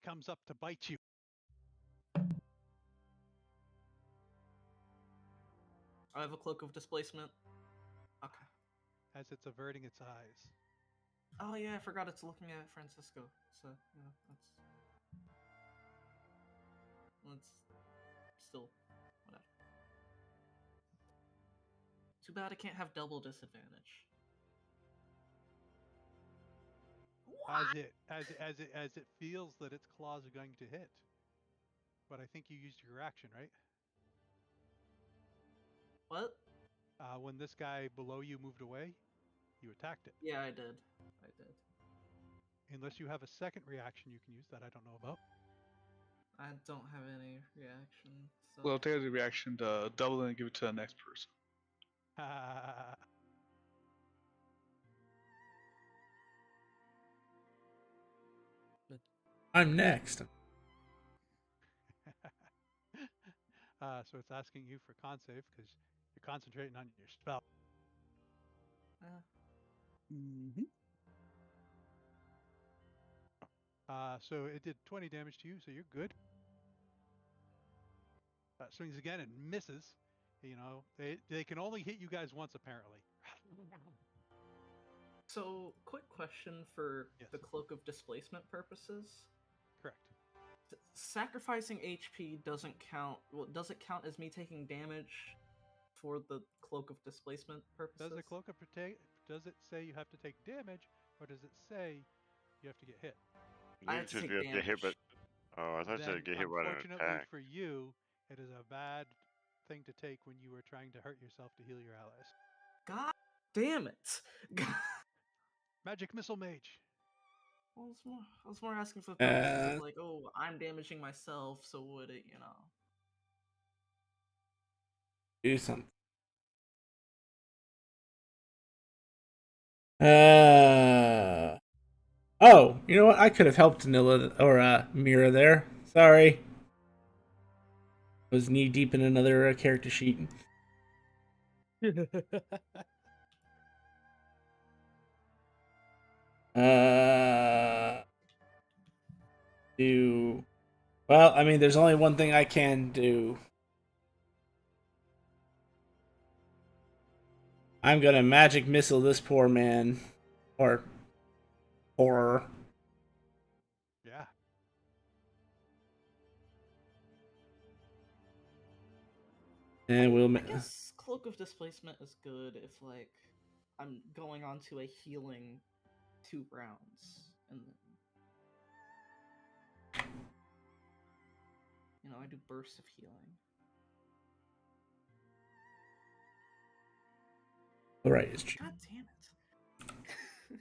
Comes up to bite you.
I have a cloak of displacement. Okay.
As it's averting its eyes.
Oh yeah, I forgot it's looking at Francisco. So yeah, that's still whatever. Too bad I can't have double disadvantage.
As it feels that its claws are going to hit. But I think you used your action, right?
What?
When this guy below you moved away, you attacked it.
Yeah, I did.
Unless you have a second reaction you can use that I don't know about.
I don't have any reaction. So.
Well, take the reaction to double it and give it to the next person.
I'm next.
So it's asking you for con save because you're concentrating on your spell. So it did 20 damage to you, so you're good. Swings again and misses. You know, they can only hit you guys once apparently.
So, quick question for the Cloak of Displacement purposes.
Correct.
Sacrificing HP doesn't count. Well, does it count as me taking damage for the Cloak of Displacement purposes?
Does it say you have to take damage, or does it say you have to get hit?
I have to take damage.
Get hit, but I thought it said get hit by an
Unfortunately
attack.
for you, it is a bad thing to take when you were trying to hurt yourself to heal your allies.
God damn it!
Magic Missile Mage.
Well, I was more asking for the purposes of like, oh, I'm damaging myself, so would it, you know?
Do something. Oh, you know what? I could have helped Nilla or Mira there. Sorry. I was knee deep in another character sheet. Do well. I mean, there's only one thing I can do. I'm gonna magic missile this poor man, or horror.
Yeah.
And we'll.
I guess Cloak of Displacement is good if like I'm going on to a healing 2 rounds, and then I do bursts of healing.
All right, it's true.
God damn it!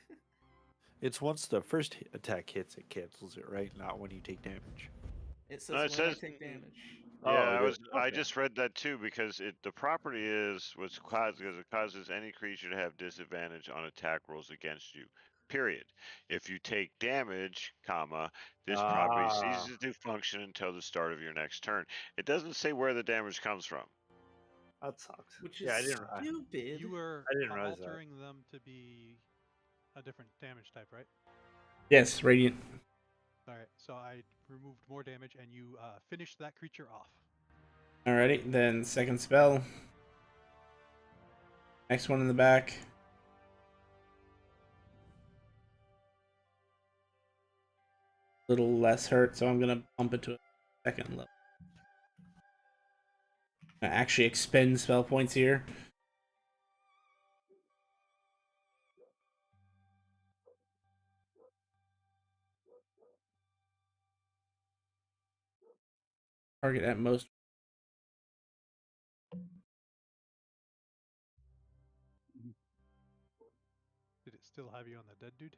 It's once the first attack hits, it cancels it, right? Not when you take damage.
It says
No, it
when I
says
take damage.
Yeah,
Oh, it is.
I
Okay.
just read that too because the property is what's caused because it causes any creature to have disadvantage on attack rolls against you. Period. If you take damage, comma, this property
Ah,
ceases to function until the start of your next turn. It doesn't say where the damage comes from.
that sucks.
Which
Yeah,
is
I
stupid.
You were
didn't realize that.
altering them to be a different damage type, right?
Yes, radiant.
All right. So I removed more damage, and you finished that creature off.
Alrighty, then second spell. Next one in the back. Little less hurt, so I'm gonna bump it to a second level. I actually expend spell points here. Target at most.
Did it still have you on the dead dude?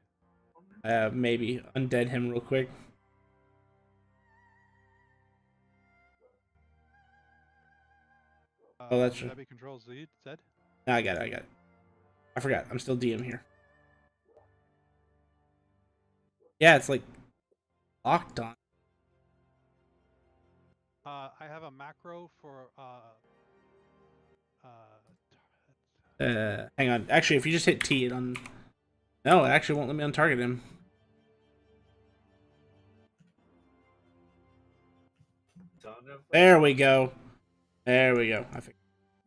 Maybe undead him real quick. Oh, that's
Would that be Control Z, Zed?
No, I got it. I forgot. I'm still DM here. Yeah, it's like locked on.
I have a macro for
Hang on. Actually, if you just hit T, it on. No, it actually won't let me untarget him. There we go. There we go. I think.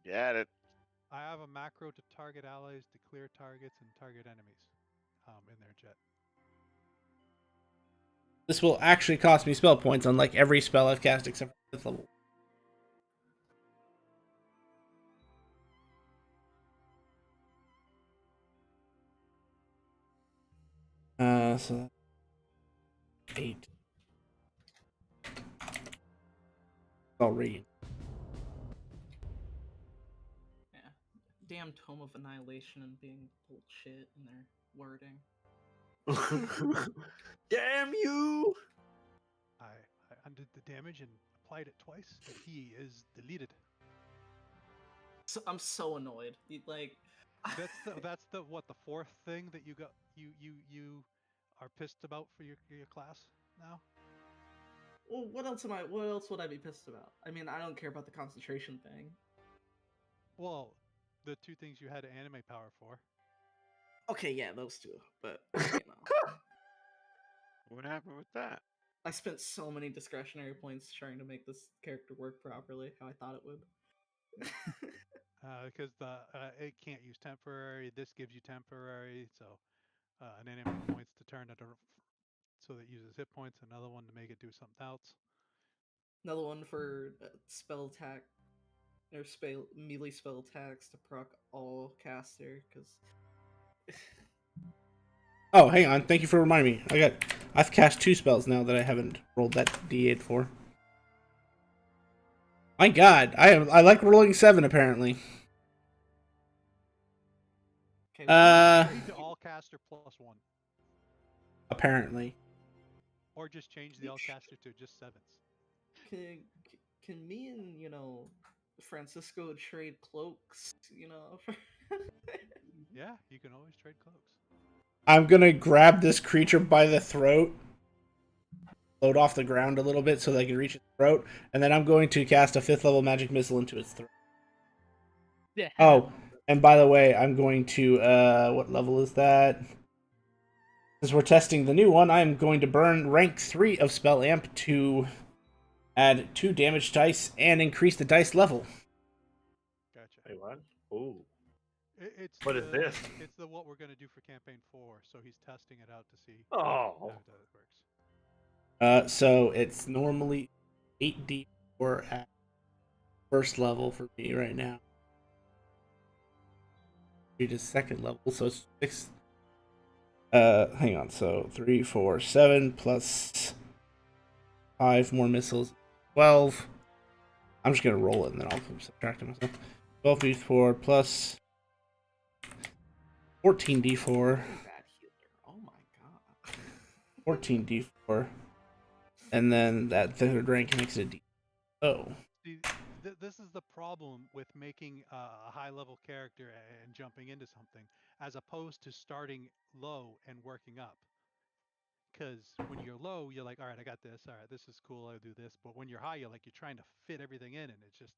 Get it.
I have a macro to target allies, to clear targets, and target enemies in their jet.
This will actually cost me spell points, unlike every spell I've cast except for 5th level. So 8. All radiant.
Yeah. Damn Tome of Annihilation and being bullshit in their wording.
Damn you!
I undid the damage and applied it twice, and he is deleted.
So I'm so annoyed. Like
That's the what, the fourth thing that you got you are pissed about for your class now?
Well, what else would I be pissed about? I mean, I don't care about the concentration thing.
Well, the two things you had anime power for.
Okay, yeah, those two. But you know,
What happened with that?
I spent so many discretionary points trying to make this character work properly, how I thought it would.
Because it can't use temporary. This gives you temporary, so an enemy points to turn it so that it uses hit points. Another one to make it do something else.
Another one for spell attack or melee spell attacks to proc all caster because.
Oh, hang on. Thank you for reminding me. I've cast 2 spells now that I haven't rolled that D8 for. My God, I like rolling 7 apparently.
Okay,
Change to all caster +1.
Apparently.
Or just change the all caster to just 7s.
Can me and Francisco trade cloaks?
Yeah, you can always trade cloaks.
I'm gonna grab this creature by the throat, float off the ground a little bit so they can reach its throat, and then I'm going to cast a 5th level magic missile into its throat.
Yeah.
Oh, and by the way, I'm going to what level is that? Since we're testing the new one, I'm going to burn rank 3 of Spell Amp to add 2 damage dice and increase the dice level.
Gotcha.
Wait, what? Ooh.
It's
What is this?
It's the what we're gonna do for campaign 4. So he's testing it out to see
Oh.
how it works.
So it's normally 8d4 at first level for me right now. It is second level, so it's 6. Hang on. So 3, 4, 7 plus 5 more missiles, 12. I'm just gonna roll it and then I'll subtract it myself. 12d4 plus 14d4.
Bad healer. Oh my god.
14d4, and then that third rank makes it a d. Oh,
See, this is the problem with making a high level character and jumping into something, as opposed to starting low and working up. Because when you're low, you're like, all right, I got this. All right, this is cool. I'll do this. But when you're high, you're like, you're trying to fit everything in, and it's just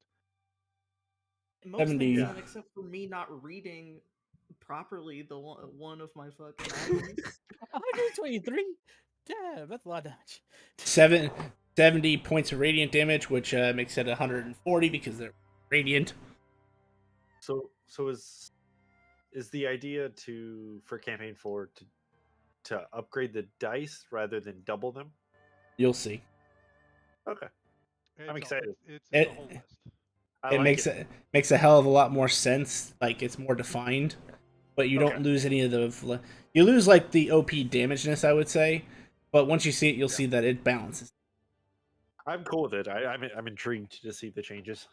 Most
70.
things, except for me not reading properly the one of my fucking items.
123. Damn, that's a lot of damage.
70 points of radiant damage, which makes it 140 because they're radiant.
So is the idea for campaign 4 to upgrade the dice rather than double them?
You'll see.
Okay. I'm excited.
It's
It-
a whole list.
I
it
like
makes
it.
makes a hell of a lot more sense. Like it's more defined, but you don't
Okay.
lose any of the. You lose like the OP damageness, I would say, but once you see it, you'll see that it balances.
I'm cool with it. I'm intrigued to see the changes.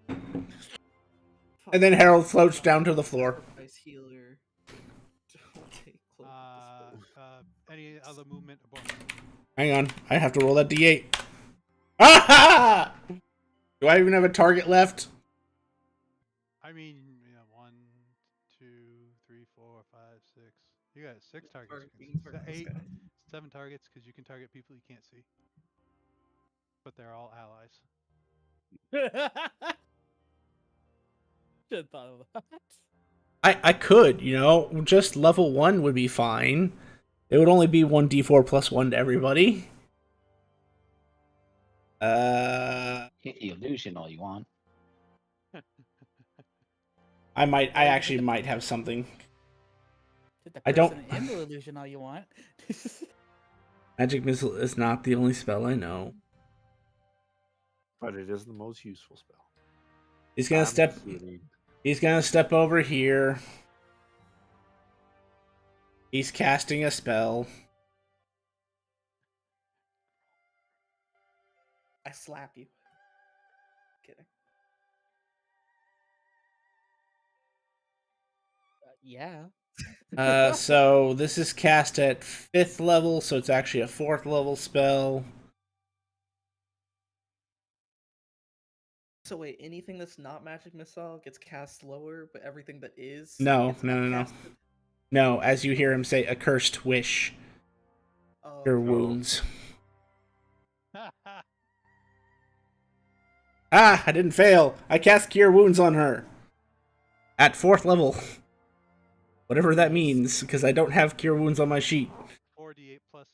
And then Harold floats down to the floor.
Sacrifice healer. Don't take cloak of despair.
Any other movement or bonus?
Hang on, I have to roll that d8. Ah! Do I even have a target left?
I mean, yeah, 1, 2, 3, 4, 5, 6. You got 6 targets.
You can target this
8,
guy.
7 targets because you can target people you can't see. But they're all allies.
Should have thought of that.
I could, just level 1 would be fine. It would only be 1d4 plus 1 to everybody.
Hit the illusion all you want.
I actually might have something.
Hit the
I don't-
person in the illusion all you want.
Magic Missile is not the only spell I know.
But it is the most useful spell.
He's gonna step.
kidding.
He's gonna step over here. He's casting a spell.
I slap you. Kidding.
Yeah.
So this is cast at 5th level, so it's actually a 4th level spell.
So wait, anything that's not magic missile gets cast lower, but everything that is
No,
gets
no.
casted-
No, as you hear him say, "Accursed wish,
Oh,
your
okay.
wounds." Ah, I didn't fail. I cast Cure Wounds on her. At 4th level. Whatever that means, because I don't have Cure Wounds on my sheet.
4d8 plus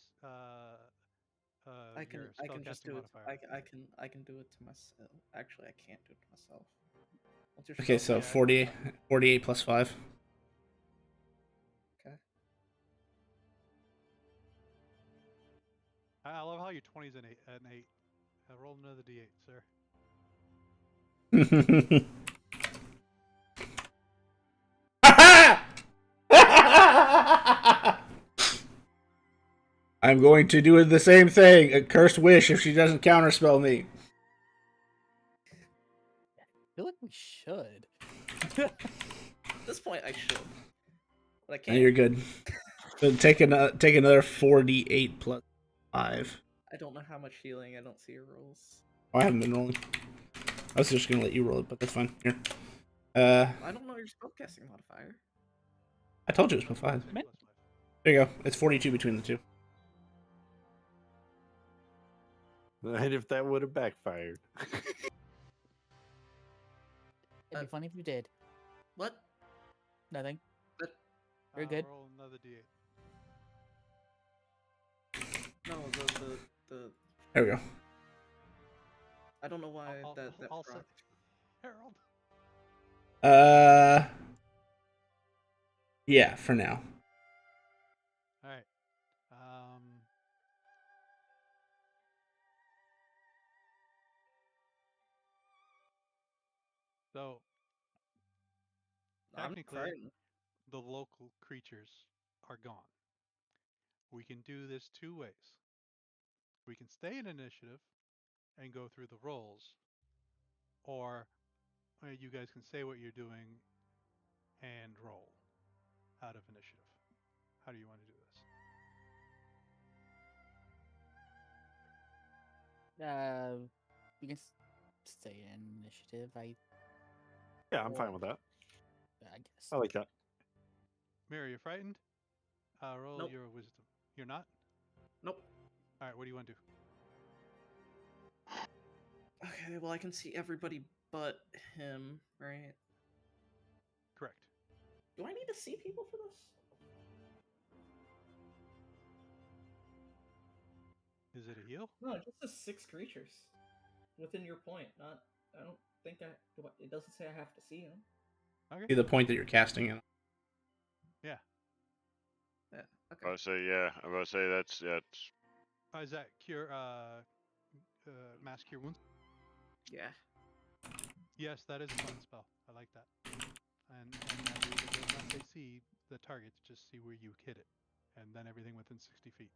I can
your
just
spellcasting
do it.
modifier.
I can do it to myself. Actually, I can't do it to myself. What's your
Okay,
spell?
so 48 plus 5.
Okay.
I love how your 20's an 8. I rolled another d8, sir.
I'm going to do the same thing. A cursed wish if she doesn't counterspell me.
I feel like we should.
At this point, I should, but I
And
can't.
you're good. So take another 4d8 plus 5.
I don't know how much healing. I don't see your rolls.
Oh, I haven't been rolling. I was just gonna let you roll it, but that's fine. Here.
I don't know your spellcasting modifier.
I told you it was +5.
+6,
Man.
+5.
There you go. It's 42 between the two.
And if that would have backfired.
It'd be funny if you did.
What?
Nothing. You're good.
Roll another d8.
No, the
There we go.
I don't know why
I'll
that
say,
frog.
Harold.
Yeah, for now.
All right. So
I'm
technically,
frightened.
the local creatures are gone. We can do this two ways. We can stay in initiative and go through the rolls, or you guys can say what you're doing and roll out of initiative. How do you want to do this?
You can stay in initiative.
Yeah, I'm fine with that.
I guess.
I like that.
Mary, you're frightened? Roll
Nope.
your wisdom. You're not?
Nope.
All right, what do you want to do?
Okay, well I can see everybody but him, right?
Correct.
Do I need to see people for this?
Is it a heal?
No, it just says 6 creatures within your point. Not. I don't think it doesn't say I have to see them.
Okay.
See the point that you're casting in.
Yeah.
Yeah.
I
Okay.
would say, yeah. I would say that's
Is that cure? Mass cure wounds.
Yeah.
Yes, that is a fun spell. I like that. And that means it does not say see the target, just see where you hit it, and then everything within 60 feet.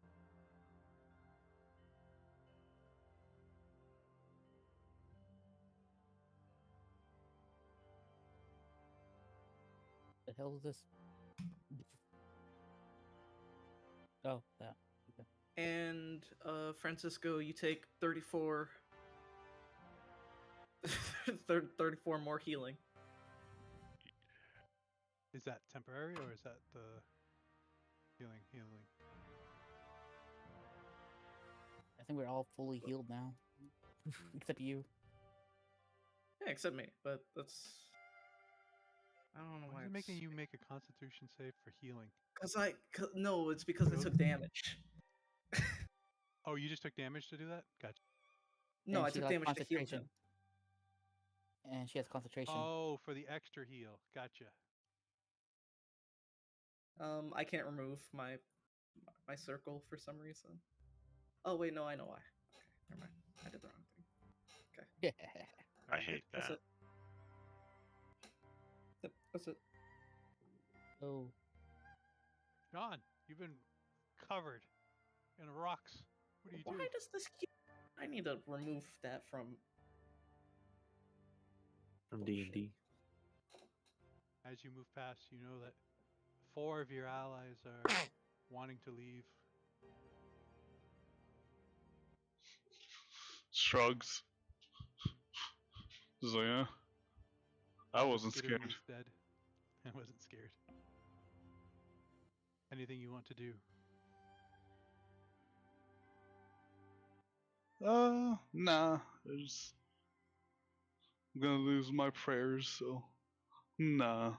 The hell is this? Oh, that. Okay.
And Francisco, you take 34 34 more healing.
Is that temporary or is that the healing?
I think we're all fully healed now, except you.
Yeah, except me, but that's I don't know
Why
why
is it
it's
making you make a Constitution save for healing?
no, it's because I took damage.
Oh, you just took damage to do that? Gotcha.
No,
And
I
she
took
got
damage to heal
concentration.
him.
And she has concentration.
Oh, for the extra heal. Gotcha.
I can't remove my circle for some reason. Oh wait, no, I know why. Okay, never mind. I did the wrong thing.
Yeah.
I hate
That's
that.
it. Yep, that's it.
Oh.
John, you've been covered in rocks. What do you
Why
do?
does this keep? I need to remove that from
D&D.
As you move past, you know that 4 of your allies are wanting to leave.
Shrugs. So yeah, I wasn't
Skidoo
scared.
is dead. I wasn't scared. Anything you want to do?
Nah. I'm gonna lose my prayers, so nah.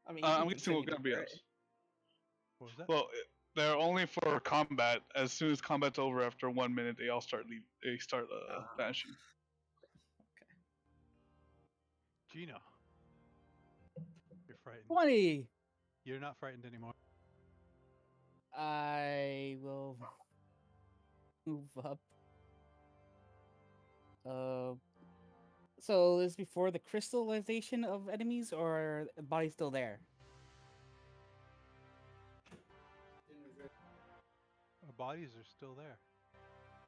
I mean, you can
I'm guessing we're
continue to
gonna be
pray.
us.
What was that?
Well, they're only for combat. As soon as combat's over, after 1 minute, they all start leave. They start vanishing.
Okay.
Gino. You're frightened.
20.
You're not frightened anymore.
I will move up. So is before the crystallization of enemies, or the body's still there?
Our bodies are still there.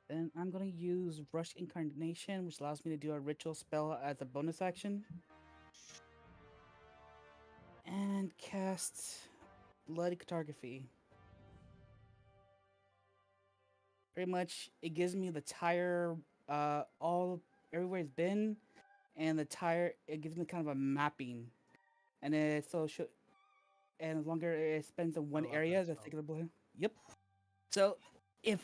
Then I'm gonna use Rush Incarnation, which allows me to do a ritual spell as a bonus action. And cast Bloody Cartography. Pretty much, it gives me the tire, everywhere it's been, and it gives me kind of a mapping, and it and the longer it spends in one
love
area,
that
the
spell.
thicker the blue. Yep. So if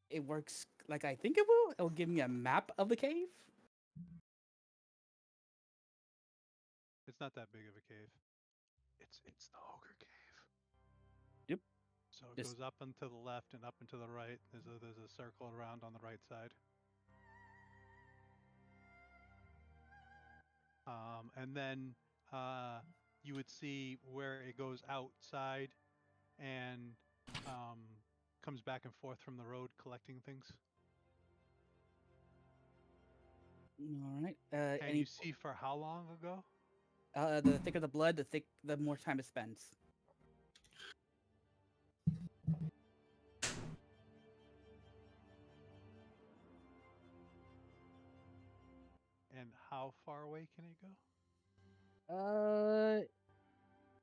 it works like I think it will, it'll give me a map of the cave.
It's not that big of a cave. It's the ogre cave.
Yep.
So it
Just-
goes up and to the left and up and to the right. There's a circle around on the right side. And then you would see where it goes outside and comes back and forth from the road collecting things.
All right.
And you see for how long ago?
The thicker the blood, the more time it spends.
And how far away can it go?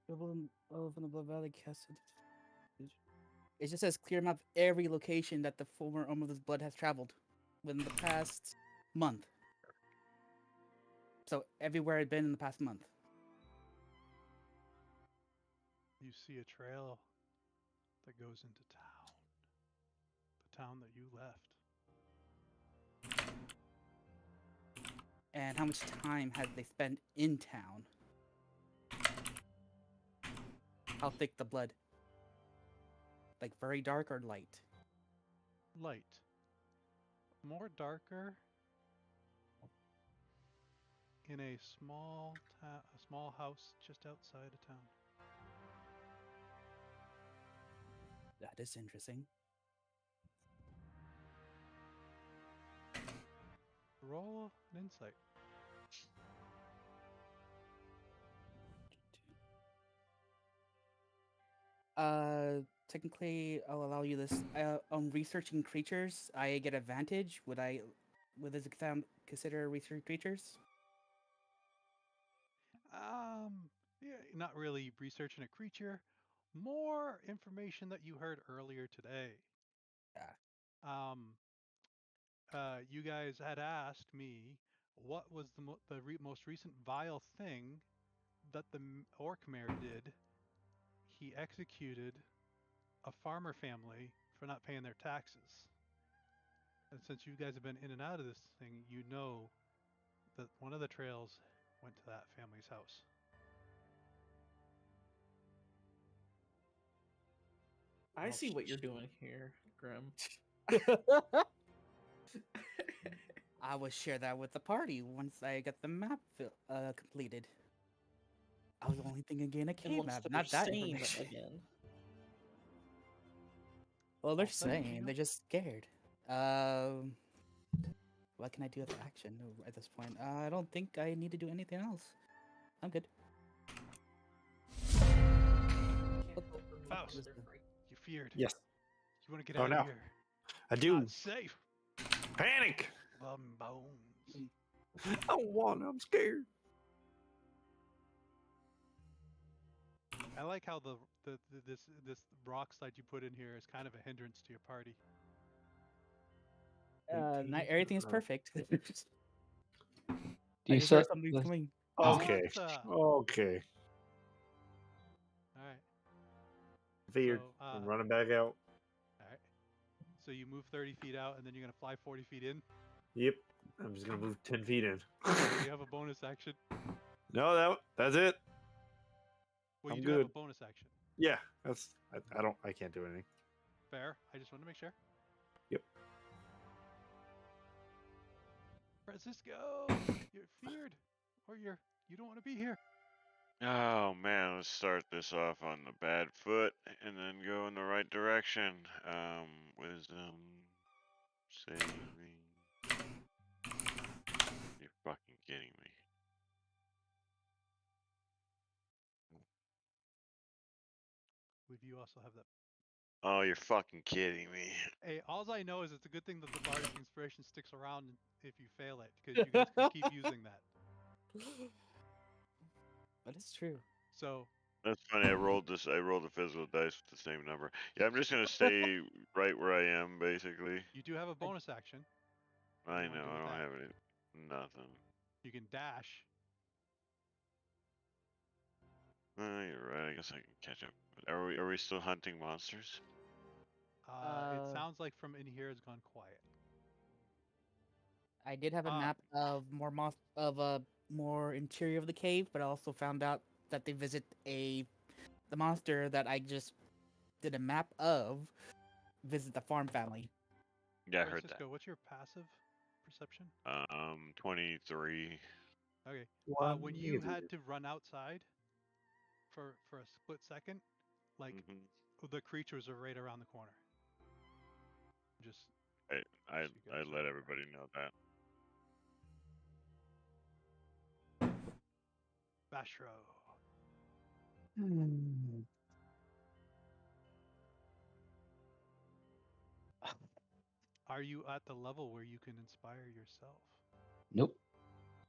From the Blood Valley castle. It just says clear map of every location that the former owner of this blood has traveled within the past month. So everywhere I've been in the past month.
You see a trail that goes into town. The town that you left.
And how much time had they spent in town? How thick the blood? Like very dark or light?
Light. More darker. In a small house just outside of town.
That is interesting.
Roll an insight.
Technically, I'll allow you this. On researching creatures, I get advantage. Would this exam consider research creatures?
Yeah, not really researching a creature. More information that you heard earlier today.
Yeah.
You guys had asked me what was the most recent vile thing that the orc mayor did. He executed a farmer family for not paying their taxes. And since you guys have been in and out of this thing, you know that one of the trails went to that family's house.
I see what you're doing here, Grim.
I will share that with the party once I get the map completed. I was only thinking getting a
And
cave
once
map,
they're
not that
sane
information.
again.
Well, they're
Also, you
saying
know-
they're just scared. What can I do with the action at this point? I don't think I need to do anything else. I'm good.
Faust, you feared.
Yes.
You want to get
Oh,
out
no.
of here.
I do.
Not safe.
Panic.
Bones.
I don't want. I'm scared.
I like how this rock slide you put in here is kind of a hindrance to your party.
Not everything is perfect.
Do
I
you
just heard
start?
something coming.
Okay.
What?
Okay.
All right.
Feared.
So,
I'm running back out.
all right. So you move 30 feet out, and then you're gonna fly 40 feet in.
Yep. I'm just gonna move 10 feet in.
Do you have a bonus action?
No, that's it.
Well, you
I'm
do have
good.
a bonus action.
Yeah, I can't do anything.
Fair. I just want to make sure.
Yep.
Francisco, you're feared, or you don't want to be here.
Oh man, let's start this off on the bad foot and then go in the right direction. Wisdom saving. You're fucking kidding me.
Would you also have that?
Oh, you're fucking kidding me.
Hey, all I know is it's a good thing that the bardic inspiration sticks around if you fail it, because you guys can keep using that.
But it's true.
So
That's funny. I rolled a physical dice with the same number. Yeah, I'm just gonna stay right where I am, basically.
you do have a bonus action. What do
I
you wanna
know.
do
I
with
don't
that?
have any. Nothing.
You can dash.
You're right. I guess I can catch up. Are we still hunting monsters?
It sounds like from in here it's gone quiet.
I did have a
Ah.
map of more interior of the cave, but I also found out that they visit the monster that I just did a map of visit the farm family.
Yeah, I heard that.
Francisco, what's your passive perception?
23.
Okay.
One
When you
easy.
had to run outside for a split second, like the creatures are right around the corner. Just
I
you guys
let
are
everybody know that.
Bashro. Are you at the level where you can inspire yourself?
Nope.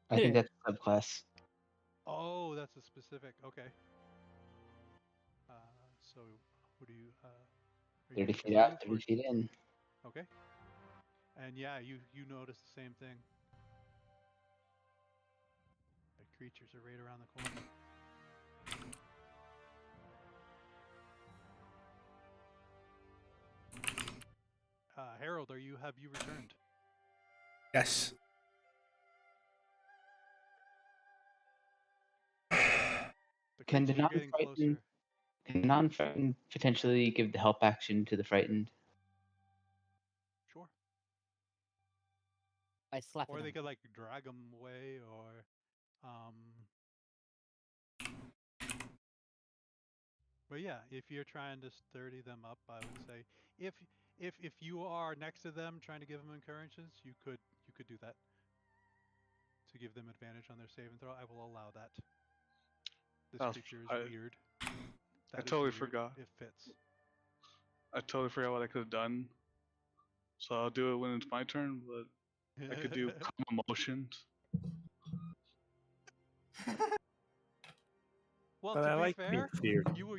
I think that's a subclass.
Oh, that's a specific. Okay. So what do you? Are you
30
gonna
feet out,
move
30
or?
feet in.
Okay. And yeah, you notice the same thing. The creatures are right around the corner. Harold, have you returned?
Yes.
The
Can the
creatures are getting
non-frightened
closer.
potentially give the help action to the frightened?
Sure.
I slapped
Or they
him.
could like drag them away, or But yeah, if you're trying to sturdy them up, I would say if you are next to them trying to give them encouragements, you could do that to give them advantage on their save and throw. I will allow that. This creature is weird.
I totally
weird.
forgot.
It fits.
I totally forgot what I could have done. So I'll do it when it's my turn, but I could do calm emotions.
Well,
But
to
I
be
like being
fair,
feared.
you were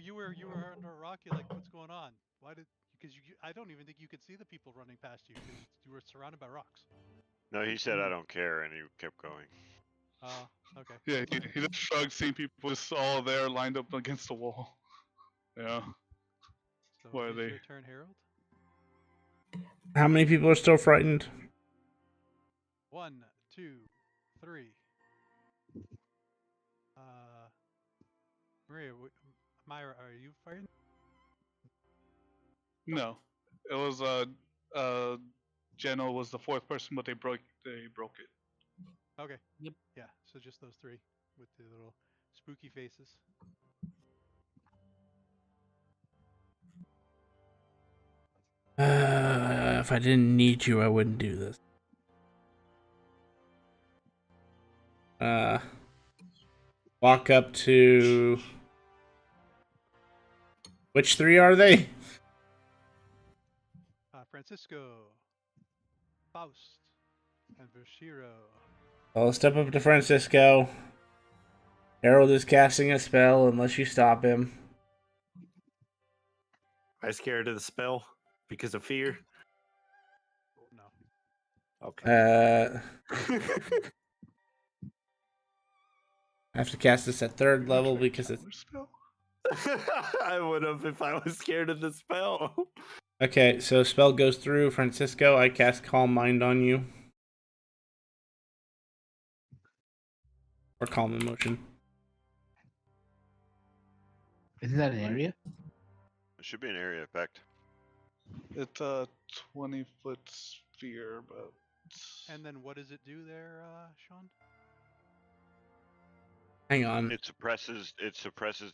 under a rock. You're like, what's going on? Why did? Because I don't even think you could see the people running past you because you were surrounded by rocks.
No, he said I don't care, and he kept going.
Oh, okay.
Yeah, he just shrugged, seeing people just all there lined up against the wall. Yeah.
So
Why are
it is
they?
your turn, Harold.
How many people are still frightened?
1, 2, 3. Maria, Myra, are you frightened?
No, it was Geno was the fourth person, but they broke it.
Okay.
Yep.
Yeah. So just those 3 with the little spooky faces.
If I didn't need you, I wouldn't do this. Walk up to... Which 3 are they?
Francisco, Faust, and Vashiro.
I'll step up to Francisco. Harold is casting a spell unless you stop him.
Am I scared of the spell because of fear?
No.
Okay.
I have to cast this at 3rd level because it's...
I would have if I was scared of the spell.
Okay, so spell goes through. Francisco, I cast Calm Mind on you. Or Calm Emotion.
Isn't that an area?
It should be an area effect.
It's a 20-foot sphere, but.
And then what does it do there, Sean?
Hang on.
It suppresses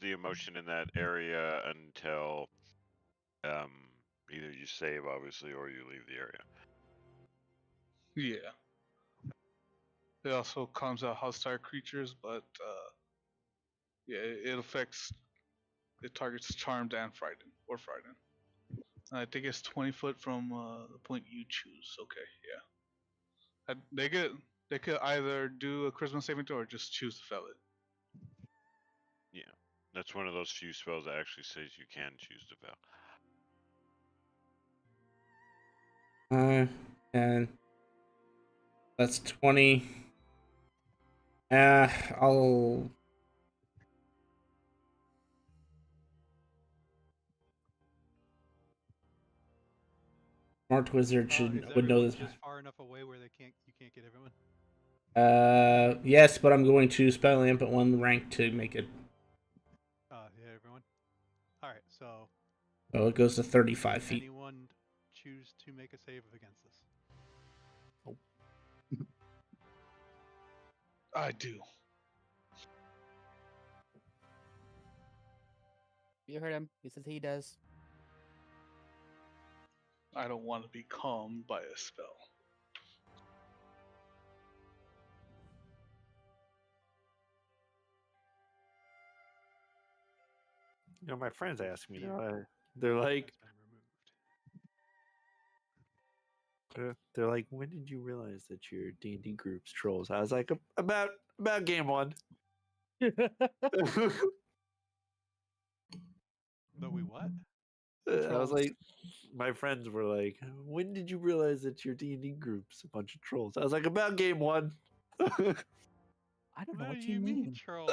the emotion in that area until either you save, obviously, or you leave the area.
Yeah. It also calms out hostile creatures, but yeah, it targets charmed and frightened, or frightened. I think it's 20 foot from the point you choose. Okay, yeah. They could either do a charisma saving throw or just choose to fail it.
Yeah, that's one of those few spells that actually says you can choose to fail.
And that's 20. Smart wizard
Is
would know
everyone
this.
just far enough away where you can't get everyone?
Yes, but I'm going to spell lamp at 1 rank to make it.
Yeah, everyone. All right, so
Oh, it goes to 35
does
feet.
anyone choose to make a save against this?
I do.
You heard him. He says he does.
I don't want to be calmed by a spell.
You know, my friends
With
ask me
fear.
now. They're like,
Has been removed.
they're like, when did you realize that your D&D group's trolls? I was like, about game 1.
Though we what?
I was
Trolls.
like, my friends were like, when did you realize that your D&D group's a bunch of trolls? I was like, about game 1.
I don't know
What
what
do
you
you mean,
mean.
troll?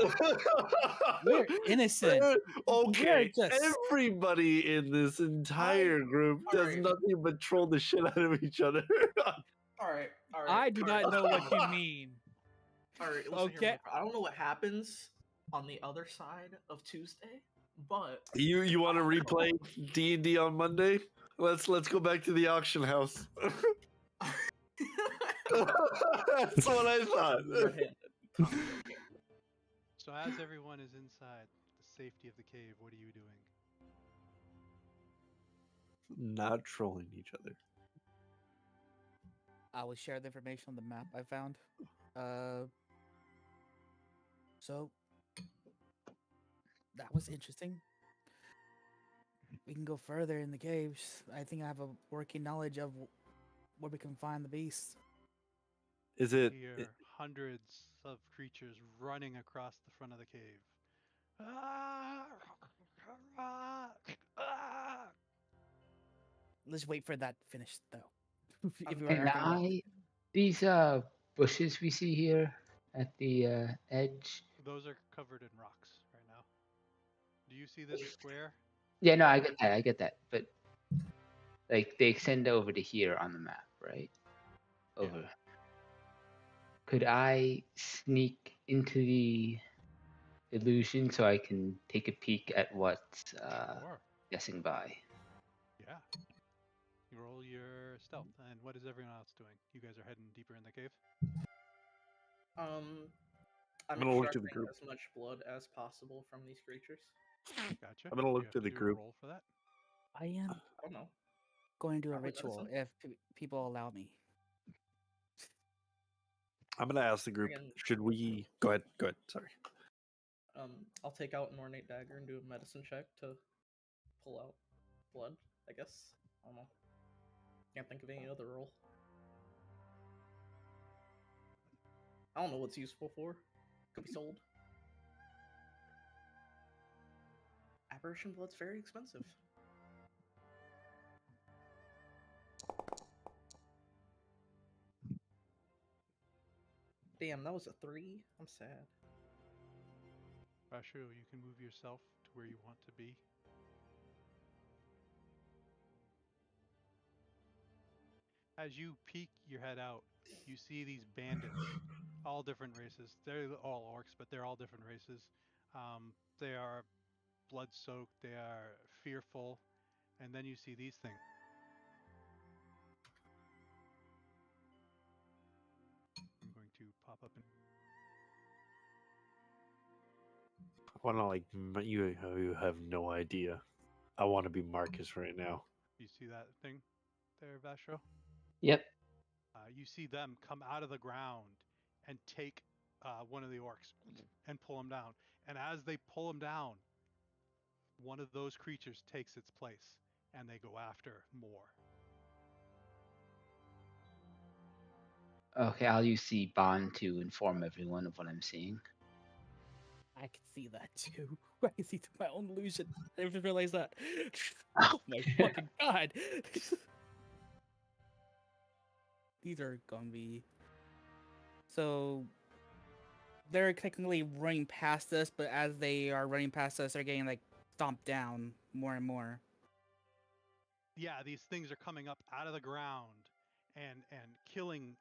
We're innocent. We're
Okay,
just
everybody in this entire group does
alright.
nothing but troll the shit out of each other.
Alright, alright.
I do not know what you mean.
Alright, listen
Okay.
here. I don't know what happens on the other side of Tuesday, but
You want to replay D&D on Monday? Let's go back to the auction house. That's what I thought.
So as everyone is inside the safety of the cave, what are you doing?
Not trolling each other.
I will share the information on the map I found. So that was interesting. We can go further in the caves. I think I have a working knowledge of where we can find the beast.
Is it?
Here, hundreds of creatures running across the front of the cave. Ah! Ah! Ah!
Let's wait for that finished though. If we
Can
are gonna
I? These bushes we see here at the edge.
Those are covered in rocks right now. Do you see this square?
Yeah, no, I get that. I get that. But like they extend over to here on the map, right? Over. Could I sneak into the illusion so I can take a peek at what's
Sure.
guessing by?
Yeah. You roll your stealth. And what is everyone else doing? You guys are heading deeper in the cave?
I'm
gonna look to the
extracting
group.
as much blood as possible from these creatures.
Gotcha.
I'm gonna
Do you
look
have
to the
do a
group.
roll for that?
I am
I don't know.
going to do a
Probably
ritual
medicine.
if people allow me.
I'm gonna ask the group.
Friggin-
Should we go ahead? Go ahead. Sorry.
I'll take out an ornate dagger and do a medicine check to pull out blood, I guess. I don't know. Can't think of any other roll. I don't know what's useful for. Could be sold. Apparition blood's very expensive. Damn, that was a 3? I'm sad.
Rashu, you can move yourself to where you want to be. As you peek your head out, you see these bandits, all different races. They're all orcs, but they're all different races. They are blood-soaked. They are fearful, and then you see these things. I'm going to pop up and
I want to like you. You have no idea. I want to be Marcus right now.
you see that thing there, Vashro?
Yep.
You see them come out of the ground and take one of the orcs and pull him down. And as they pull him down, one of those creatures takes its place, and they go after more.
Okay, I'll use the bond to inform everyone of what I'm seeing.
I can see that too. I can see through my own illusion. I didn't realize that. Oh my fucking god! These are gonna be. So they're technically running past us, but as they are running past us, they're getting like stomped down more and more.
yeah, these things are coming up out of the ground and killing,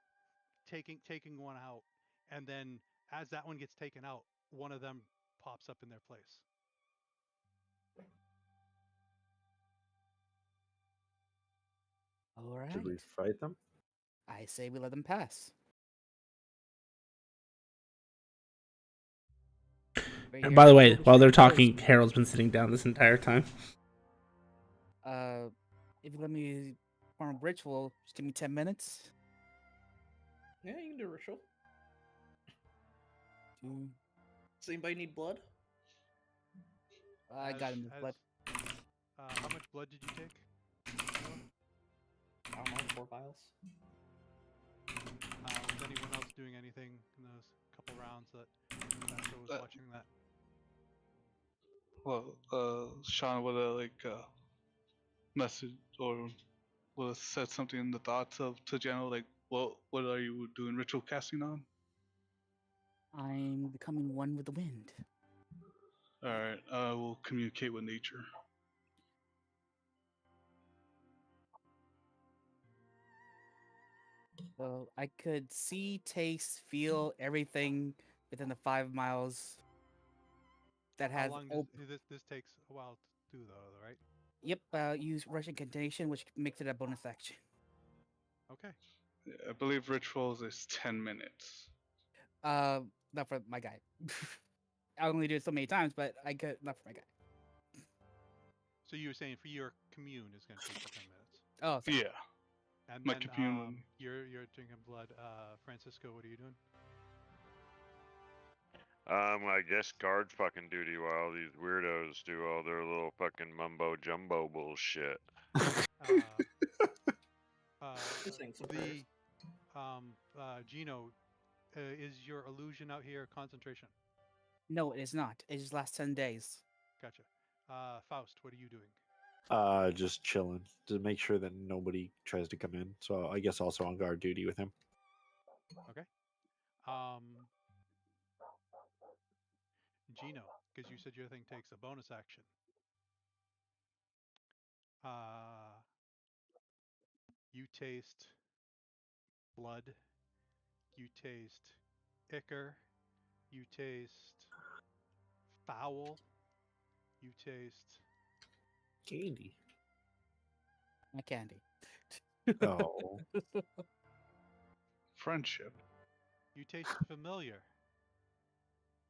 taking one out, and then as that one gets taken out, one of them pops up in their place.
All right.
Should we fight them?
I say we let them pass. But
And
you're
by the way,
able to
while
shoot
they're
first.
talking, Harold's been sitting down this entire time.
If you let me form a ritual, just give me 10 minutes.
Yeah, you can do a ritual.
Mm,
Does anybody need blood?
I got him with blood.
How much blood did you take? Noah?
I don't know, 4 vials.
Was anyone else doing anything in those couple rounds that Vasco was watching that?
Well, Sean would have message or would have said something in the thoughts of to General like, what are you doing ritual casting on?
I'm becoming one with the wind.
All right, I will communicate with nature.
So I could see, taste, feel everything within the 5 miles that
How
has.
long does this takes a while to do though, right?
Yep. Use Russian incantation, which makes it a bonus action.
Okay.
I believe rituals is 10 minutes.
Not for my guy. I only do it so many times, but I could not for my guy.
So you were saying for your commune is going to take you 10 minutes.
Oh, sorry.
Yeah,
And
my
then
commune.
you're drinking blood. Francisco, what are you doing?
I guess guard fucking duty while these weirdos do all their little fucking mumbo jumbo bullshit.
Just saying some prayers.
Gino, is your illusion out here concentration?
No, it is not. It just lasts 10 days.
Gotcha. Faust, what are you doing?
Just chilling to make sure that nobody tries to come in. So I guess also on guard duty with him.
Okay. Gino, because you said your thing takes a bonus action. You taste blood. You taste ichor. You taste foul. You taste
Candy.
My candy.
Oh.
Friendship.
you taste familiar.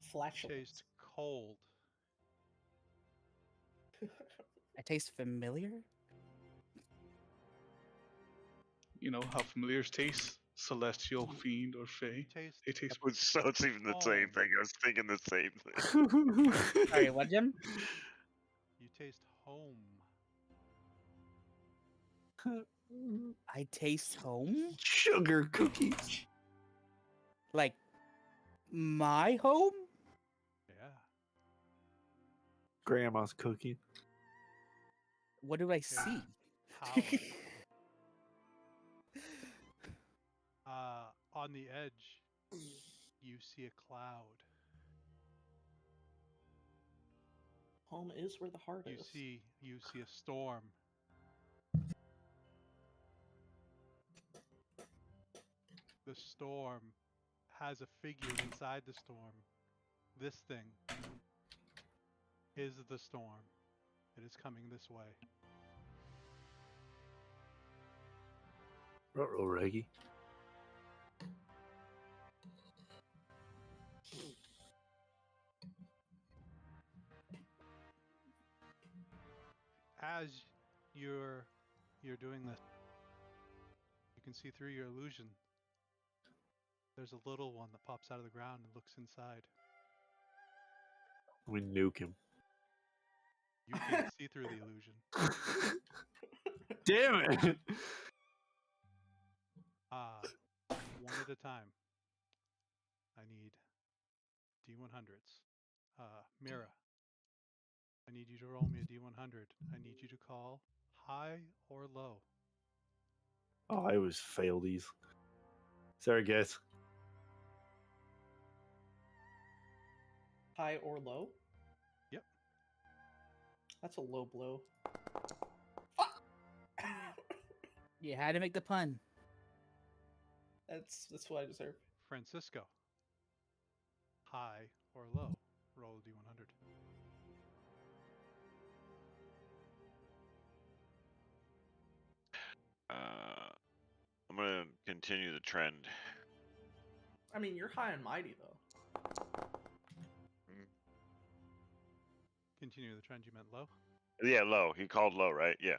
You
Flatulence.
taste cold.
I taste familiar.
You know how familiars taste? Celestial, fiend, or
You
fey.
taste
They taste.
So it's even the same
home.
thing. I was thinking the same thing.
Sorry, what, Jim?
You taste home.
I taste home?
Sugar cookies.
Like, my home?
Yeah.
Grandma's cooking.
What do I see?
Power. On the edge, you see a cloud.
Home is where the heart is.
You see a storm. The storm has a figure inside the storm. This thing is the storm. It is coming this way.
Ruh-roh, Reggie.
As you're doing this, you can see through your illusion. There's a little one that pops out of the ground and looks inside.
We nuke him.
You can't see through the illusion.
Damn it!
One at a time. I need D100s. Mira, I need you to roll me a D100. I need you to call high or low.
Oh, I always fail these. Sorry, guys.
High or low?
Yep.
That's a low blow.
You had to make the pun.
That's what I deserve.
Francisco. High or low? Roll a d100.
I'm gonna continue the trend.
I mean, you're high and mighty though.
Continue the trend. You meant low.
Yeah, low. He called low, right? Yeah.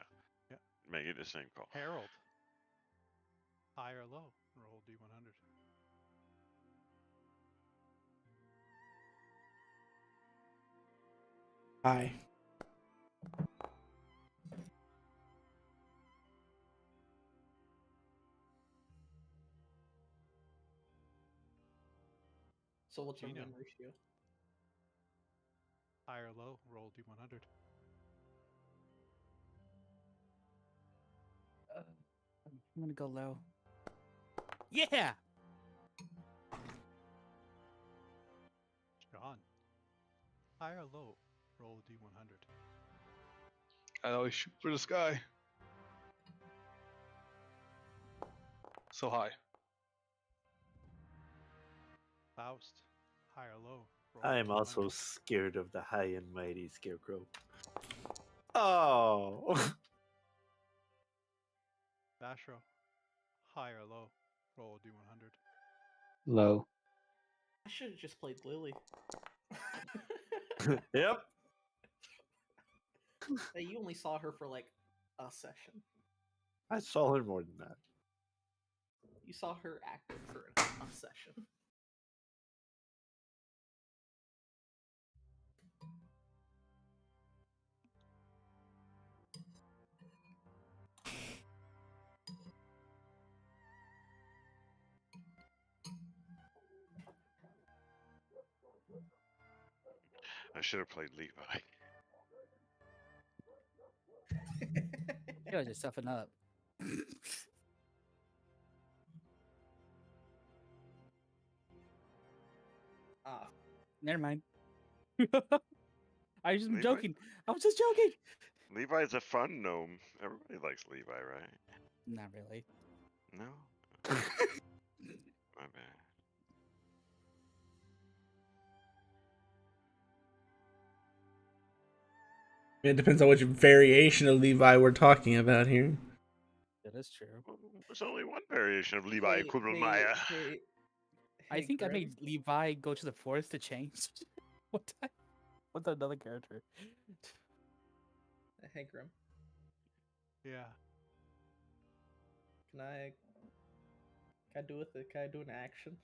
Yeah.
Make it the same call.
Harold. High or low? Roll d100.
Hi.
So what's our
Gino.
win ratio?
High or low? Roll d100.
I'm gonna go low. Yeah.
John. High or low? Roll a d100.
I always shoot for the sky. So high.
Faust. High or low? Roll
I
a
am
d100.
also scared of the high and mighty scarecrow. Oh.
Bashro. High or low? Roll a d100.
Low.
I should have just played Lily.
Yep.
Hey, you only saw her for like a session.
I saw her more than that.
You saw her active for a session.
I should have played Levi.
You guys are stuffing up. Never mind. I was just
Levi?
joking. I was just joking.
Levi's a fun gnome. Everybody likes Levi, right?
Not really.
No? My bad.
It depends on which variation of Levi we're talking about here.
That is true.
Well, there's only one variation of Levi
Hey,
equivalent
hey,
Maya.
hey,
I
hey,
think I
Grim.
made Levi go to the forest to change. What time? What's another character?
Hey, Grim.
Yeah.
Can I do it? Can I do an action?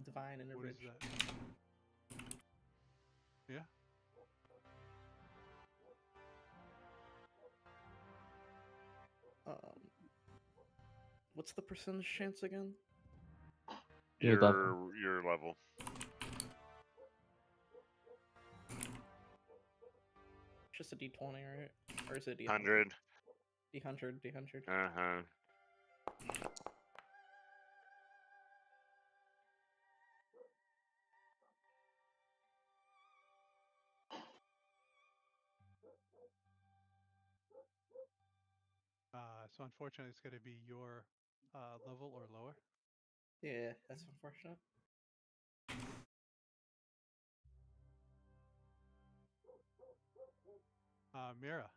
Divine
What is
intervention.
that? Yeah.
What's the percentage chance again?
Your level.
Your level.
Just a D20, right? Or is it D100?
100.
D100, D100.
Uh-huh.
So unfortunately, it's going to be your level or lower.
Yeah, that's unfortunate.
Mira.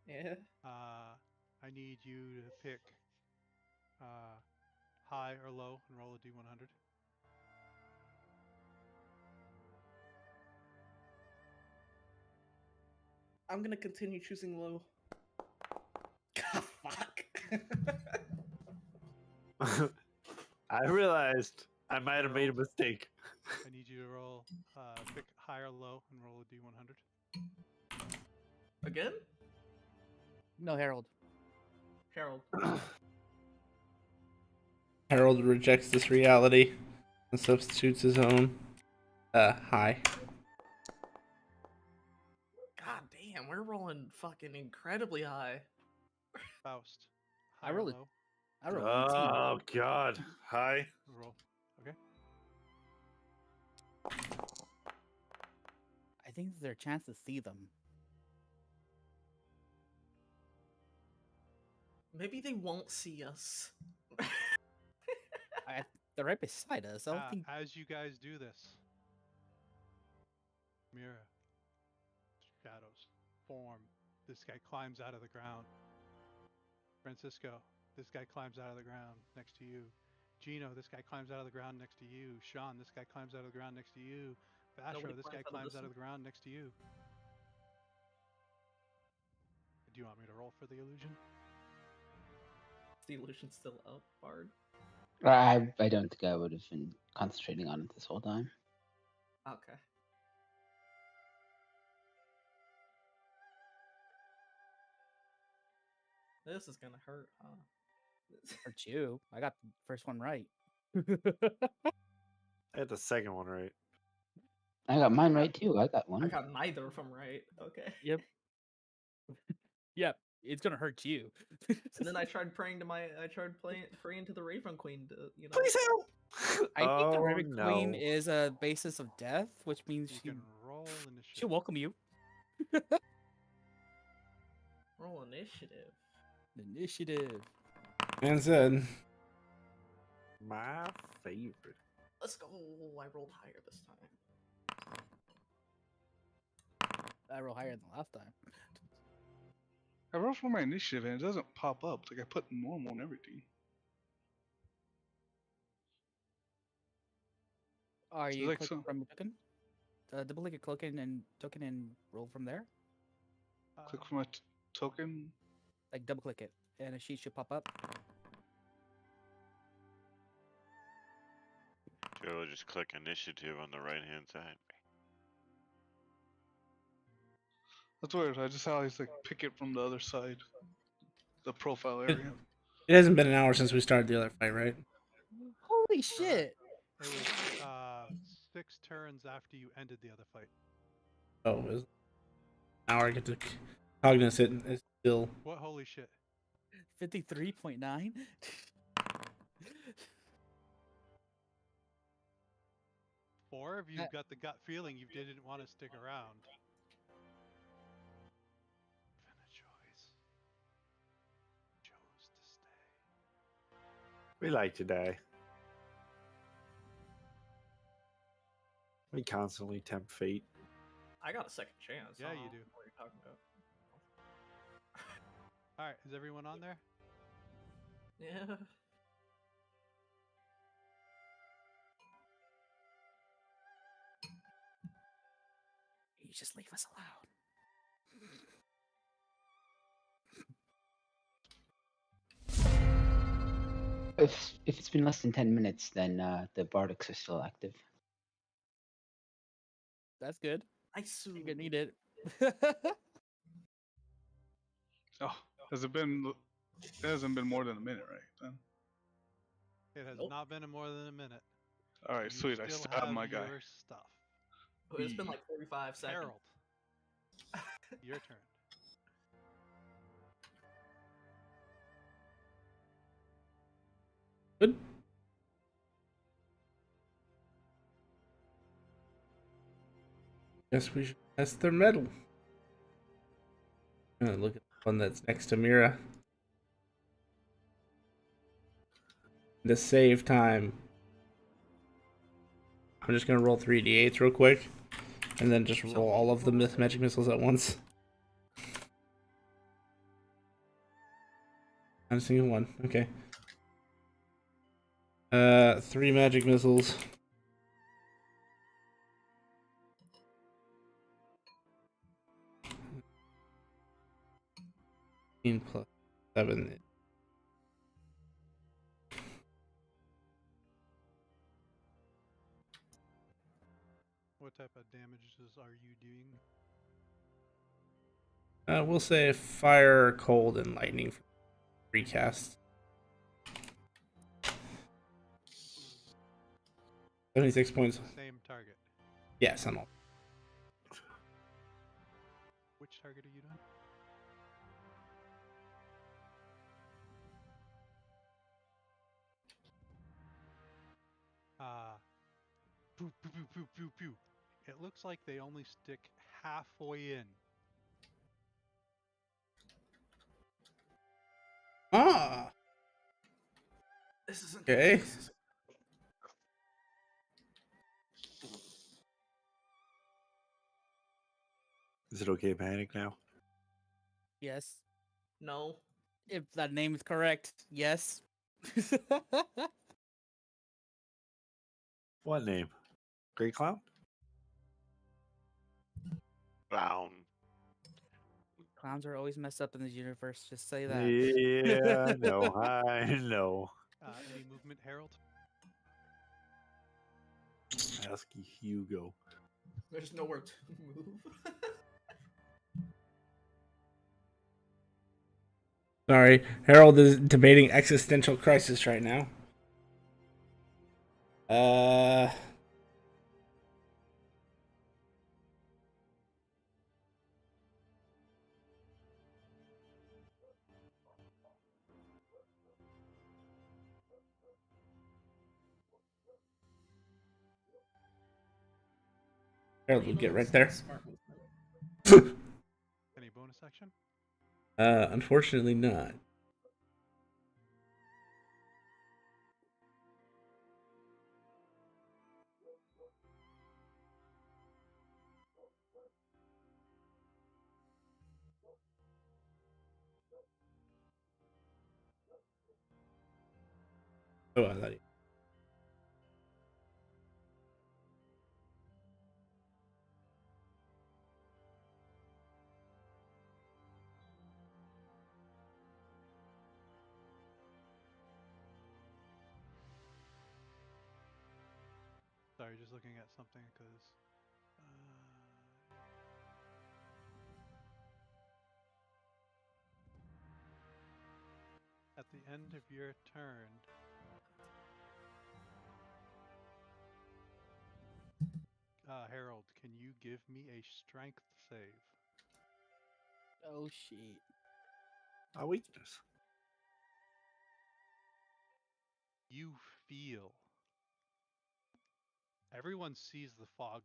Yeah.
I need you to pick high or low and roll a d100.
I'm gonna continue choosing low. Fuck.
I realized I might have made a mistake.
I need you to roll, pick high or low and roll a d100.
Again?
No, Harold.
Harold.
Harold rejects this reality and substitutes his own. High.
God damn, we're rolling fucking incredibly high.
Faust.
I
High or
rolled
low?
I roll 19.
Oh God. Hi.
Roll. Okay.
I think there's a chance to see them.
Maybe they won't see us.
They're right beside us. I don't think.
As you guys do this, Mira, shadows form. This guy climbs out of the ground. Francisco, this guy climbs out of the ground next to you. Gino, this guy climbs out of the ground next to you. Sean, this guy climbs out of the ground next to you. Basho, this guy climbs out of the ground next to you. Do you want me to roll for the illusion?
Is the illusion still up, Bard?
I don't think I would have been concentrating on it this whole time.
Okay. This is gonna hurt, huh?
Hurt you. I got the first one right.
I had the second one right.
I got mine right too. I got
I
one.
got neither of them right. Okay.
Yep. Yep. It's gonna hurt you.
And then I tried praying to the Raven Queen to, you know.
Please help.
I think the
Oh,
Raven Queen
no.
is a basis of death, which means
You can roll initiative.
she'll welcome you.
Roll initiative.
Initiative.
And said,
My favorite.
Let's go. I rolled higher this time.
I roll higher than last time.
I rolled for my initiative and it doesn't pop up. Like I put normal and everything.
Are
So
you
like
clicking
so-
from your token? Double-click a token and roll from there.
Click for my token.
Like double-click it, and a sheet should pop up.
Joe, just click initiative on the right hand side.
That's weird. I just always like pick it from the other side, the profile area.
it hasn't been an hour since we started the other fight, right?
Holy shit!
It was 6 turns after you ended the other fight.
Oh, it was an hour. I get to cognizant it. It's still.
What? Holy shit!
53.9.
Or if you got the gut feeling you didn't want to stick around. Given a choice, chose to stay.
We like to die. We constantly tempt fate.
I got a second chance.
Yeah,
I
you
don't
do.
know what you're talking about.
All right, is everyone on there?
Yeah.
You just leave us alone.
If it's been less than 10 minutes, then the bardics are still active.
That's good.
You're
gonna need it.
Oh, it hasn't been more than a minute, right? Then.
It has
Nope.
not been more than a minute.
All right,
You
sweet. I
still
still have my
have
guy.
your stuff.
Oh, it's been like 45 seconds.
Harold, your turn.
Good. Guess we should test their metal. I'm gonna look at the one that's next to Mira. To save time, I'm just gonna roll 3d8s real quick, and then just roll all of the magic missiles at once. Not a single one. Okay. 3 magic missiles. Plus 7.
What type of damages are you doing?
We'll say fire, cold, and lightning for 3 casts. 76 points.
Same target.
Yes, on all.
Which target are you doing? Pew, pew, pew, pew, pew, pew. It looks like they only stick halfway in.
Ah.
This isn't
Okay.
This is...
Is it okay to panic now?
Yes.
No.
If that name is correct, yes.
What name? Great Clown?
Clown.
Clowns are always messed up in this universe. Just say that.
Yeah, I know. I know.
Any movement, Harold?
Ask Hugo.
There's nowhere to move.
Sorry, Harold is debating existential crisis right now. Harold will get right there.
Smart movement.
Any bonus action?
Unfortunately not. Oh, I thought he...
Sorry, just looking at something because. At the end of your turn, Harold, can you give me a strength save?
Oh shit.
A weakness.
You feel. Everyone sees the fog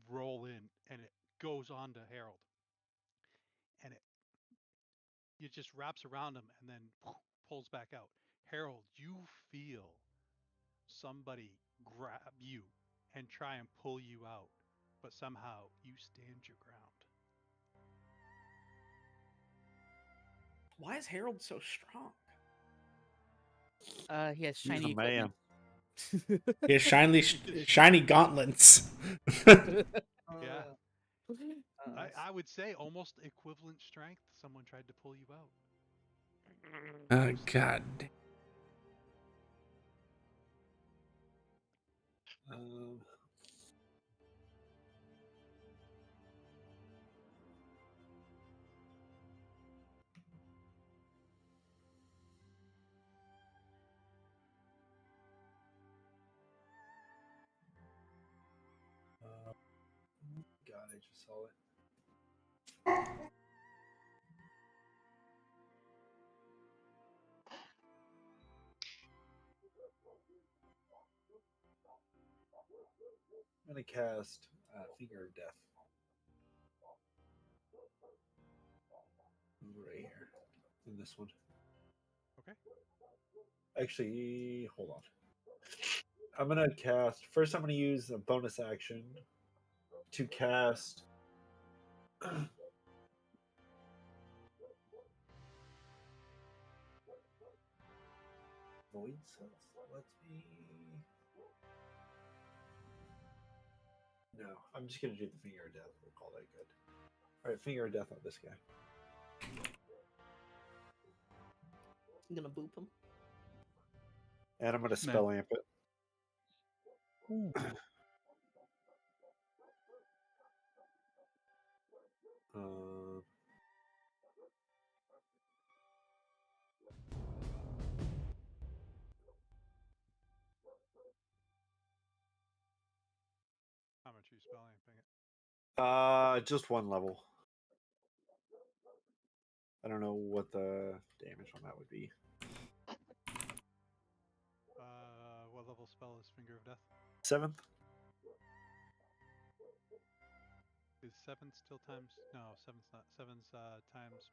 roll in, and it goes on to Harold, and it just wraps around him, and then pulls back out. Harold, you feel somebody grab you and try and pull you out, but somehow you stand your ground.
Why is Harold so strong?
He has
He's
shiny
a man.
equipment.
He has shiny gauntlets.
Yeah.
Uh,
I would say almost equivalent strength. Someone tried to pull you out.
Oh God.
Um, God, I just saw it. I'm gonna cast Finger of Death. Right here. In this one.
Okay.
Actually, hold on. I'm gonna cast. First, I'm gonna use a bonus action to cast. Void Sense lets me. No, I'm just gonna do the Finger of Death. We'll call that good. All right, Finger of Death on this guy.
I'm gonna boop him.
And I'm gonna spell amp it. Uh,
How much are you spell amping it?
just one level. I don't know what the damage on that would be.
What level level spell is Finger of Death?
7th.
Is 7 still times? No, 7's not. 7's times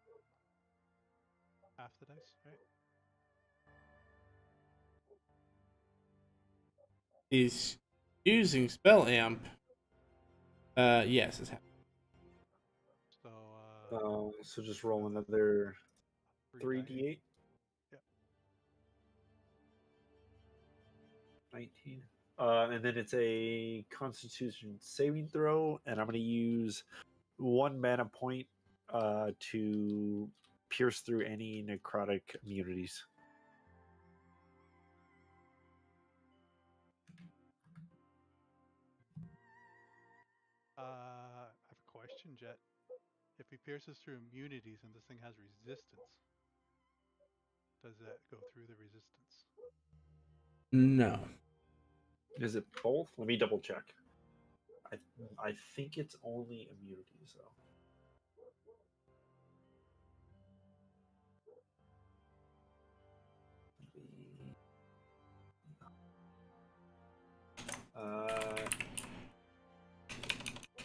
half the dice, right?
He's using spell amp. Yes, it's happening.
So
So just roll another 3d8.
Yep.
19. And then it's a Constitution saving throw, and I'm going to use 1 mana point to pierce through any necrotic immunities.
I have a question, Jet. If he pierces through immunities and this thing has resistance, does that go through the resistance?
No.
Is it both? Let me double check. I think it's only immunities though.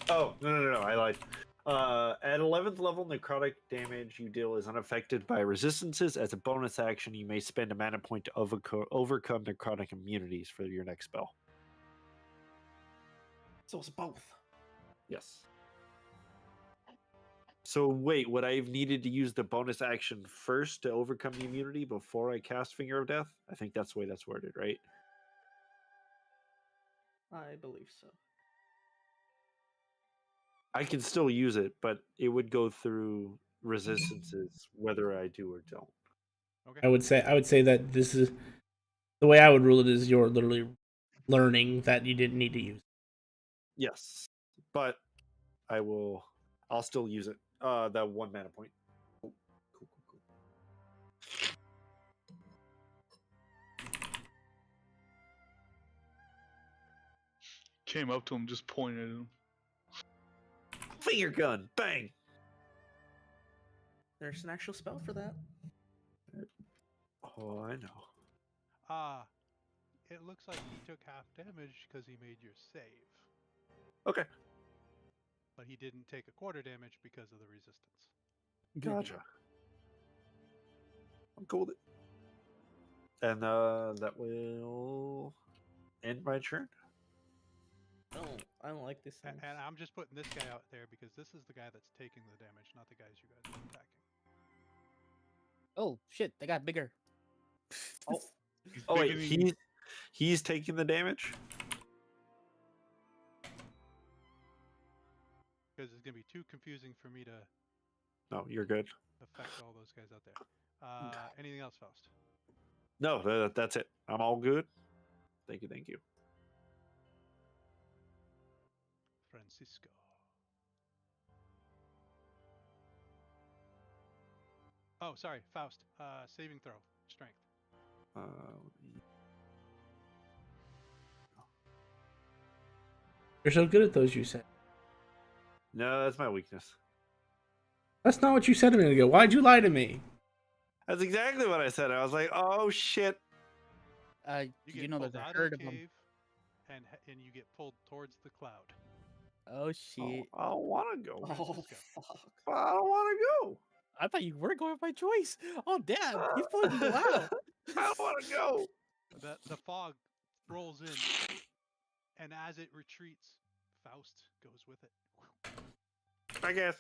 Oh, no, I lied. At 11th level, necrotic damage you deal is unaffected by resistances. As a bonus action, you may spend a mana point to overcome necrotic immunities for your next spell.
So it's both.
Yes. So wait, would I have needed to use the bonus action first to overcome the immunity before I cast Finger of Death? I think that's the way that's worded, right?
I believe so.
I can still use it, but it would go through resistances whether I do or don't.
Okay.
I would say that this is the way I would rule it is you're literally learning that you didn't need to use.
Yes, but I'll still use it. That 1 mana point. Cool.
Came up to him, just pointed at him.
Finger gun, bang.
There's an actual spell for that.
Oh, I know.
It looks like he took half damage because he made your save.
Okay,
But he didn't take a quarter damage because of the resistance.
gotcha. I'm cool with it. And that will end my turn.
I don't like these things.
And I'm just putting this guy out there because this is the guy that's taking the damage, not the guys you guys are attacking.
Oh shit! They got bigger.
Oh,
Oh wait,
Beginning-
he's taking the damage.
Because it's going to be too confusing for me to
No, you're good.
affect all those guys out there. Anything else, Faust?
No, that's it. I'm all good. Thank you.
Francisco. Oh, sorry, Faust. Saving throw. Strength.
You're so good at those, you said.
No, that's my weakness.
That's not what you said a minute ago. Why'd you lie to me?
That's exactly what I said. I was like, oh shit.
You
You
get
know
pulled
there's a
out
herd
of
of
the
them.
cave, and you get pulled towards the cloud.
Oh shit!
I don't want to go.
oh
Francisco.
fuck.
But I don't want to go.
I thought you were going by choice. Oh damn! He's pulling people out.
I don't want to go.
The fog rolls in, and as it retreats, Faust goes with it.
I guess.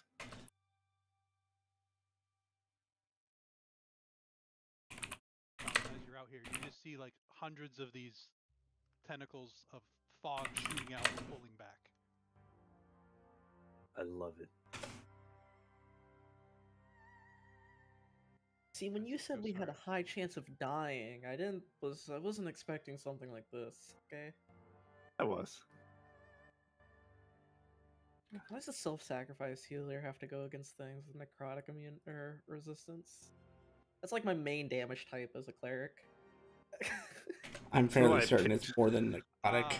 As you're out here, you just see like hundreds of these tentacles of fog shooting out and pulling back.
I love it.
See, when you said we had a high chance of dying, I wasn't expecting something like this. Okay.
I was.
Why does a self-sacrifice healer have to go against things with necrotic immune or resistance? That's like my main damage type as a cleric.
I'm
So I
fairly certain
picked-
it's more than necrotic.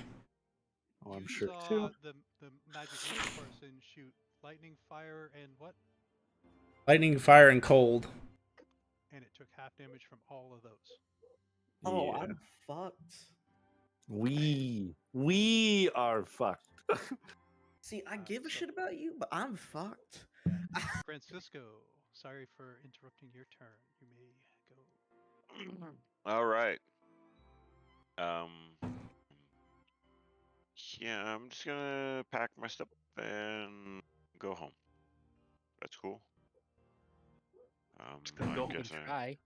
Oh, I'm
You
sure
saw
too.
the magic missile person shoot lightning, fire, and what?
Lightning, fire, and cold.
And it took half damage from all of those.
Oh,
Yeah.
I'm fucked.
We are fucked.
See, I give a shit about you, but I'm fucked.
Francisco, sorry for interrupting your turn. You may go.
All right. Yeah, I'm just gonna pack my stuff and go home. That's cool. I
go.
You
guess
can try.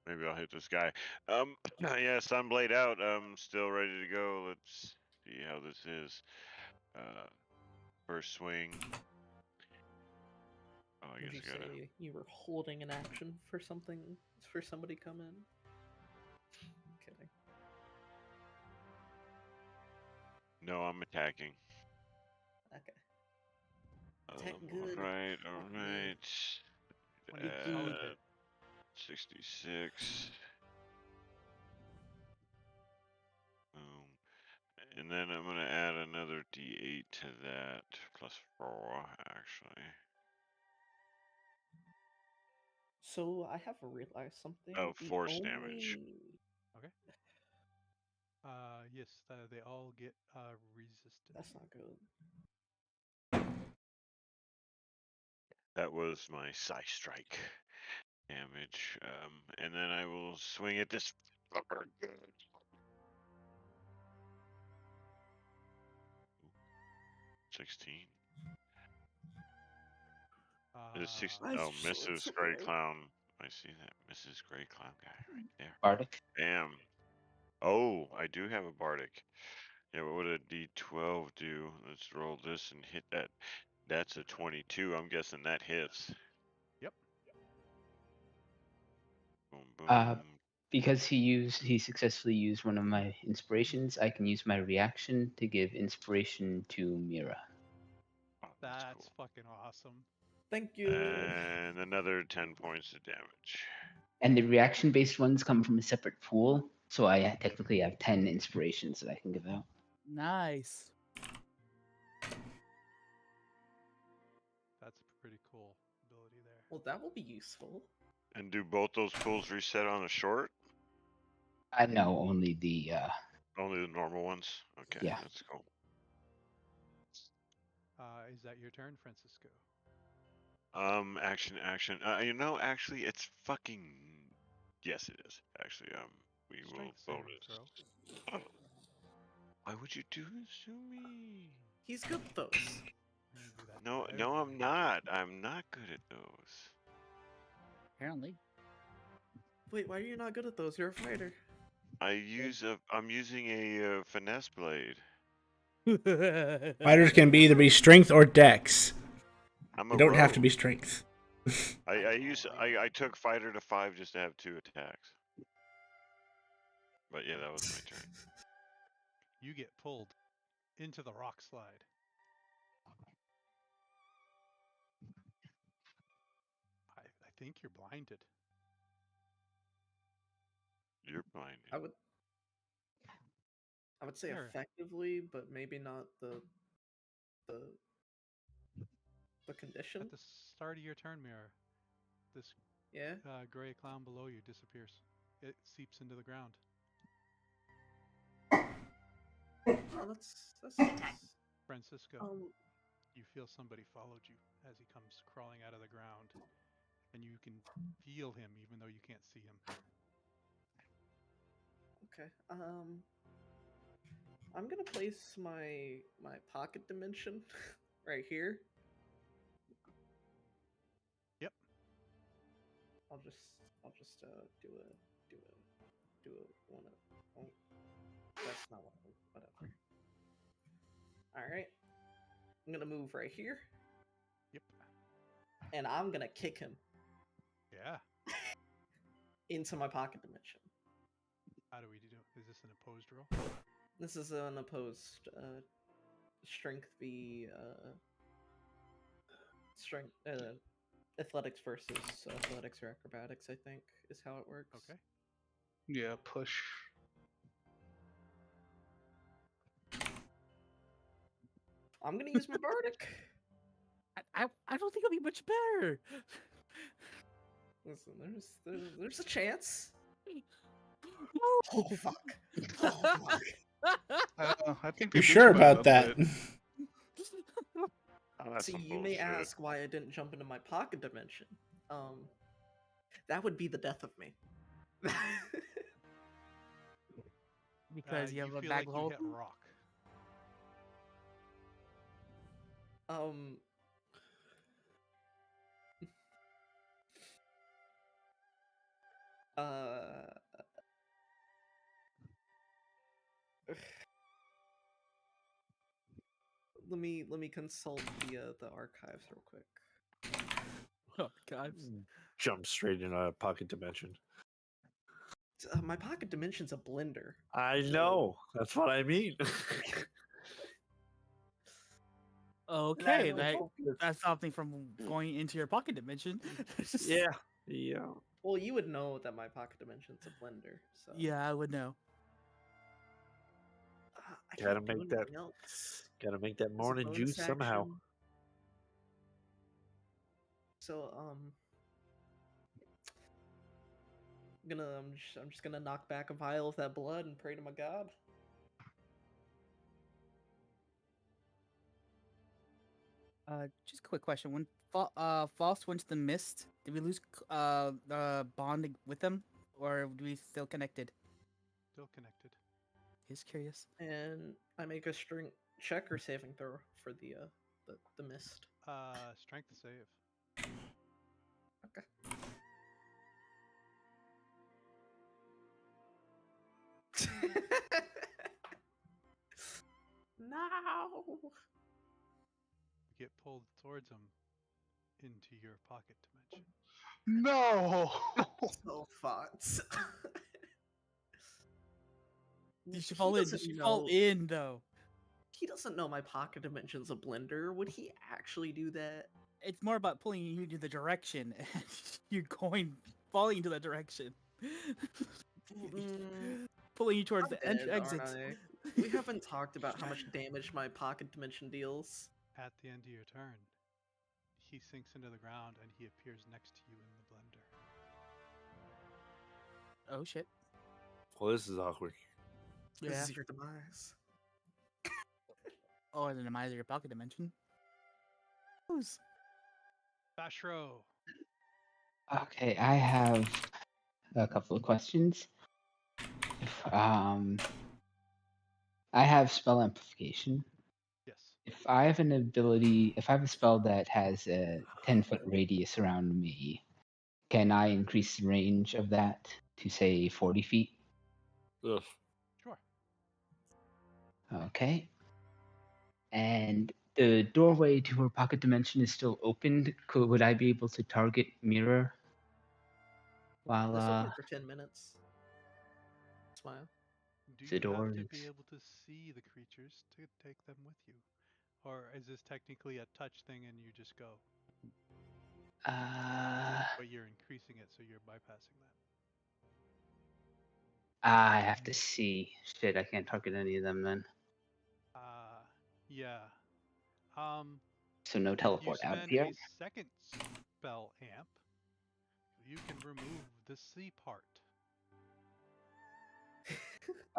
maybe I'll hit this guy. Yeah, Sunblade out. Still ready to go. Let's see how this is. First swing. Oh, I
Would
guess
you
I gotta.
say you were holding an action for something for somebody come in? I'm kidding.
No, I'm attacking.
Okay. Attack good.
All right, all
Fuck me.
right.
When you solid hit.
66. Boom. And then I'm gonna add another D8 to that, +4 actually.
So I have realized something.
Oh,
The
force damage.
Okay. Yes, they all get resistant.
That's not good.
That was my Psy Strike damage. And then I will swing at this fucker again. 16. It is 16.
Nice,
Oh,
you're so
Mrs. Gray
insane.
Clown. I see that Mrs. Gray Clown guy right there.
Bardic.
Damn. Oh, I do have a Bardic. Yeah, what would a D12 do? Let's roll this and hit that. That's a 22. I'm guessing that hits.
Yep.
Boom, boom.
Because he successfully used one of my inspirations, I can use my reaction to give inspiration to Mira.
Oh,
That's
cool.
fucking awesome.
Thank you.
And another 10 points of damage.
And the reaction based ones come from a separate pool, so I technically have 10 inspirations that I can give out.
Nice.
That's a pretty cool ability there.
Well, that will be useful.
And do both those pools reset on a short?
I know only the
Only the normal ones? Okay,
Yeah.
that's cool.
Is that your turn, Francisco?
Action. Actually, it's fucking. Yes, it is. Actually, we will
Strength saving
bonus.
throw.
Why would you do this to me?
He's good at those.
I'm gonna do that
No,
for
no, I'm
everybody.
not. I'm not good at those.
Apparently.
Wait, why are you not good at those? You're a fighter.
I'm using a finesse blade.
Fighters can be either be strength or dex.
I'm
They
a
don't have to
rogue.
be strength.
I took fighter to 5 just to have 2 attacks. But yeah, that was my turn.
You get pulled into the rock slide. I think you're blinded.
You're blinded.
I would say
There.
effectively, but maybe not the condition.
At the start of your turn, Mirror, this
Yeah.
gray clown below you disappears. It seeps into the ground.
Oh, that's nice.
Francisco, you feel somebody followed you as he comes crawling out of the ground, and you can feel him even though you can't see him.
Okay. I'm gonna place my pocket dimension right here.
Yep.
I'll just do a one. Oh, that's not what. Whatever. All right. I'm gonna move right here.
Yep.
And I'm gonna kick him
Yeah.
into my pocket dimension.
How do we do? Is this an opposed roll?
This is an opposed strength v strength athletics versus athletics or acrobatics, I think, is how it works.
Okay.
Yeah, push.
I'm gonna use my bardic.
I don't think it'll be much better.
Listen, there's a chance. Oh fuck! Oh fuck!
I think
You
they
sure
bitch
about that?
it.
Oh, that's
See,
some
you may
bullshit.
ask why I didn't jump into my pocket dimension. That would be the death of me.
Because you have a
feel
bag
like
hole.
you hit rock.
um. Uh. Let me consult the archives real quick.
Archives.
Jump straight in a pocket dimension.
My pocket dimension's a blender.
I
so-
know. That's what I mean.
Okay,
No,
that's something from going into your pocket dimension.
yeah. Yeah.
Well, you would know that my pocket dimension's a blender. So
Yeah, I would know.
I
Gotta
can't do
make that-
anything else.
Gotta make that
It's a
morning
bonus
juice somehow.
action. So I'm just gonna knock back a vial of that blood and pray to my god.
Just a quick question. When Faust went to the mist, did we lose bond with them, or are we still connected?
Still connected.
Just curious.
And I make a strength check or saving throw for the mist.
Strength save.
Okay. No.
Get pulled towards him into your pocket dimension.
No.
So fucked.
You should
He
fall in. You
doesn't
should fall
know-
in though.
He doesn't know my pocket dimension's a blender. Would he actually do that?
It's more about pulling you into the direction, and you're falling into that direction. Pulling you towards
I'm
the
dead,
exit.
aren't I? We haven't talked about how much damage my pocket dimension deals.
At the end of your turn, he sinks into the ground and he appears next to you in the blender.
Oh shit.
Well, this is awkward.
This
Yeah.
is your demise.
Oh, and then am I your pocket dimension? Who's?
Bashro.
Okay, I have a couple of questions. I have spell amplification.
Yes.
If I have an ability, if I have a spell that has a 10-foot radius around me, can I increase the range of that to say 40 feet?
Ugh.
Sure.
Okay. And the doorway to her pocket dimension is still open. Would I be able to target mirror while
It's open for 10 minutes. Smile.
Do
The
you have to
doors.
be able to see the creatures to take them with you? Or is this technically a touch thing and you just go? But you're increasing it, so you're bypassing that.
I have to see. Shit, I can't target any of them then.
Yeah.
So no
If you
teleport out of
spend
here.
a second spell amp, you can remove the C part.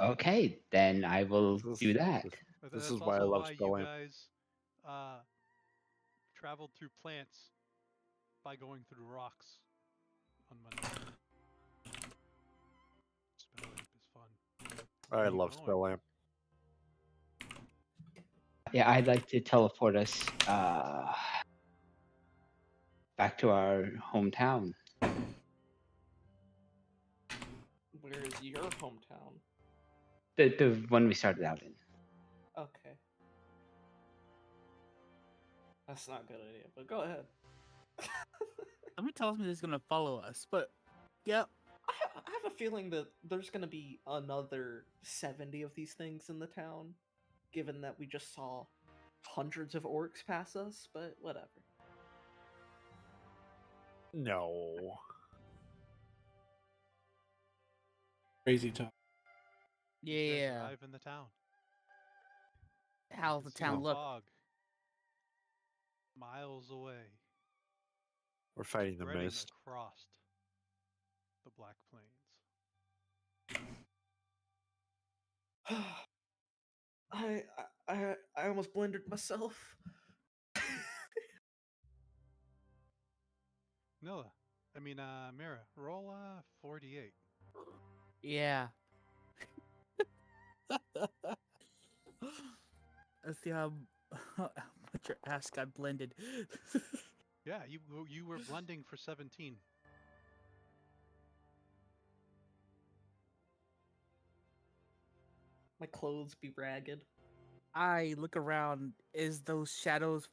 Okay, then I will
This-
do that.
But
This
that's
is why I
also
love
why you
spell amp.
guys traveled through plants by going through rocks on Monday. Spell amp is fun.
I
Keep
love
going.
spell amp.
Yeah, I'd like to teleport us back to our hometown.
Where is your hometown?
The one we started out in.
Okay. That's not a good idea, but go ahead.
Somebody tells me this is gonna follow us, but yeah.
I have a feeling that there's gonna be another 70 of these things in the town, given that we just saw hundreds of orcs pass us, but whatever.
No.
Crazy talk.
You guys
Yeah.
arrive in the town.
How's
You
the
see
town look?
fog miles away,
We're fighting the
spreading
mist.
across the Black Plains.
I I almost blended myself.
Nilla. Mira, roll 48.
Yeah. Let's see how much your ass got blended.
Yeah, you were blending for 17.
My clothes be ragged.
I look around. Is those shadows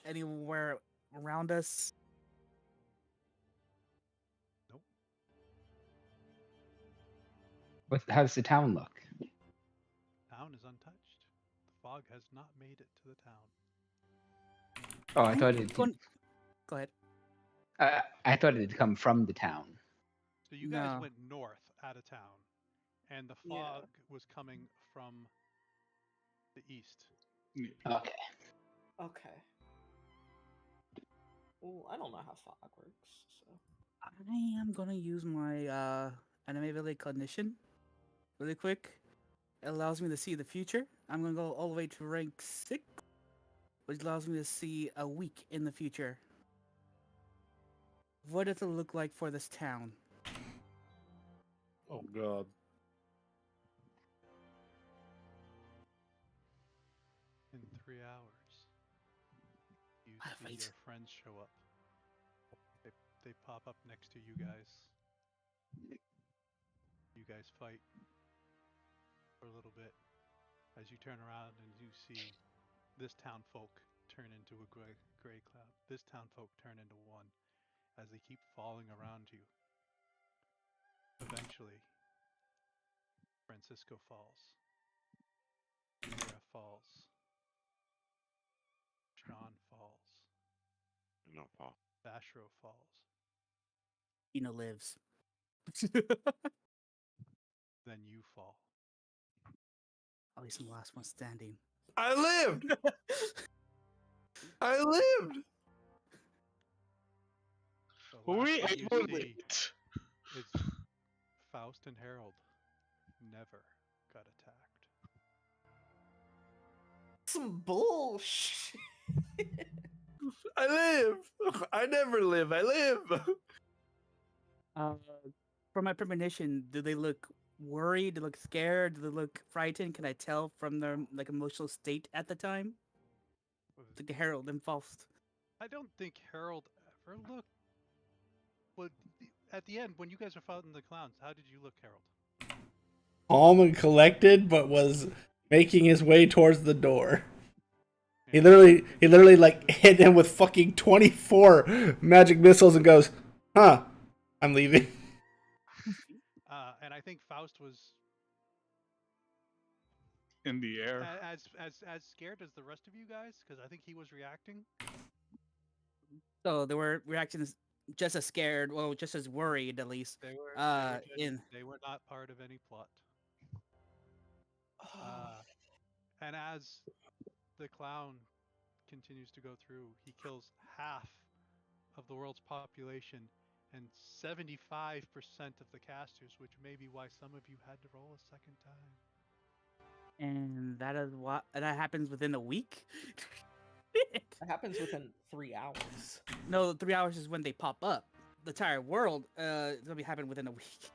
anywhere around us?
Nope.
How does the town look?
Town is untouched. The fog has not made it to the town.
Oh, I
I'm
thought it.
going. Go ahead.
I thought it had come from the town.
So you guys
No.
went north out of town, and the
Yeah.
fog was coming from the east.
Okay.
Okay. Well, I don't know how fog works, so.
I am gonna use my anime ability cognition really quick. It allows me to see the future. I'm gonna go all the way to rank 6, which allows me to see a week in the future. What does it look like for this town?
Oh god.
In 3 hours, you
Ah,
see
wait.
your friends show up. They pop up next to you guys. You guys fight for a little bit. As you turn around and you see this town folk turn into a gray cloud. This town folk turn into one as they keep falling around you. Eventually, Francisco falls. Mira falls. Sean falls.
No, Paul.
Bashro falls.
Ina lives.
Then you fall.
At least I'm the last one standing.
I lived! I lived!
The
Were
last
we
thing you
able to
see
eat?
is Faust and Harold never got attacked.
Some bullshit.
I live! I never live, I live!
Uh, for my premonition, do they look worried? Do they look scared? Do they look frightened? Can I tell from their emotional state at the time? Like Harold and Faust.
I don't think Harold ever looked. But at the end, when you guys were fighting the clowns, how did you look, Harold?
Calm and collected, but was making his way towards the door. He
Yeah.
literally like hit him with fucking 24 magic missiles and goes, "Huh, I'm leaving."
And I think Faust was
In the air.
as scared as the rest of you guys because I think he was reacting.
So they were reacting just as scared, well, just as worried at least.
They were not part of any plot. And as the clown continues to go through, he kills half of the world's population and 75% of the casters, which may be why some of you had to roll a second time.
And that happens within a week.
That happens within 3 hours.
No, 3 hours is when they pop up. The entire world is gonna be happening within a week.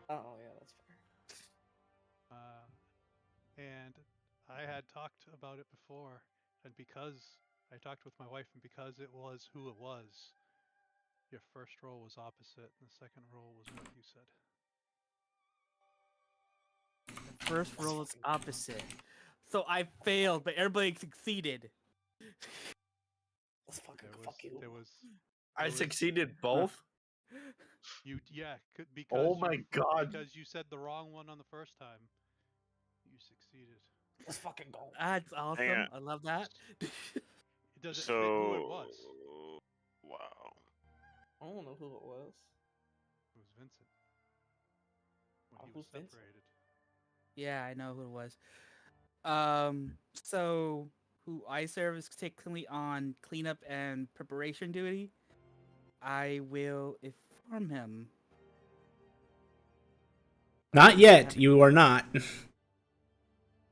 Oh yeah, that's fair.
And I had talked about it before, and because I talked with my wife, and because it was who it was, your first roll was opposite, and the second roll was what you said.
The first roll is opposite. So I failed, but everybody succeeded.
Let's fucking
There was,
fuck you.
there was,
I
there was
succeeded both?
because
my God.
because you said the wrong one on the first time, you succeeded.
Let's fucking go.
That's
Hang
awesome.
on.
I love that.
Does it
So,
fit who it was?
wow.
I don't know who it was.
It was Vincent when he was
Who's Vincent?
separated.
Yeah, I know who it was. So who I serve is technically on cleanup and preparation duty. I will inform him
Not yet. You are not.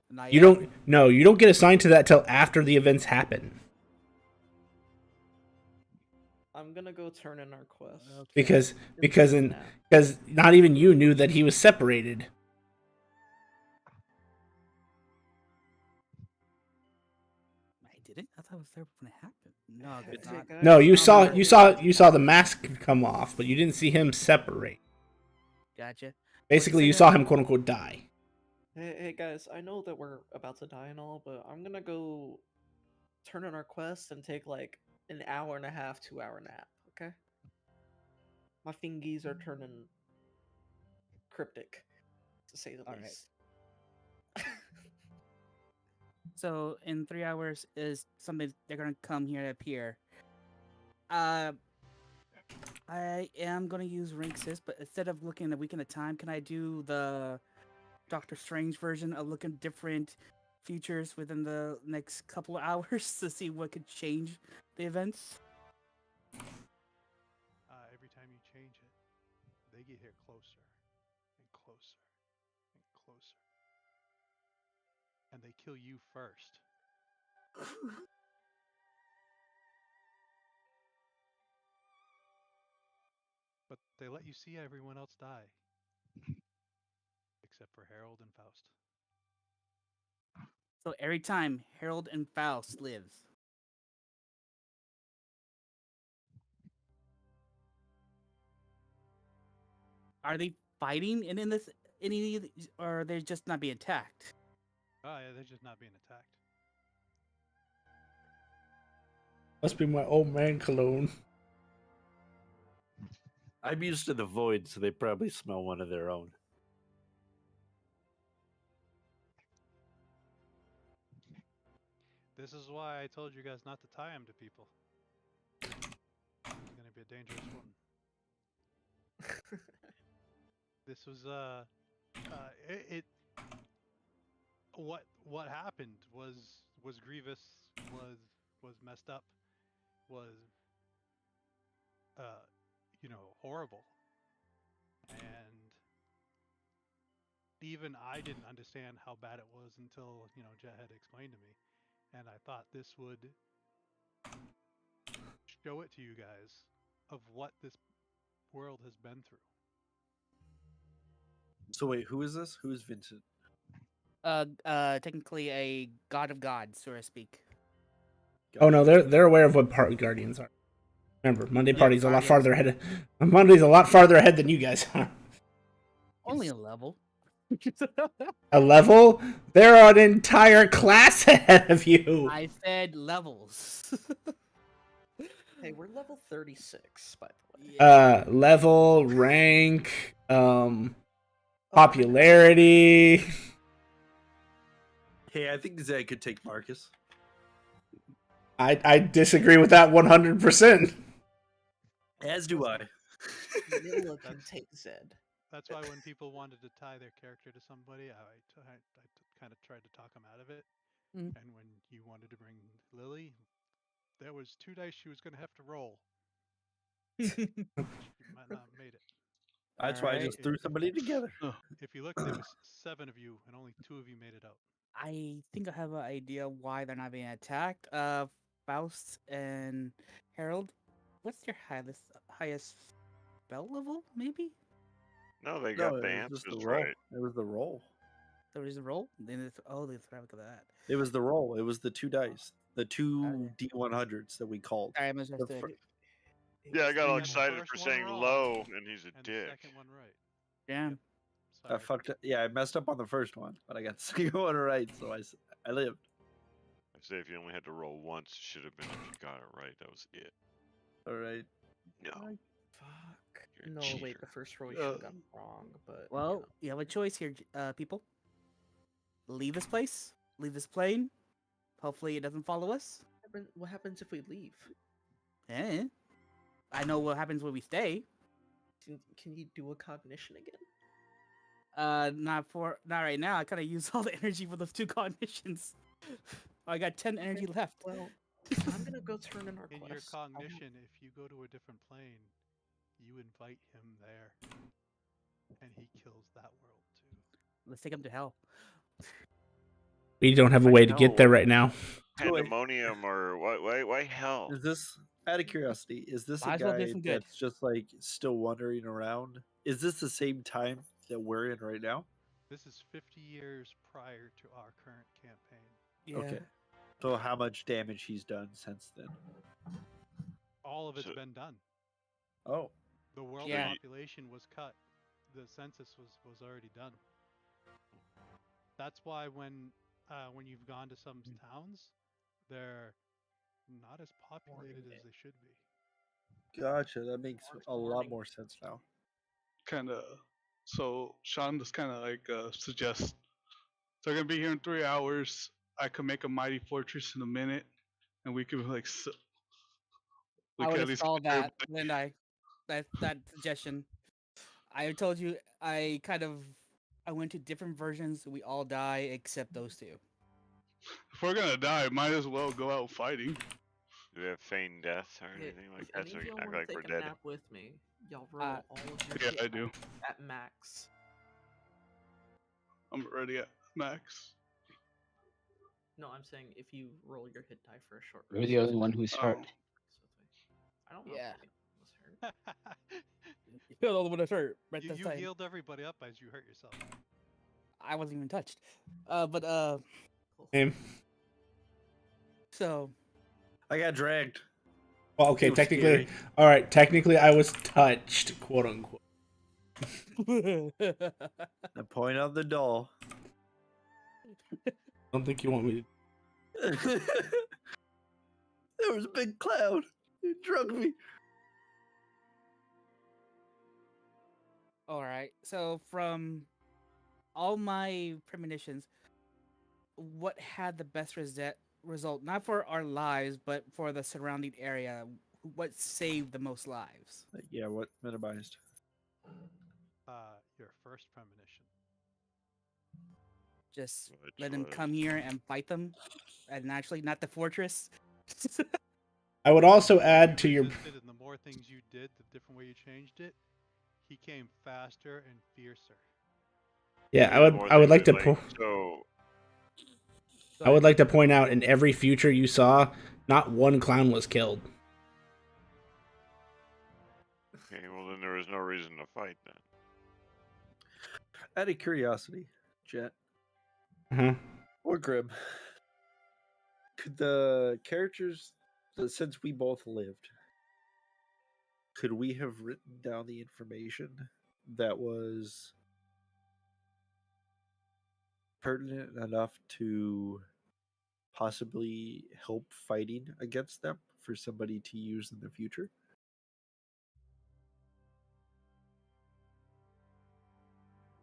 Not
You
yet?
don't. No, you don't get assigned to that till after the events happen.
I'm gonna go turn in our quest.
Okay.
Because
Nah.
because not even you knew that he was separated.
I didn't. I thought it was there when it happened. No, that's
Hey,
not.
guys,
No, you
I'm
saw
gonna-
you saw the mask come off, but you didn't see him separate.
Gotcha.
Basically, you
say
saw
that-
him quote unquote die.
Hey guys, I know that we're about to die and all, but I'm gonna go turn in our quest and take like an hour and a half, 2 hour nap. Okay. My fingies are turning cryptic, to say the
All right.
least.
So in 3 hours is something they're gonna come here to appear. I am gonna use Ring Assist, but instead of looking a week at a time, can I do the Doctor Strange version of looking different futures within the next couple of hours to see what could change the events?
Every time you change it, they get here closer and closer and closer, and they kill you first. But they let you see everyone else die, except for Harold and Faust.
So every time Harold and Faust lives. Are they fighting and in this any or are they just not being attacked?
Oh yeah, they're just not being attacked.
Must be my old man cologne.
I'm used to the void, so they probably smell one of their own.
This is why I told you guys not to tie him to people. It's gonna be a dangerous one. This was it what happened was grievous, was messed up, was horrible. And even I didn't understand how bad it was until, Jet had explained to me. And I thought this would show it to you guys of what this world has been through.
So wait, who is this? Who is Vincent?
Technically a god of gods, so to speak.
Oh no, they're aware of what part Guardians are. Remember, Monday
Yeah,
Party's a lot
Guardians.
farther ahead. Monday's a lot farther ahead than you guys are.
Only a level.
A level? They're an entire class ahead of you.
I said levels.
Hey, we're level 36, by the way.
Level, rank,
Oh,
popularity.
Hey, I think Zed could take Marcus.
I disagree with that 100%.
As do I.
Nilla can take Zed.
That's why when people wanted to tie their character to somebody, I kind of tried to talk them out of it.
Mm.
And when you wanted to bring Lily, there was 2 dice she was going to have to roll. She might not have made it.
That's why I just threw somebody together.
If you look, there was 7 of you, and only 2 of you made it out.
I think I have an idea why they're not being attacked. Faust and Harold, what's your highest spell level? Maybe
No, they
No,
got the
it was just the
answers
roll.
right.
It was the roll.
there is a roll. Then it's, oh, they throw look at that.
It was the roll. It was the 2 dice. The 2
Okay.
D100s that we called.
Sorry, I misunderstood.
Yeah, I got all
got the
excited for
first one
saying
wrong,
low, and he's a
And the
dick.
second one right.
Damn.
I
Sorry.
fucked it. Yeah, I messed up on the first one, but I got the second one right, so I lived.
I say if you only had to roll once, it should have been if you got it right. That was it.
All right.
No.
Fuck.
You're a
No, wait,
cheater.
the first roll you should have gotten wrong, but.
Well, you have a choice here, people. Leave this place. Leave this plane. Hopefully, it doesn't follow us.
What happens if we leave?
Eh. I know what happens when we stay.
Can you do a cognition again?
Not right now. I kind of used all the energy for those 2 cognitions. I got 10 energy left.
Well, I'm gonna go turn in our
In your
quest. I'll-
cognition, if you go to a different plane, you invite him there. and he kills that world too.
Let's take him to hell.
We don't have a
Like
way to
hell,
get there
what-
right now.
Wait,
Pandemonium or what? Why hell?
is this out of curiosity? Is this
Might
a
as well do
guy
some good.
that's just like still wandering around? Is this the same time that we're in right now?
This is 50 years prior to our current campaign.
Yeah.
Okay. So how much damage he's done since then?
All of it's
So-
been done.
Oh,
The world
Yeah.
population was cut. The census was already done. That's why when you've gone to some towns, they're not as populated as they should be.
gotcha. That makes a lot
Morning.
more sense now.
Kind of. So Sean just kind of like suggests. So I'm gonna be here in 3 hours. I could make a mighty fortress in a minute, and we could like. We
I
could
would
at least
install
get
that.
everybody-
Then that suggestion. I told you I went to different versions. We all die except those two.
If we're gonna die, might as well go out fighting.
Do we have feigned death or
Yeah,
anything like
if
that?
any
So
of
we
y'all
can act
want to
like we're
take a
dead.
nap with me, y'all roll all of your
Yeah,
hit
I do.
dice at max.
I'm already at max.
No, I'm saying if you roll your hit die for a short
You're
rest.
the only one who's
Oh.
hurt.
I don't know.
Yeah.
If anyone was hurt.
You're the only one that's hurt right
you
this
you
time.
healed everybody up as you hurt yourself.
I wasn't even touched. But
Same.
so
I got dragged.
Well, okay,
It was
technically,
scary.
all right. Technically, I was touched, quote unquote.
I point out the doll.
I don't think you want me to.
There was a big cloud. It drug me.
all right. So from all my premonitions, what had the best result? Not for our lives, but for the surrounding area. What saved the most lives?
Yeah, what minimized?
Your first premonition.
Just
Which
let them
was-
come here and fight them, and actually not the fortress.
I would also
The more
add
you
to your.
resisted and the more things you did, the different way you changed it, he came faster and fiercer.
Yeah,
Even more
I would
things
like to.
so
I would like to point out in every future you saw, not one clown was killed.
okay, well then there was no reason to fight then.
Out of curiosity, Jet
Uh-huh.
or Grim, could the characters, since we both lived, could we have written down the information that was pertinent enough to possibly help fighting against them for somebody to use in the future?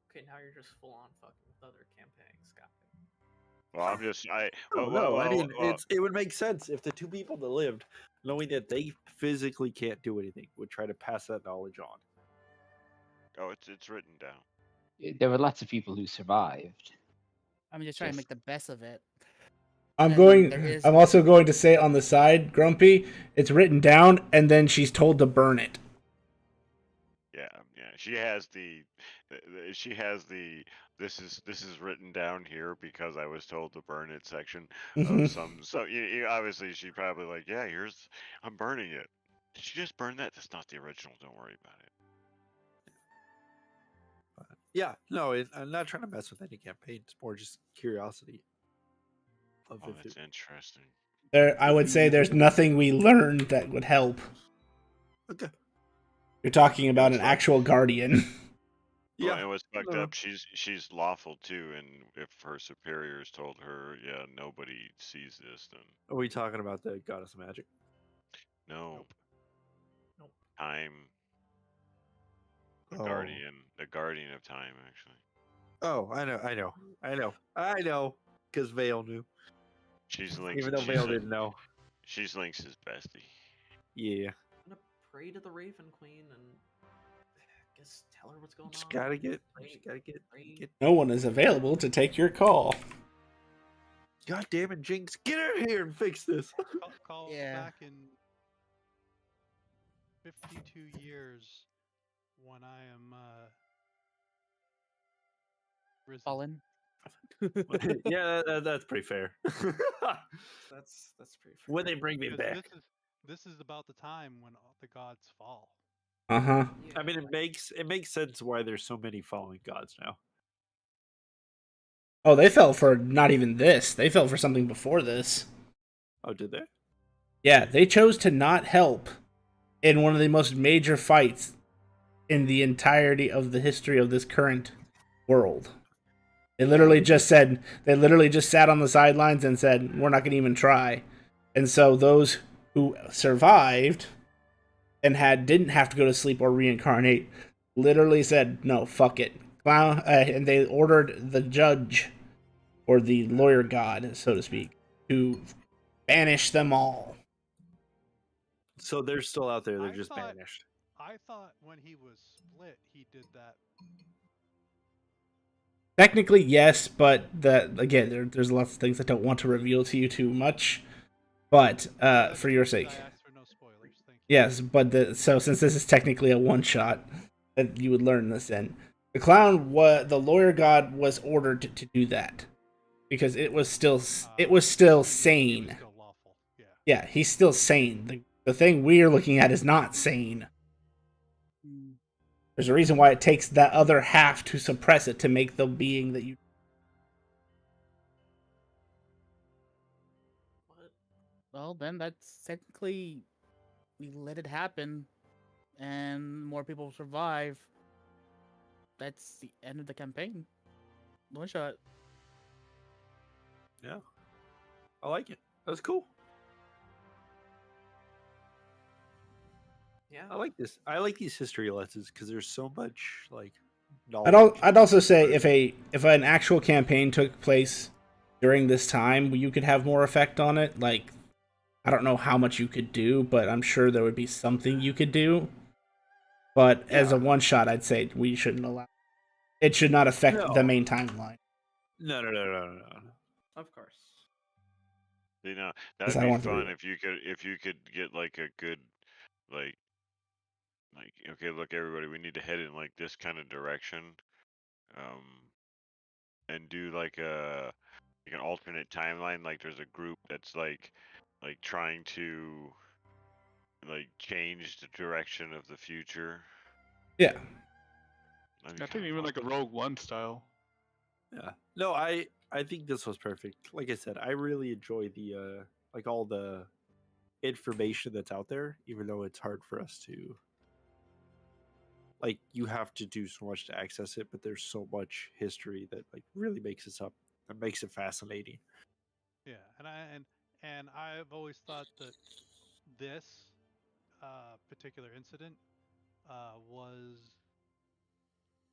Okay, now you're just full on fucking with other campaigns, got it.
Well, I'm just I.
Oh,
Well,
no, I mean
well,
it would make sense if the two people that lived, knowing that they physically can't do anything, would try to pass that knowledge on.
oh, it's written down.
There were lots of people who survived.
I'm just trying to
Yes.
make the best of it.
I'm
And
going.
there is-
I'm also going to say on the side, Grumpy. It's written down, and then she's told to burn it.
Yeah. She has the. She has the. This is written down here because I was told to burn it section
Mhm.
of some. So obviously she probably like I'm burning it. Did she just burn that? That's not the original. Don't worry about it.
Yeah, no, I'm not trying to mess with any campaign. It's more just curiosity. Of
Oh,
if
that's
it,
interesting.
I would say there's nothing we learned that would help.
okay.
You're talking about an
Looks like-
actual guardian.
Well,
Yeah.
and what's fucked
no.
up? She's lawful too, and if her superiors told her, yeah, nobody sees this, then
Are we talking about the goddess of magic?
no.
Nope.
Time. The
Oh.
guardian of time, actually.
Oh, I know. Because Vale knew,
She's Link's.
even though Vale didn't know.
She's Link's bestie.
Yeah,
I'm gonna pray to the Raven Queen and I guess tell her what's going
just
on.
gotta get,
Pray-
get.
No one is available to take your call.
God damn it, Jinx, get her here and fix this.
Call
Yeah.
back in 52 years when I am Risen.
Fallen.
Yeah, that's pretty fair.
That's pretty.
When they bring me
Because
back,
this is about the time when all the gods fall.
Uh-huh.
I mean, it makes sense why there's so many fallen gods now.
Oh, they fell for not even this. They fell for something before this.
Oh, did they?
Yeah, they chose to not help in one of the most major fights in the entirety of the history of this current world. They literally just said, they literally just sat on the sidelines and said, we're not going to even try. And so those who survived and didn't have to go to sleep or reincarnate literally said, no, fuck it. And they ordered the judge, or the lawyer god, so to speak, to banish them all.
So they're still out there. They're
I
just
thought-
banished.
I thought when he was split, he did that.
Technically, yes, but again, there's lots of things I don't want to reveal to you too much. But for your sake,
I asked for no spoilers. Thank you.
yes. But so since this is technically a one shot, that you would learn this in, the clown, the lawyer god, was ordered to do that because it was still sane.
He was still lawful. Yeah.
Yeah, he's still sane. The thing we're looking at is not sane. There's a reason why it takes that other half to suppress it to make the being that you.
Well, then that's technically we let it happen, and more people survive. That's the end of the campaign. One shot.
Yeah, I like it. That's cool.
Yeah.
I like this. I like these history lessons because there's so much like knowledge.
I'd also say if an actual campaign took place during this time, you could have more effect on it. Like, I don't know how much you could do, but I'm sure there would be something you could do. But as a one shot, I'd say we shouldn't allow. It should not affect the main timeline.
No.
Of course.
You know,
Because
that'd
I
be
want to
fun
read
if you could get like a good like okay, look everybody, we need to head in like this kind of direction, and do like an alternate timeline. Like there's a group that's like trying to like change the direction of the future.
Yeah.
I think even like a Rogue One style.
Yeah. No, I think this was perfect. Like I said, I really enjoy the like all the information that's out there, even though it's hard for us to like you have to do so much to access it, but there's so much history that like really makes it up and makes it fascinating.
Yeah, and I've always thought that this particular incident was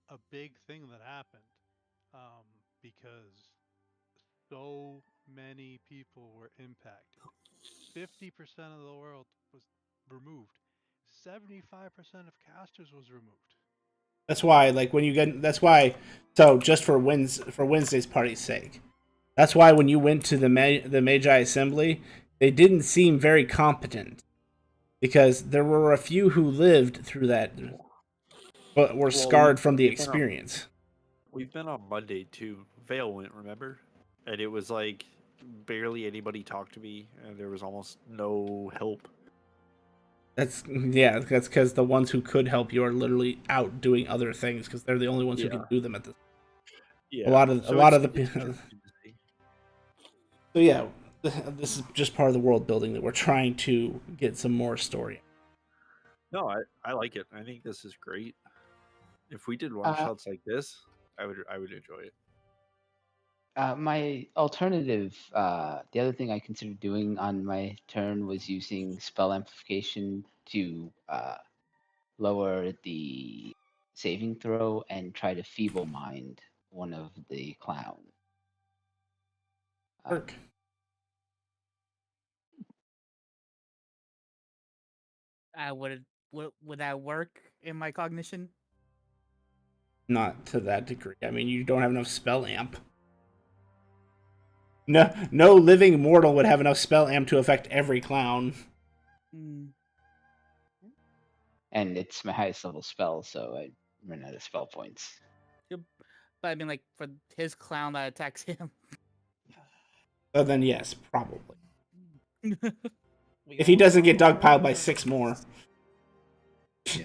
a big thing that happened because so many people were impacted. 50% of the world was removed. 75% of casters was removed.
That's why, like, when you get. That's why. So, just for Wednesday's party's sake, that's why when you went to the Magi Assembly, they didn't seem very competent because there were a few who lived through that, but were scarred from the experience.
We've been on Monday too. Vale went, remember? And it was like barely anybody talked to me, and there was almost no help.
That's because the ones who could help you are literally out doing other things because they're the only ones who can do them at this.
Yeah,
A lot of the people. So yeah, this is just part of the world building that we're trying to get some more story.
No, I like it. I think this is great. If we did one shots like this, I would enjoy it.
My alternative, the other thing I considered doing on my turn was using spell amplification to lower the saving throw and try to feeble mind one of the clown.
Work.
Would that work in my cognition?
Not to that degree. I mean, you don't have enough spell amp. No living mortal would have enough spell amp to affect every clown.
And it's my highest level spell, so I run out of spell points.
Yep. But I mean, like, for his clown that attacks him.
Oh, then yes, probably.
We
If he
all
doesn't
know
get dogpiled by 6 more.
Yeah.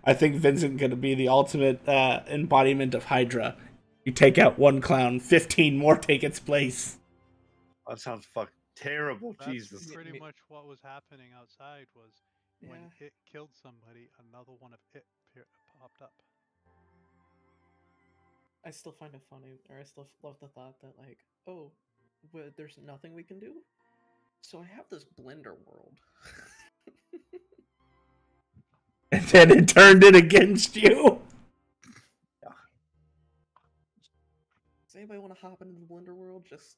I think Vincent gonna be the ultimate embodiment of Hydra. You take out one clown, 15 more take its place.
That sounds fucking terrible.
That's
Jesus.
pretty much what was happening outside. Was when
Yeah.
it killed somebody, another one of it popped up.
I still find it funny, or I still love the thought that, like, oh, there's nothing we can do? So I have this blender world.
And then it turned it against you.
Does anybody want to hop into the blender world? Just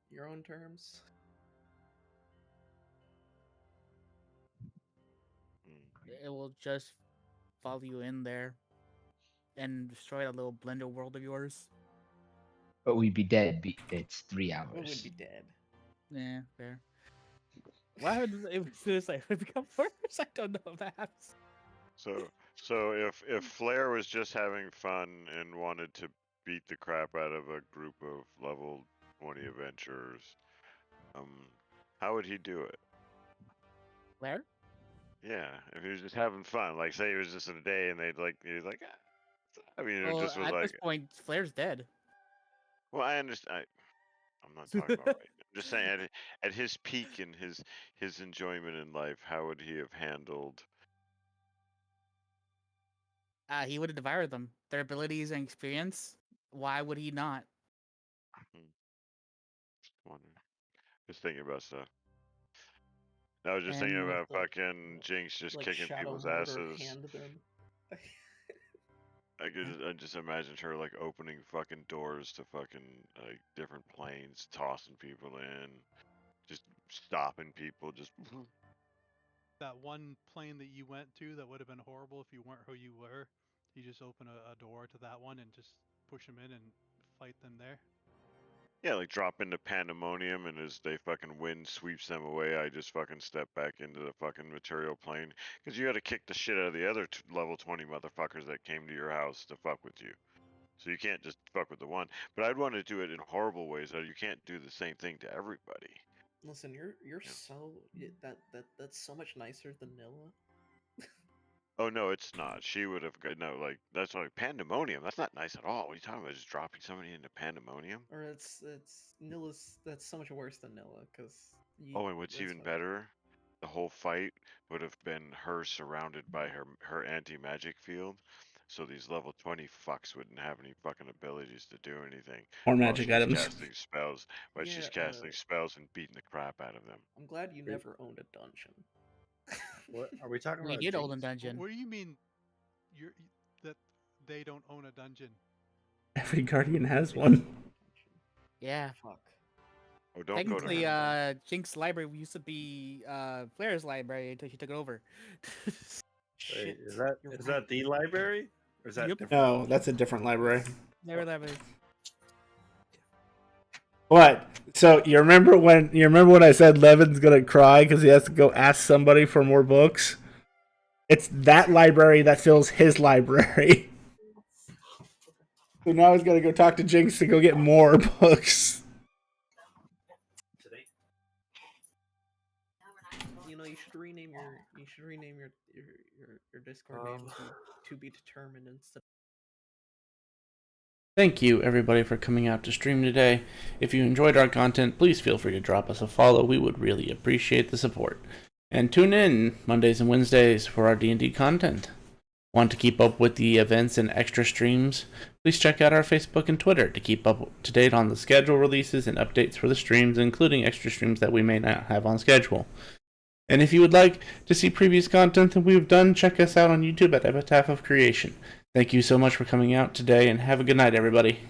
your own terms?
It will just follow you in there and destroy that little blender world of yours.
But we'd be dead. It's 3
We
hours.
would be dead.
Yeah, fair. What happens if suicide would become worse? I don't know if that happens.
So if Flair was just having fun and wanted to beat the crap out of a group of level 20 adventurers, how would he do it?
Flair?
Yeah, if he was just having fun, like say it was just a day and he's like, I mean, it
Well,
just was
at
like,
this point, Flair's dead.
well, I understand. I'm not talking about right now. I'm just saying at his peak and his enjoyment in life, how would he have handled?
He would have devoured them. Their abilities and experience. Why would he not?
Wondering. Just thinking about stuff. I was just thinking
And
about fucking Jinx just
Like
kicking
Shadow
people's
Mortar
asses.
hand them.
I just imagined her like opening fucking doors to fucking like different planes, tossing people in, just stopping people, just.
That one plane that you went to that would have been horrible if you weren't who you were. You just open a door to that one and just push them in and fight them there.
Yeah, like drop into pandemonium, and as they fucking wind sweeps them away, I just fucking step back into the fucking material plane. Because you got to kick the shit out of the other level 20 motherfuckers that came to your house to fuck with you. So you can't just fuck with the one. But I'd want to do it in horrible ways that you can't do the same thing to everybody.
Listen, you're
Yeah.
so that's so much nicer than Nilla.
Oh no, it's not. She would have no like that's like pandemonium. That's not nice at all. What are you talking about? Just dropping somebody into pandemonium?
Or it's Nilla's. That's so much worse than Nilla because.
Oh, and what's even better, the whole fight would have been her surrounded by her anti-magic field, so these level 20 fucks wouldn't have any fucking abilities to do anything.
Or
while
magic
she's
items.
casting spells, while she's casting spells and beating the crap out of them.
I'm glad you never owned a dungeon.
What are we talking
We
about?
did own a
Jinx?
dungeon.
What do you mean? That they don't own a dungeon?
Every guardian has one.
Yeah.
Fuck.
Oh, don't go to
Technically,
her.
Jinx's library used to be Flair's library until she took it over.
Shit.
Wait, is that the library? Or is that
Yep.
different?
No, that's a different library.
Never library.
What? So you remember when I said Levin's gonna cry because he has to go ask somebody for more books? It's that library that fills his library. So now he's gotta go talk to Jinx to go get more books.
You know, you should rename your Discord name to be determined instead.
Thank you, everybody, for coming out to stream today. If you enjoyed our content, please feel free to drop us a follow. We would really appreciate the support. And tune in Mondays and Wednesdays for our D&D content. Want to keep up with the events and extra streams? Please check out our Facebook and Twitter to keep up to date on the schedule releases and updates for the streams, including extra streams that we may not have on schedule. And if you would like to see previous content that we've done, check us out on YouTube at Epitaph of Creation. Thank you so much for coming out today, and have a good night, everybody.